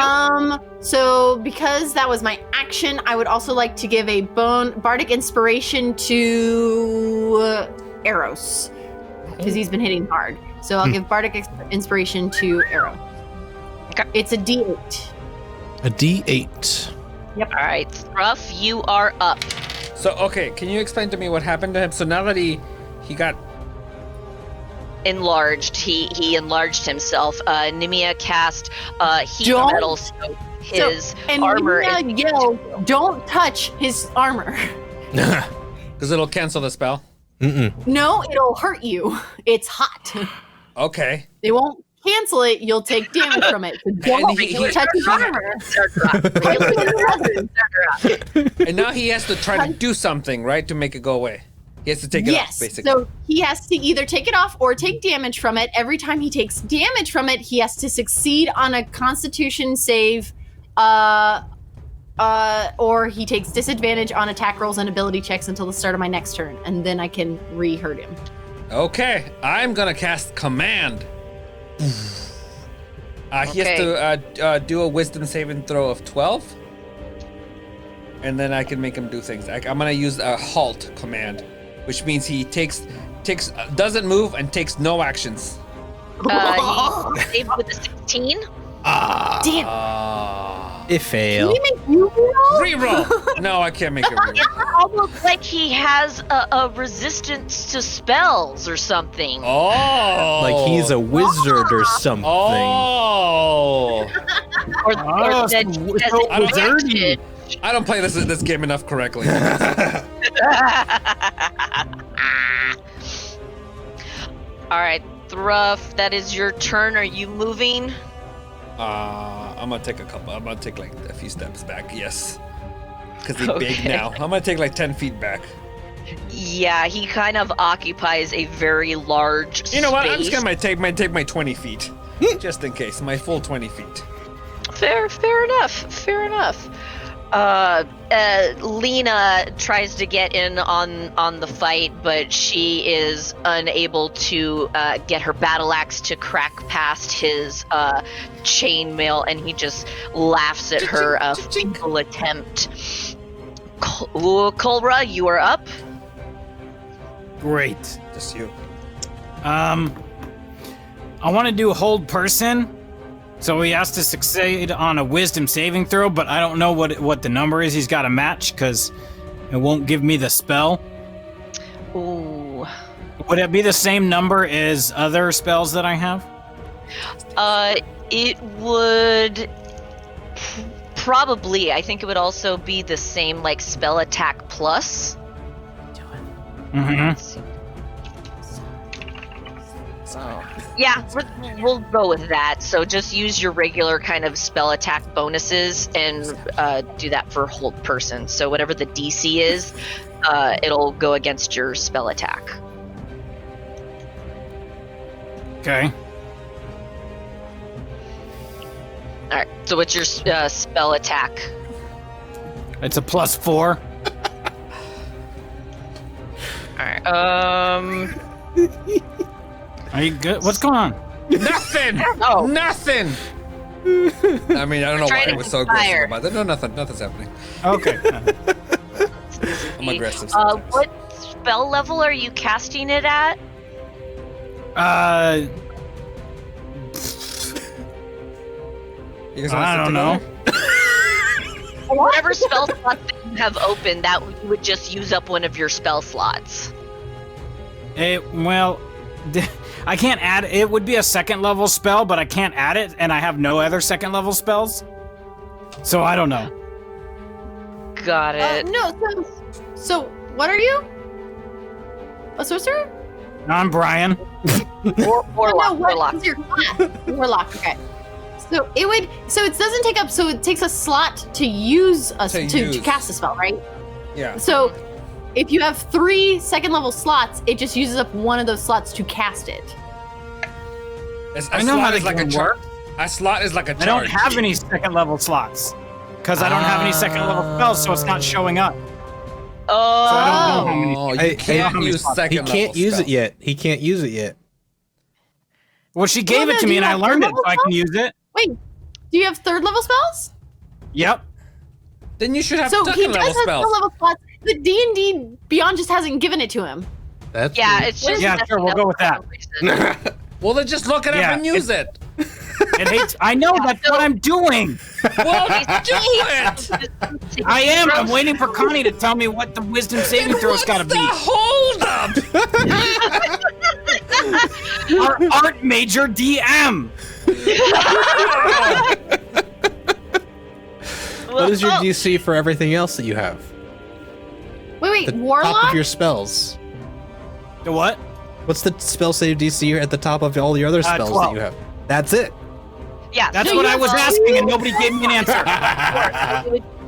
So because that was my action, I would also like to give a bardic inspiration to Eros because he's been hitting hard. So I'll give bardic inspiration to Eros. Okay. It's a D8. A D8. Yep. All right, Ruff, you are up. So, okay, can you explain to me what happened to him? So now that he got Enlarged. He enlarged himself. Nimia cast heat Don't- metal, so his and armor Nina yelled, "Don't touch his armor." because it'll cancel the spell. No, it'll hurt you. It's hot. Okay. They won't cancel it. You'll take damage from it. So don't touch his armor. And now he has to try to do something, right, to make it go away. He has to take it off, Yes. basically. So he has to either take it off or take damage from it. Every time he takes damage from it, he has to succeed on a Constitution save, or he takes disadvantage on attack rolls and ability checks until the start of my next turn, and then I can re-hurt him. Okay, I'm gonna cast Command. He has to do a Wisdom saving throw of 12, and then I can make him do things. I'm gonna use a Halt Command, which means he doesn't move and takes no actions. he saved with a 16. Damn. It failed. Can he make you roll? Reroll. No, I can't make it reroll. It's almost like he has a resistance to spells or something. Oh, Like he's a wizard or something. Oh, Or that he has so advantage. I don't play this game enough correctly. All right, Thruff, that is your turn. Are you moving? I'm gonna take like a few steps back. Yes, because he's big Okay. now. I'm gonna take like 10 feet back. Yeah, he kind of occupies a very large You know what? I'm space. just gonna take my 20 feet, just in case. My full 20 feet. Fair enough. Lena tries to get in on the fight, but she is unable to get her battle axe to crack past his chainmail, and he just laughs at her feeble attempt. Kolra, you are up. Great. Just you. I want to do a hold person, so he has to succeed on a wisdom saving throw, but I don't know what the number is he's got to match because it won't give me the spell. Ooh. Would it be the same number as other spells that I have? It would probably. I think it would also be the same, like spell attack plus. Mm-hmm. Yeah, we'll go with that. So just use your regular kind of spell attack bonuses and do that for hold person. So whatever the DC is, it'll go against your spell attack. Okay. All right. So what's your spell attack? It's a +4. All right. Are you good? What's going on? Nothing. Oh. Nothing. I mean, I don't know why trying I to was so conspire. aggressive about that. No, nothing's happening. Okay. I'm aggressive sometimes. What spell level are you casting it at? You guys wanna I sit don't know. together? Whatever spell slot that you have open, that you would just use up one of your spell slots. Well, I can't add. It would be a second level spell, but I can't add it, and I have no other second level spells. So I don't know. Got it. No, so what are you? A sorcerer? I'm Brian. Warlock. No, what Warlock. is your class? Warlock, okay. So it would. So it doesn't take up. So it takes a slot to use to cast a spell, right? Yeah. So if you have 3 second-level slots, it just uses up one of those slots to cast it. I know how they can work. A slot is like a charge. I don't have any second level slots because I don't have any second level spells, so it's not showing up. Oh. So I don't know how many. You can't use second He can't use it yet. He can't use it yet. Well, she gave it to me and I learned it, so I can use it. Wait, do you have 3rd-level spells? Yep. Then you should have So he second does level have spells. 3rd-level spots. The D&D Beyond just hasn't given it to him. That's Yeah, weird. it's just Yeah, sure, we'll go with that. Well, then just look it Yeah, up and use it. It hates. I know that's what I'm doing. Well, do it. I am. I'm waiting for Connie to tell me what the wisdom saving throw's got to be. Hold up. Our art major DM. What is your DC for everything else that you have? Wait, The Warlock? top of your spells. The what? What's the spell save DC at the top of all your other spells that 12. you have? That's it. Yeah, That's No, what you I was have asking, and nobody gave me an answer.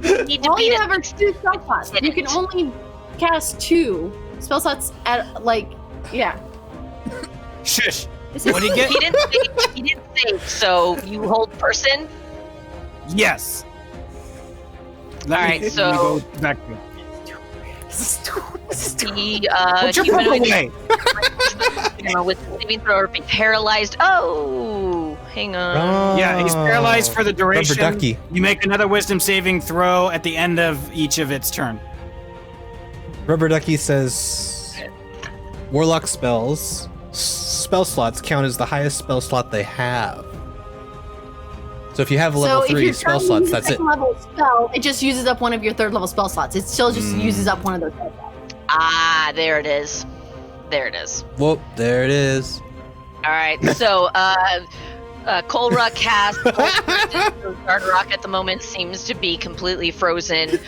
you need to All beat you it. have are 2 spell slots. You can only cast 2 spell slots at, like, yeah. Shush. This is- What do you get? He didn't save, so you hold person. Yes. All right, so- go back. The Put your book humanoid, away. with saving throw or be paralyzed. Oh, hang on. Yeah, he's paralyzed for the duration. Rubber ducky. You make another wisdom saving throw at the end of each of its turn. Rubber Ducky says Warlock spells, spell slots count as the highest spell slot they have. So if you have a level so 3 if you're spell trying to slots, use a that's it. second-level spell, it just uses up one of your 3rd-level spell slots. It still just uses up one of those spell slots. Ah, there it is. There it is. Whoop, there it is. All right, so Kolra cast Guard Rock at the moment seems to be completely frozen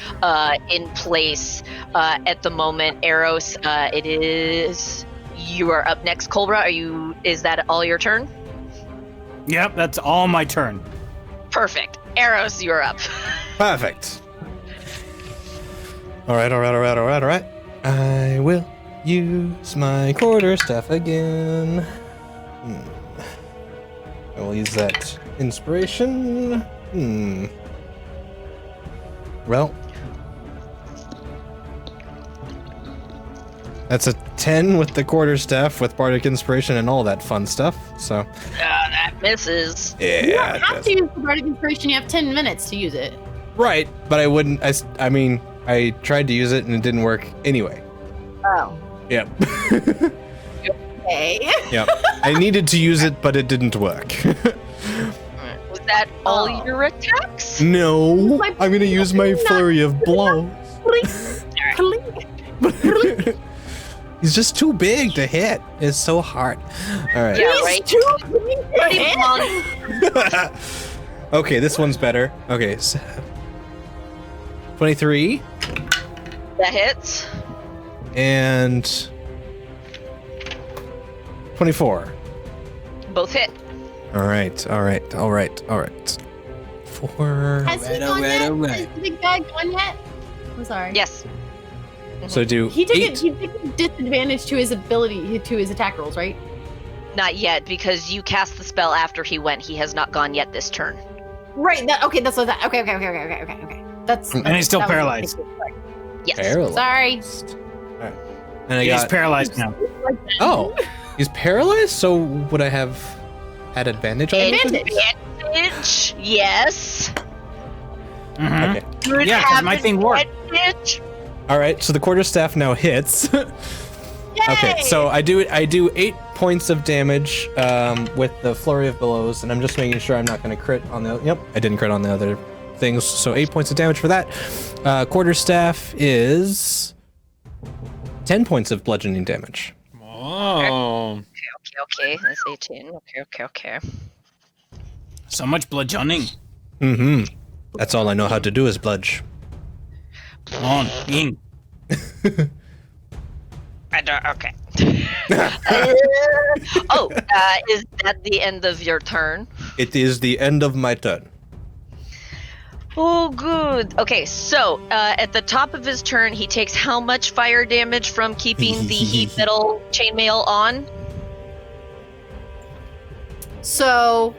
in place at the moment. Eros, it is you are up next. Kolra, is that all your turn? Yep, that's all my turn. Perfect. Eros, you're up. Perfect. All right. I will use my quarterstaff again. I will use that inspiration. Well, that's a 10 with the quarterstaff with bardic inspiration and all that fun stuff. So, That misses. yeah. You don't have to use the Bardic Inspiration. You have 10 minutes to use it. Right, but I wouldn't. I mean, I tried to use it and it didn't work anyway. Oh. Yep. Okay. Yep. I needed to use it, but it didn't work. Was that all Oh. your attacks? No, My- I'm gonna use my flurry of blows. He's just too big to hit. It's so hard. All right. Yeah, He's right. too Pretty big. long. Okay, this one's better. Okay, 23 That hits. and 24. Both hit. All right. 4. Has he gone yet? Has the big guy gone yet? I'm sorry. Yes. So do He took 8. he took a disadvantage to his ability to his attack rolls, right? Not yet, because you cast the spell after he went. He has not gone yet this turn. Right. Okay. That's what that. Okay. That's. And he's still that was- paralyzed. Yes. Paralyzed. Sorry. And I He's got. paralyzed now. Oh, he's paralyzed. So would I have had advantage on it? Advantage. Yes. Mhm. Okay. You would Yeah, 'cause have my thing worked. advantage. All right. So the quarterstaff now hits. Okay, Yay! so I do 8 points of damage with the flurry of blows, and I'm just making sure I'm not going to crit on the. Yep, I didn't crit on the other things. So 8 points of damage for that. Quarterstaff is 10 points of bludgeoning damage. Oh. Okay. That's 18. Okay. So much bludgeoning. Mm-hmm. That's all I know how to do is bludge. On. Ing. Okay. Is that the end of your turn? It is the end of my turn. Oh, good. Okay, so at the top of his turn, he takes how much fire damage from keeping the heat metal chainmail on? So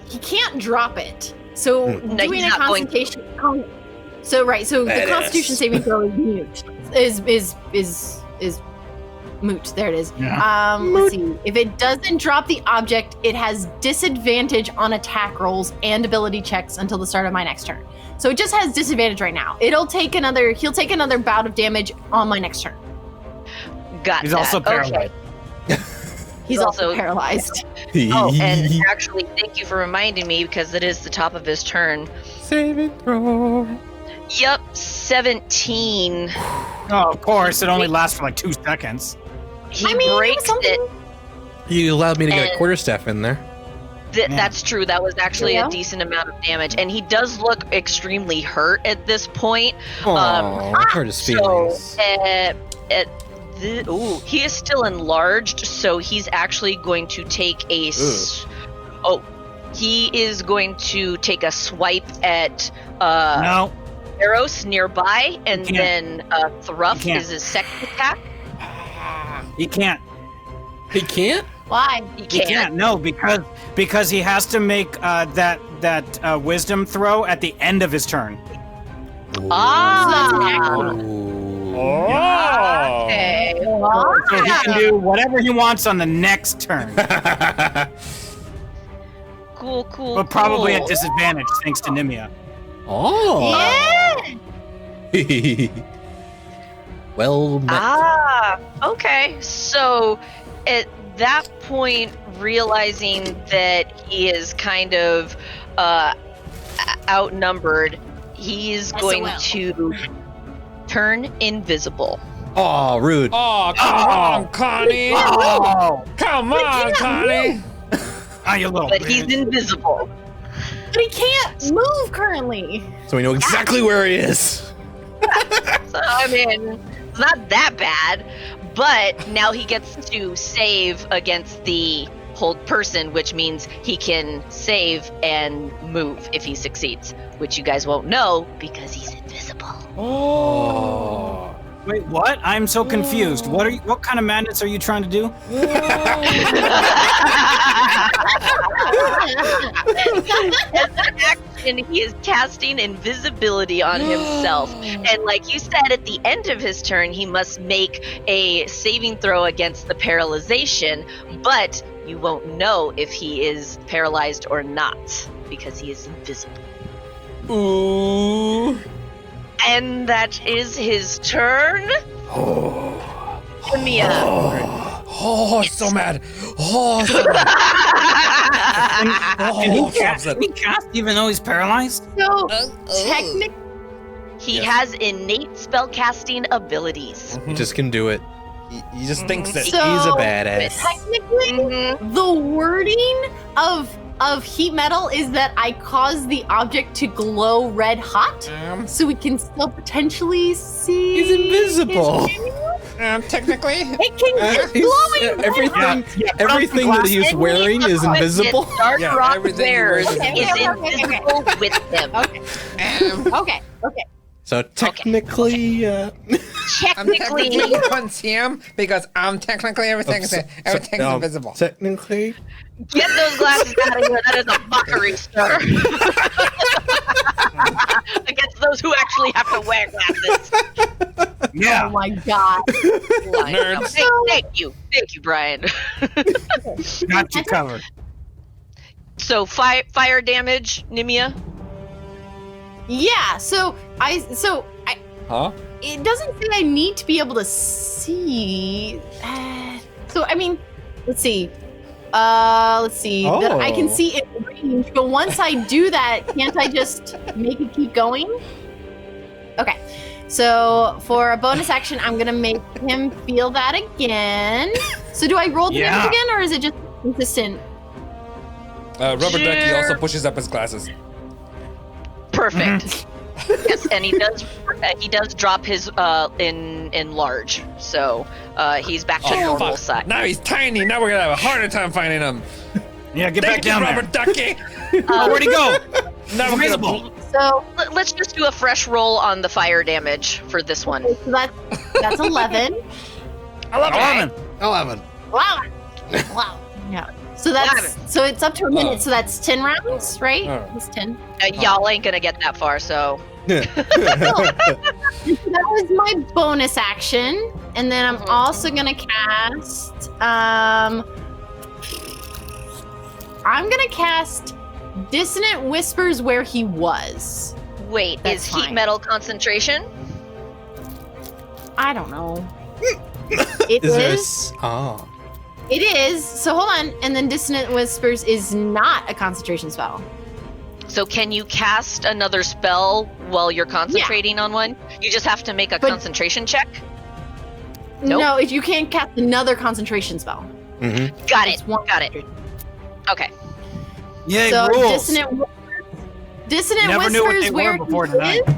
he can't drop it. So No, doing he's a not going to. concentration. So right. So the Constitution saving throw is mute. Is moot. There it is. Yeah. Let's see. If it doesn't drop the object, it has disadvantage on attack rolls and ability checks until the start of my next turn. So it just has disadvantage right now. He'll take another bout of damage on my next turn. Got He's that. also paralyzed. Okay. He's also paralyzed. Oh, and actually, thank you for reminding me because it is the top of his turn. Saving throw. Yep, 17. Oh, of course. It only lasts for like 2 seconds. He I mean, breaks it. You allowed me to get a And- quarterstaff in there. That's true. That was actually Yeah. a decent amount of damage, and he does look extremely hurt at this point. Oh, I hurt his feelings. He is still enlarged, so he's actually going to take he is going to take a swipe at No. Eros nearby, and He then Thruff He can't. is his second attack. He can't. He can't? Why? He He can't. can't. No, because he has to make that wisdom throw at the end of his turn. Ah, Oh. okay. So he can do whatever he wants on the next turn, Cool. but probably cool. at disadvantage thanks to Nimia. Oh. Yeah. Well met. Okay. So at that point, realizing that he is kind of outnumbered, he's going SOL. to turn invisible. Aw, rude. Oh, come on, Connie. Oh, Come on, Connie. you little But bitch. he's invisible. But he can't move currently. So we know exactly where he is. So, I mean, it's not that bad. But now he gets to save against the hold person, which means he can save and move if he succeeds, which you guys won't know because he's invisible. Oh. Wait, what? I'm so confused. What kind of madness are you trying to do? As an action, he is casting invisibility on himself. And like you said, at the end of his turn, he must make a saving throw against the paralyzation, but you won't know if he is paralyzed or not because he is invisible. Ooh. And that is his turn. Mia. Oh, so mad. Oh, so mad. Can he Oh, cast, so can he cast even though he's paralyzed? So technically, He has innate spellcasting abilities. He just can do it. He just thinks that. So- He's a badass. technically, Mhm. the wording of heat metal is that I cause the object to glow red hot, so we can still potentially see. He's invisible. Technically. It can it's glowing red hot. Everything that he's wearing is invisible. Dark Yeah, Rock everything he wears wears is is invisible with him. Okay. Okay. So technically, I'm Technically, technically once him because I'm technically everything's invisible. Technically, get those glasses out of here. That is a mockery, sir. Against those who actually have to wear glasses. Yeah. Oh my god. Nerds. Thank you, Brian. Got you covered. So fire damage, Nimia. Yeah. So I. Huh? It doesn't say I need to be able to see. So I mean, let's see. That I can see in range, but once I do that, can't I just make it keep going? Okay. So for a bonus action, I'm gonna make him feel that again. So do I roll the damage again, or is it just consistent? Rubber Ducky Sure. also pushes up his glasses. Perfect. Yes, and he does drop his in large, so he's back to normal size. Now he's tiny. Now we're gonna have a harder time finding him. Yeah, get back Thank you, down Robert Ducky. there. Where'd he go? Now we're Invisible. gonna So, Let's just do a fresh roll on the fire damage for this one. so that's 11. 11. 11. Wow. Wow. Yeah. So so it's up to a minute. So that's 10 rounds, right? It's 10. Y'all ain't gonna get that far, so That was my bonus action, and then I'm also gonna cast. I'm gonna cast Dissonant Whispers where he was. wait, That's is heat fine. metal concentration? I don't know. It Is there? is. Oh. It is. So hold on, and then Dissonant Whispers is not a concentration spell. So can you cast another spell while you're concentrating on one? You just have to make a But- concentration check. Nope. No, if you can't cast another concentration spell. Mm-hmm. Got It's it. one- Got it. Okay. Yay, So rules. Dissonant Never knew what Whispers they were where before he tonight. is.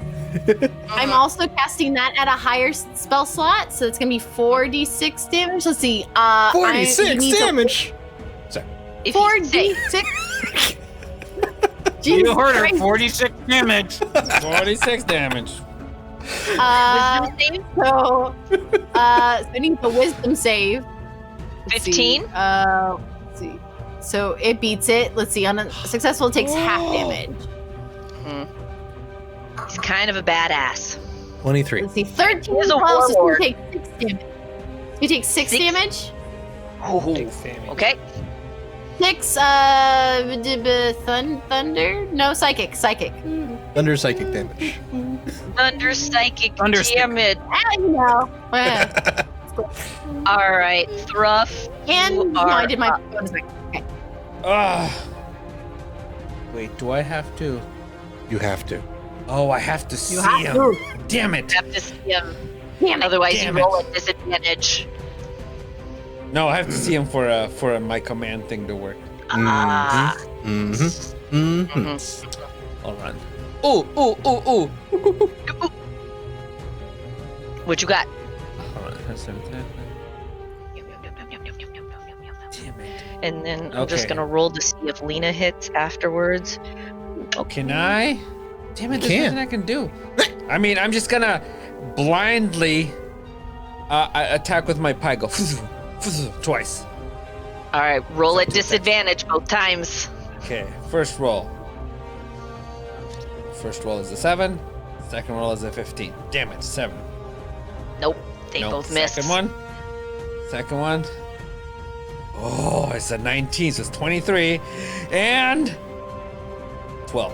I'm also casting that at a higher spell slot, so it's gonna be 4d6 damage. Let's see. 46 damage. If you say- 4d6. You Jesus heard her. Christ. 46 damage. 46 damage. Uh, Wisdom save? so, I need the wisdom save. Let's see. 15? Let's see. So it beats it. Let's see. On a successful, it takes half damage. He's kind of a badass. 23. Let's see. 13 He's a 12, so warlord. you take 6 damage. You take 6 Six? damage. Okay. 6 thunder? No, psychic. Thunder psychic damage. Thunder psychic Thunder stick. damage. You know. Yeah. All right, Thruff. And you no, I are did my up. bonus action. Okay. Wait, do I have to? You have to. Oh, I have to see have him. to. Damn it. Have to see him. Damn it. Otherwise, Damn you roll it. at disadvantage. No, I have to see him for my command thing to work. Ah. Mm-hmm. Mm-hmm. Mhm. I'll run. Oh. What you got? Hold on, that's everything. Damn it. And then I'm just Okay. gonna roll to see if Lena hits afterwards. Can I? Damn it, there's can. nothing I can do. I mean, I'm just gonna blindly attack with my pike. Go twice. All right, roll at disadvantage both times. Okay, first roll. First roll is a 7. Second roll is a 15. Damn it, 7. Nope, they Nope. both missed. Second one. Oh, it's a 19, so it's 23. And 12.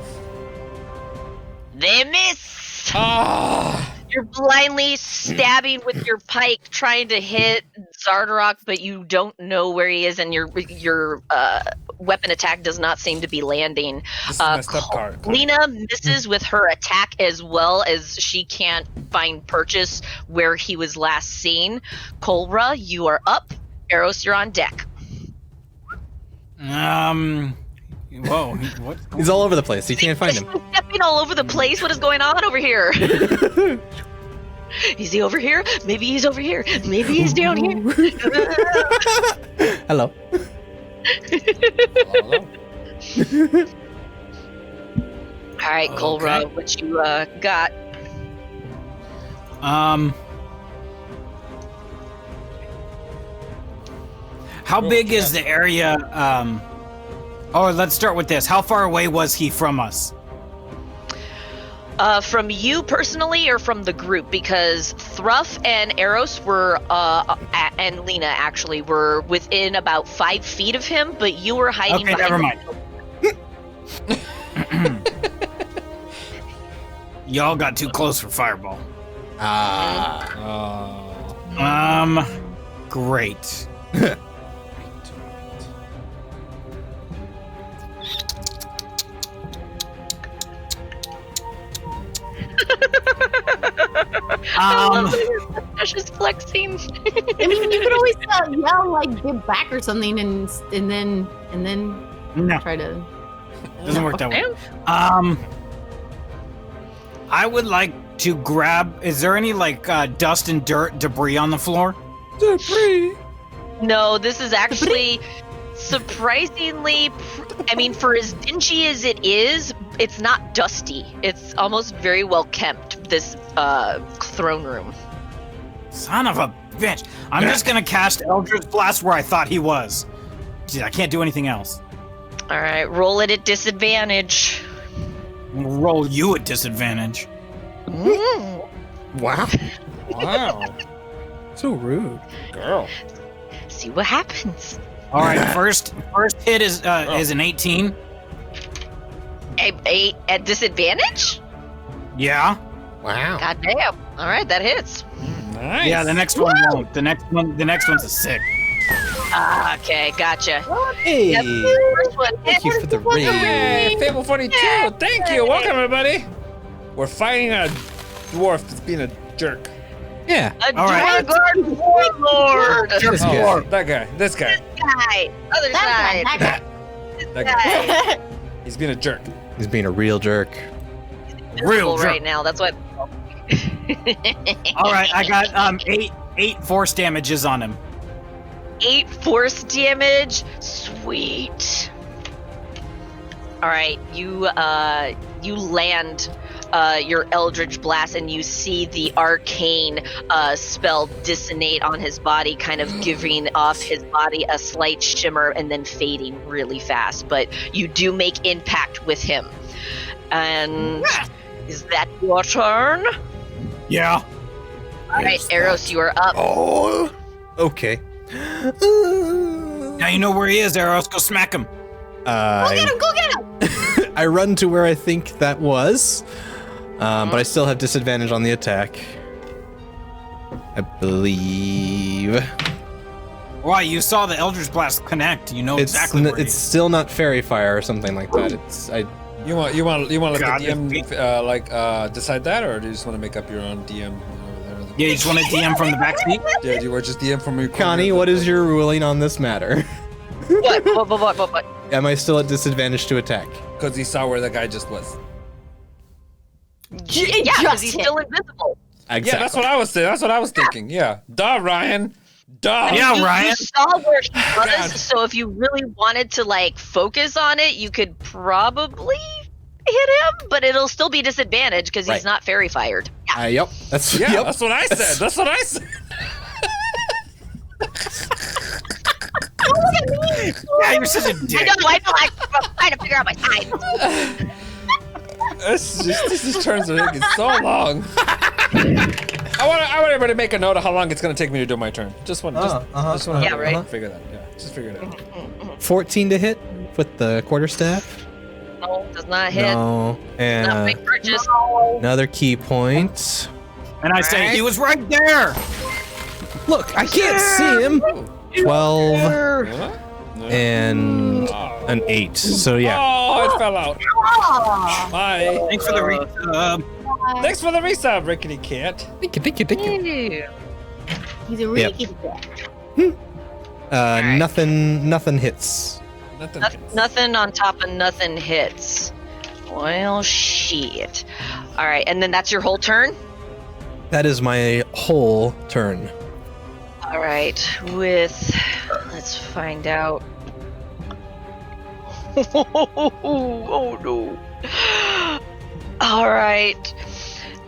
They miss. Ah! You're blindly stabbing with your pike, trying to hit Zardarok, but you don't know where he is, and your weapon attack does not seem to be landing. This is messed up card. Lena misses with her attack as well, as she can't find purchase where he was last seen. Kolra, you are up. Eros, you're on deck. Whoa. What? He's all over the place. You can't find him. He's stepping all over the place. What is going on over here? Is he over here? Maybe he's over here. Maybe he's down here. Hello. Hello? All right, Kolra, Okay. what you got? How big is the area? Let's start with this. How far away was he from us? From you personally, or from the group? Because Thruff and Eros were, and Lena actually were within about 5 feet of him, but you were hiding. Okay, never behind mind. Y'all got too close for fireball. Great. That's just flexing. I mean, you could always yell like "get back" or something, and then No, try to. doesn't work that way. Okay. I would like to grab. Is there any like dust and dirt debris on the floor? No, this is actually surprisingly, I mean, for as dingy as it is, it's not dusty. It's almost very well kept, this throne room. Son of a bitch. I'm just gonna cast Eldridge Blast where I thought he was. Gee, I can't do anything else. All right, roll it at disadvantage. I'm gonna roll you at disadvantage. Mm. Wow. Wow. So rude. Girl. See what happens. All right, first hit is an 18. Eight at disadvantage? Yeah. Wow. God damn. All right, that hits. Nice. Yeah, the next one won't. The next one's a 6. Okay, gotcha. Hey. Yep, first one Thank you for the raid. Hey, Fable 42. Thank you. Welcome, everybody. We're fighting a dwarf that's being a jerk. Yeah. A All right. Dragon Warlord. This guy. Oh, that guy. This guy. Guy. Other That side. guy. That guy. Guy. He's being a jerk. He's being a real jerk. Real jerk. right now. That's what. All right, I got 8 force damages on him. 8 force damage. Sweet. All right, you land your Eldridge Blast, and you see the arcane spell dissonate on his body, kind of giving off his body a slight shimmer and then fading really fast. But you do make impact with him. And is that your turn? Yeah. All right, Eros, you are up. Oh. Okay. Now you know where he is, Eros. Go smack him. Go get him! Go get him! I run to where I think that was, but I still have disadvantage on the attack. I believe Why? You saw the Eldritch Blast connect. You know it's exactly where he it's is. still not fairy fire or something like that. You want to let God, the DM decide that, or do you just want to make up your own DM? Yeah, you just want to DM from the backseat? Yeah, do you want just DM from your corner? Connie, what is your ruling on this matter? What? Am I still at disadvantage to attack? Because he saw where the guy just was. Yeah, because he's still invisible. Exactly. Yeah, that's what I was saying. That's what I was thinking. Yeah, duh, Ryan. Duh. Yeah, You Ryan. saw where he God. was, so if you really wanted to focus on it, you could probably hit him, but it'll still be disadvantage because he's Right. not fairy fired. Yeah. Yep. That's Yeah, yep. that's what I said. That's what I said. Yeah, you're such a I dick. know. I'm trying to figure out my time. This just turns are taking so long. I want everybody to make a note of how long it's gonna take me to do my turn. Just want to Yeah, right. figure that. Yeah, just figure it out. 14 to hit with the quarterstaff. No, does not hit. No. Not And big purchase. another key point. And I say, he was right there. Look, I can't see him. 12 Huh? and an 8. So yeah. Oh, it fell out. Bye. Thanks for the resub. Thanks for the resub, Rickety Cat. Thank you. Ew. He's a really Yep. kitty cat. Nothing hits. Nothing. Nothing on top of nothing hits. Well, shit. All right, and then that's your whole turn? That is my whole turn. All right, let's find out. Oh no. All right.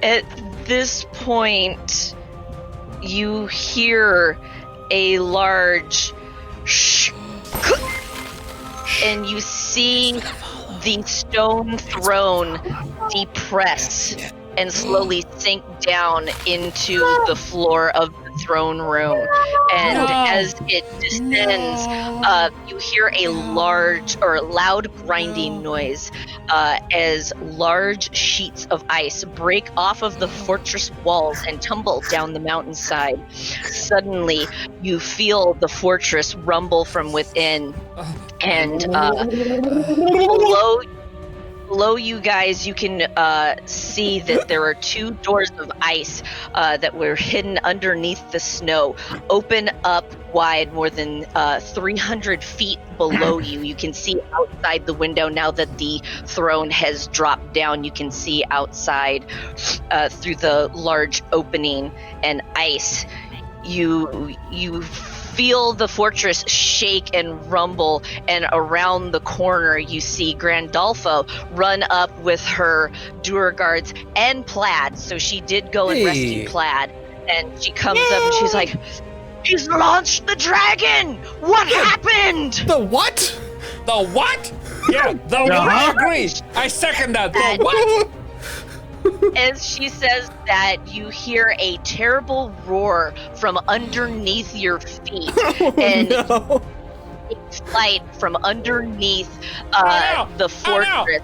At this point, you hear a large shh, and you see the stone throne depress and slowly sink down into the floor of the throne room. And as it descends, you hear a loud grinding noise as large sheets of ice break off of the fortress walls and tumble down the mountainside. Suddenly, you feel the fortress rumble from within, and below you guys, you can see that there are 2 doors of ice that were hidden underneath the snow, open up wide more than 300 feet below you. You can see outside the window now that the throne has dropped down. You can see outside through the large opening and ice. You feel the fortress shake and rumble, and around the corner you see Grandolfo run up with her Duergards and Plaid. So she did go and rescue Plaid, and she comes up and she's like, "He's launched the dragon! What happened?" The what? The what? Yeah, the what? I agree. I second that. The what? As she says that, you hear a terrible roar from underneath your feet, and it's light from underneath the fortress.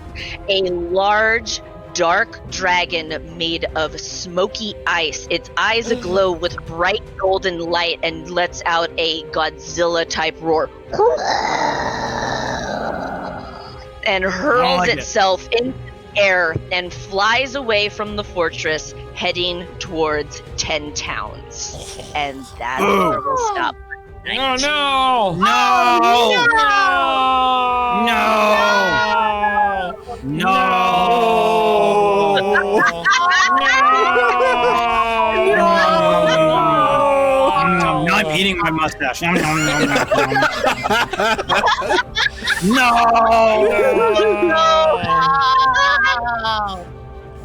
A large, dark dragon made of smoky ice. Its eyes aglow with bright golden light and lets out a Godzilla-type roar. And hurls itself into the air and flies away from the fortress, heading towards 10 towns. And that's where we'll stop. Oh no! Now I'm eating my mustache. No.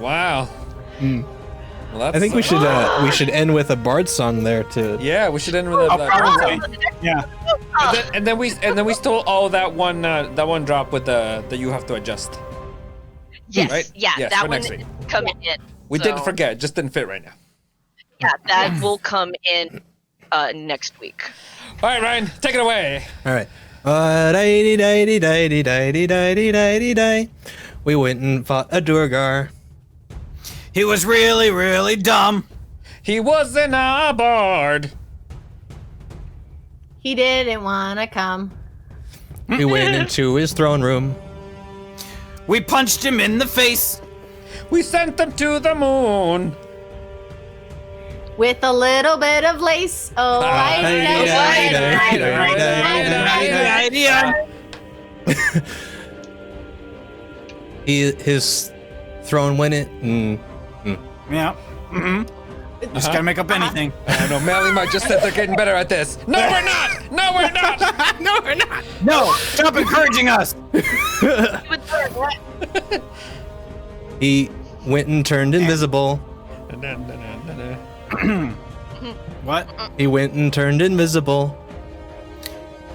Wow. Well, I think we should end with a bard song there too. Yeah, we should end with a. Probably. Yeah. And then we stole that one drop with the you have to adjust. Yes, Right? yeah, Yes, that for one next week. coming in. We So, didn't forget, it just didn't fit right now. Yeah, that will come in next week. All right, Ryan, take it away. All right. We went and fought a Duergar. He was really, really dumb. He wasn't a bard. He didn't want to come. We went into his throne room. We punched him in the face. We sent him to the moon. With a little bit of lace. Oh, His throne went in. Yeah. Just gotta make up anything. I know, Melly just said they're getting better at this. No, we're not! No, we're not! No, we're not. No, stop encouraging us. He went and turned invisible. What? He went and turned invisible.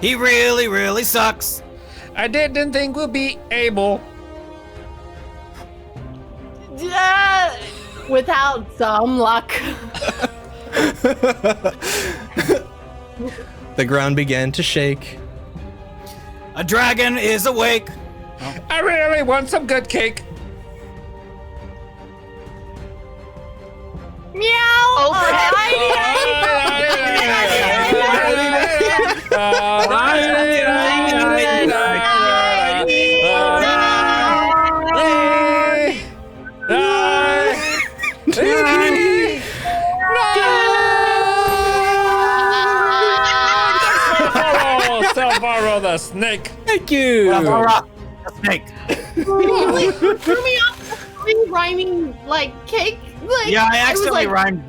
He really, really sucks. I didn't think we'd be able. Without some luck. The ground began to shake. A dragon is awake. I really want some good cake. Meow. Salvaro the snake. Thank you. The snake. Wait, threw me off the rhyming like cake. Like, Yeah, I accidentally was rhymed.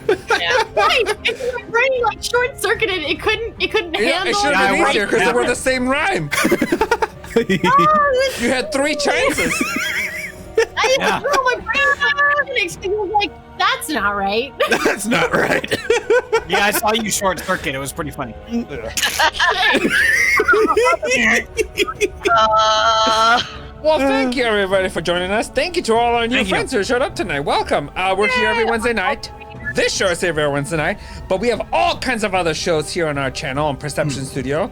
Right, my brain like short circuited. It couldn't It handle. should have been easier because they were the same rhyme. You had 3 chances. Yeah. My brain was like, that's not right. That's not right. Yeah, I saw you short circuit. It was pretty funny. Well, thank you everybody for joining us. Thank you to all our new Thank you. friends who showed up tonight. Welcome. We're here every Wednesday night. This show is here every Wednesday night, but we have all kinds of other shows here on our channel on Perception Studio.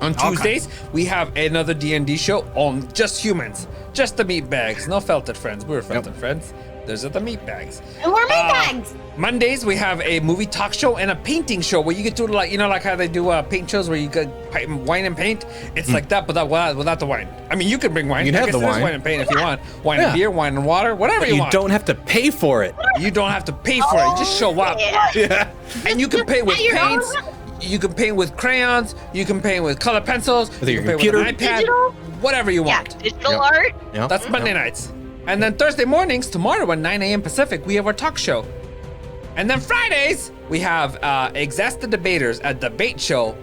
On All Tuesdays, we have another D&D show on just humans, just the meat bags. No felted friends. We're felted friends. Those are the meat bags. And we're meatbags. Mondays we have a movie talk show and a painting show where you get to like like how they do paint shows where you get wine and paint. It's like that, but without the wine. I mean, you can bring wine. You can I have guess the it is wine. wine and paint if you want. Wine and Yeah. beer, wine and water, whatever But you you want. don't have to pay for it. You don't have to pay for it. You just show up. Yeah. And you can paint with At your own paints. You can paint with crayons. You can paint with color pencils. With you your can paint with an computer. iPad. Digital? Whatever you Yeah, want. digital Yep. art. Yeah. That's Monday nights. And then Thursday mornings, tomorrow at 9 a.m. Pacific, we have our talk show. And then Fridays, we have Exast the Debaters, a debate show.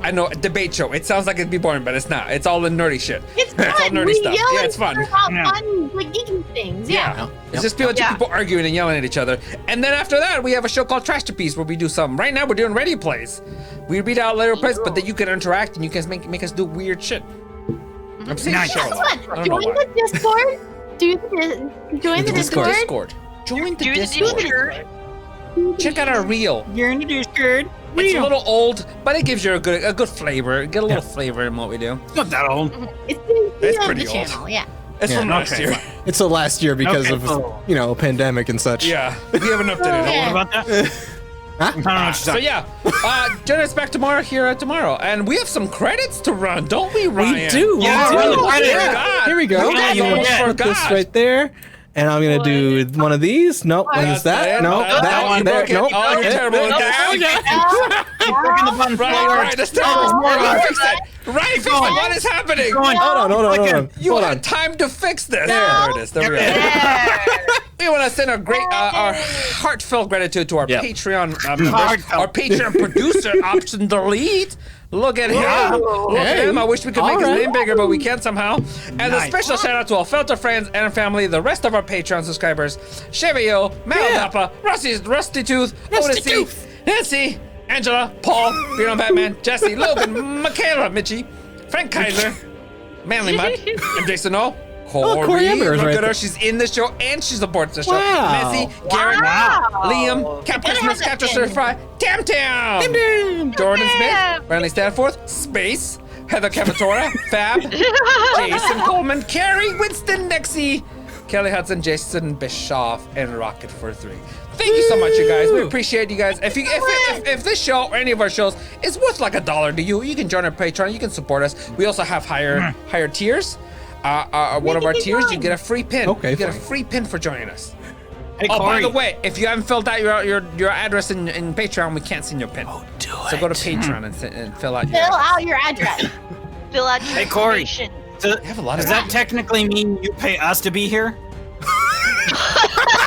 I know, a debate show. It sounds like it'd be boring, but it's not. It's all the nerdy shit. It's fun. all nerdy We stuff. yell Yeah, at it's fun. each other about Yeah. fun, like geeky things. Yeah. It's just people arguing and yelling at each other. And then after that, we have a show called Trash to Piece where we do some. Right now, we're doing radio plays. We read out radio plays, but then you can interact and you can make us do weird shit. I'm saying Nice. show a That's lot. fun. I don't know Join why. the Discord. Join the Discord. Discord. Join the Do the Discord. Discord. Check out our reel. You're in the Discord. It's a little old, but it gives you a good flavor. Get a little flavor in what we do. It's not that old. It's the It's of pretty the old. channel. Yeah. It's from last okay, year. fine. It's the last year because Okay, of cool. pandemic and such. Yeah, we haven't updated it. Yeah. What about that? I don't know what you're So talking. yeah, join us back tomorrow tomorrow, and we have some credits to run, don't we, Ryan? We do. Yeah, we run do. the credits. Yeah. Here we go. You guys Yeah, almost yeah. Put this forgot. right there. And I'm gonna do one of these. Nope. What is That's that? it. No. That's That it. one. You There. broke it. Nope. Oh, you're terrible at that. Keep breaking the button Right, forward. right, that's terrible. Oh, more Right, of fix it. Right, fix it. going. What is happening? Going. Hold on. You Hold had on. time to fix this. There it is. There we go. We want to send our heartfelt gratitude to our Yep. Patreon members, Heartfelt. our Patreon producer, Option Delete. Look at him. Look at Hey. him. I wish we could make his All right. name bigger, but we can't somehow. And a Nice. special shout out to our Felter friends and family, the rest of our Patreon subscribers, Chevio, Maladapa, Rusty Tooth, Odyssey, Nancy, Angela, Paul, Beard on Batman, Jesse, Logan, Michaela, Mitchie, Frank Kaiser, Manly Mud, and Jason O. Corey Embers look right at her. there. She's in the show and she supports the show. Wow. Messi, Garrett, Wow. Liam, Cap Christmas, have Capture that Certified, Tam Tam, Jordan Smith, Randy Stanforth, Space, Heather Cavatora, Fab, Jason Coleman, Carrie, Winston Nexie, Kelly Hudson, Jason Bischoff, and Rocket for 3. Thank you so much, you guys. We appreciate you guys. If this show or any of our shows is worth like $1 to you, you can join our Patreon. You can support us. We also have higher tiers. One of our tiers, you get a free pin. Okay, you get a fine. free pin for joining us. Hey, Oh, by Corey. the way, if you haven't filled out your address in Patreon, we can't send your pin. Oh, do So go to Patreon and fill out your Fill address. out your address. Fill out your Hey, Corey. information. have a lot Does of that technically mean you pay us to be here?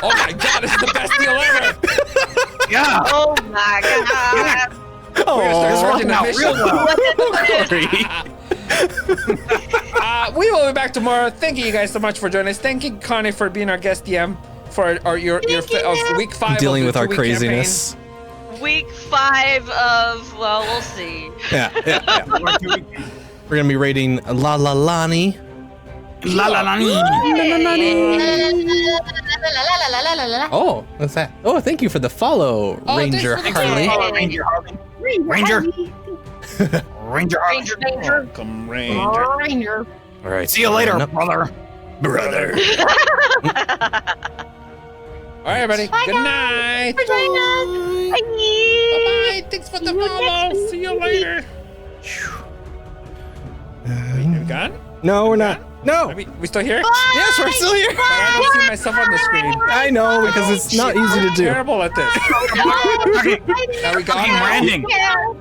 Oh my god, this is the best deal ever! Yeah. Oh my god. We're starting Now, a real mission. well. We will be back tomorrow. Thank you guys so much for joining us. Thank you, Connie, for being our guest DM for your week 5 Dealing of with the our 2-week craziness. Week 5 of, well, we'll see. Yeah. We're gonna be rating La La Lani. La la la. Oh, what's that? Oh, thank you for the follow, Oh, Ranger thanks for the Harley. follow. Ranger Harley. Ranger. Ranger Harley. Ranger, Ranger. Welcome, Ranger. Ranger. All right. See you later, Nope. brother. brother. All right, everybody. Bye, Good guys. night. For joining us. Bye. Bye. Thanks for the See you follow. next See you later. You gone? No, we're not. No. Are we still here? Yes, we're still here. But I don't see myself on the screen. I know because it's not easy to I'm do. terrible at this. Bye. Are we gone? Fucking now? branding. Yeah.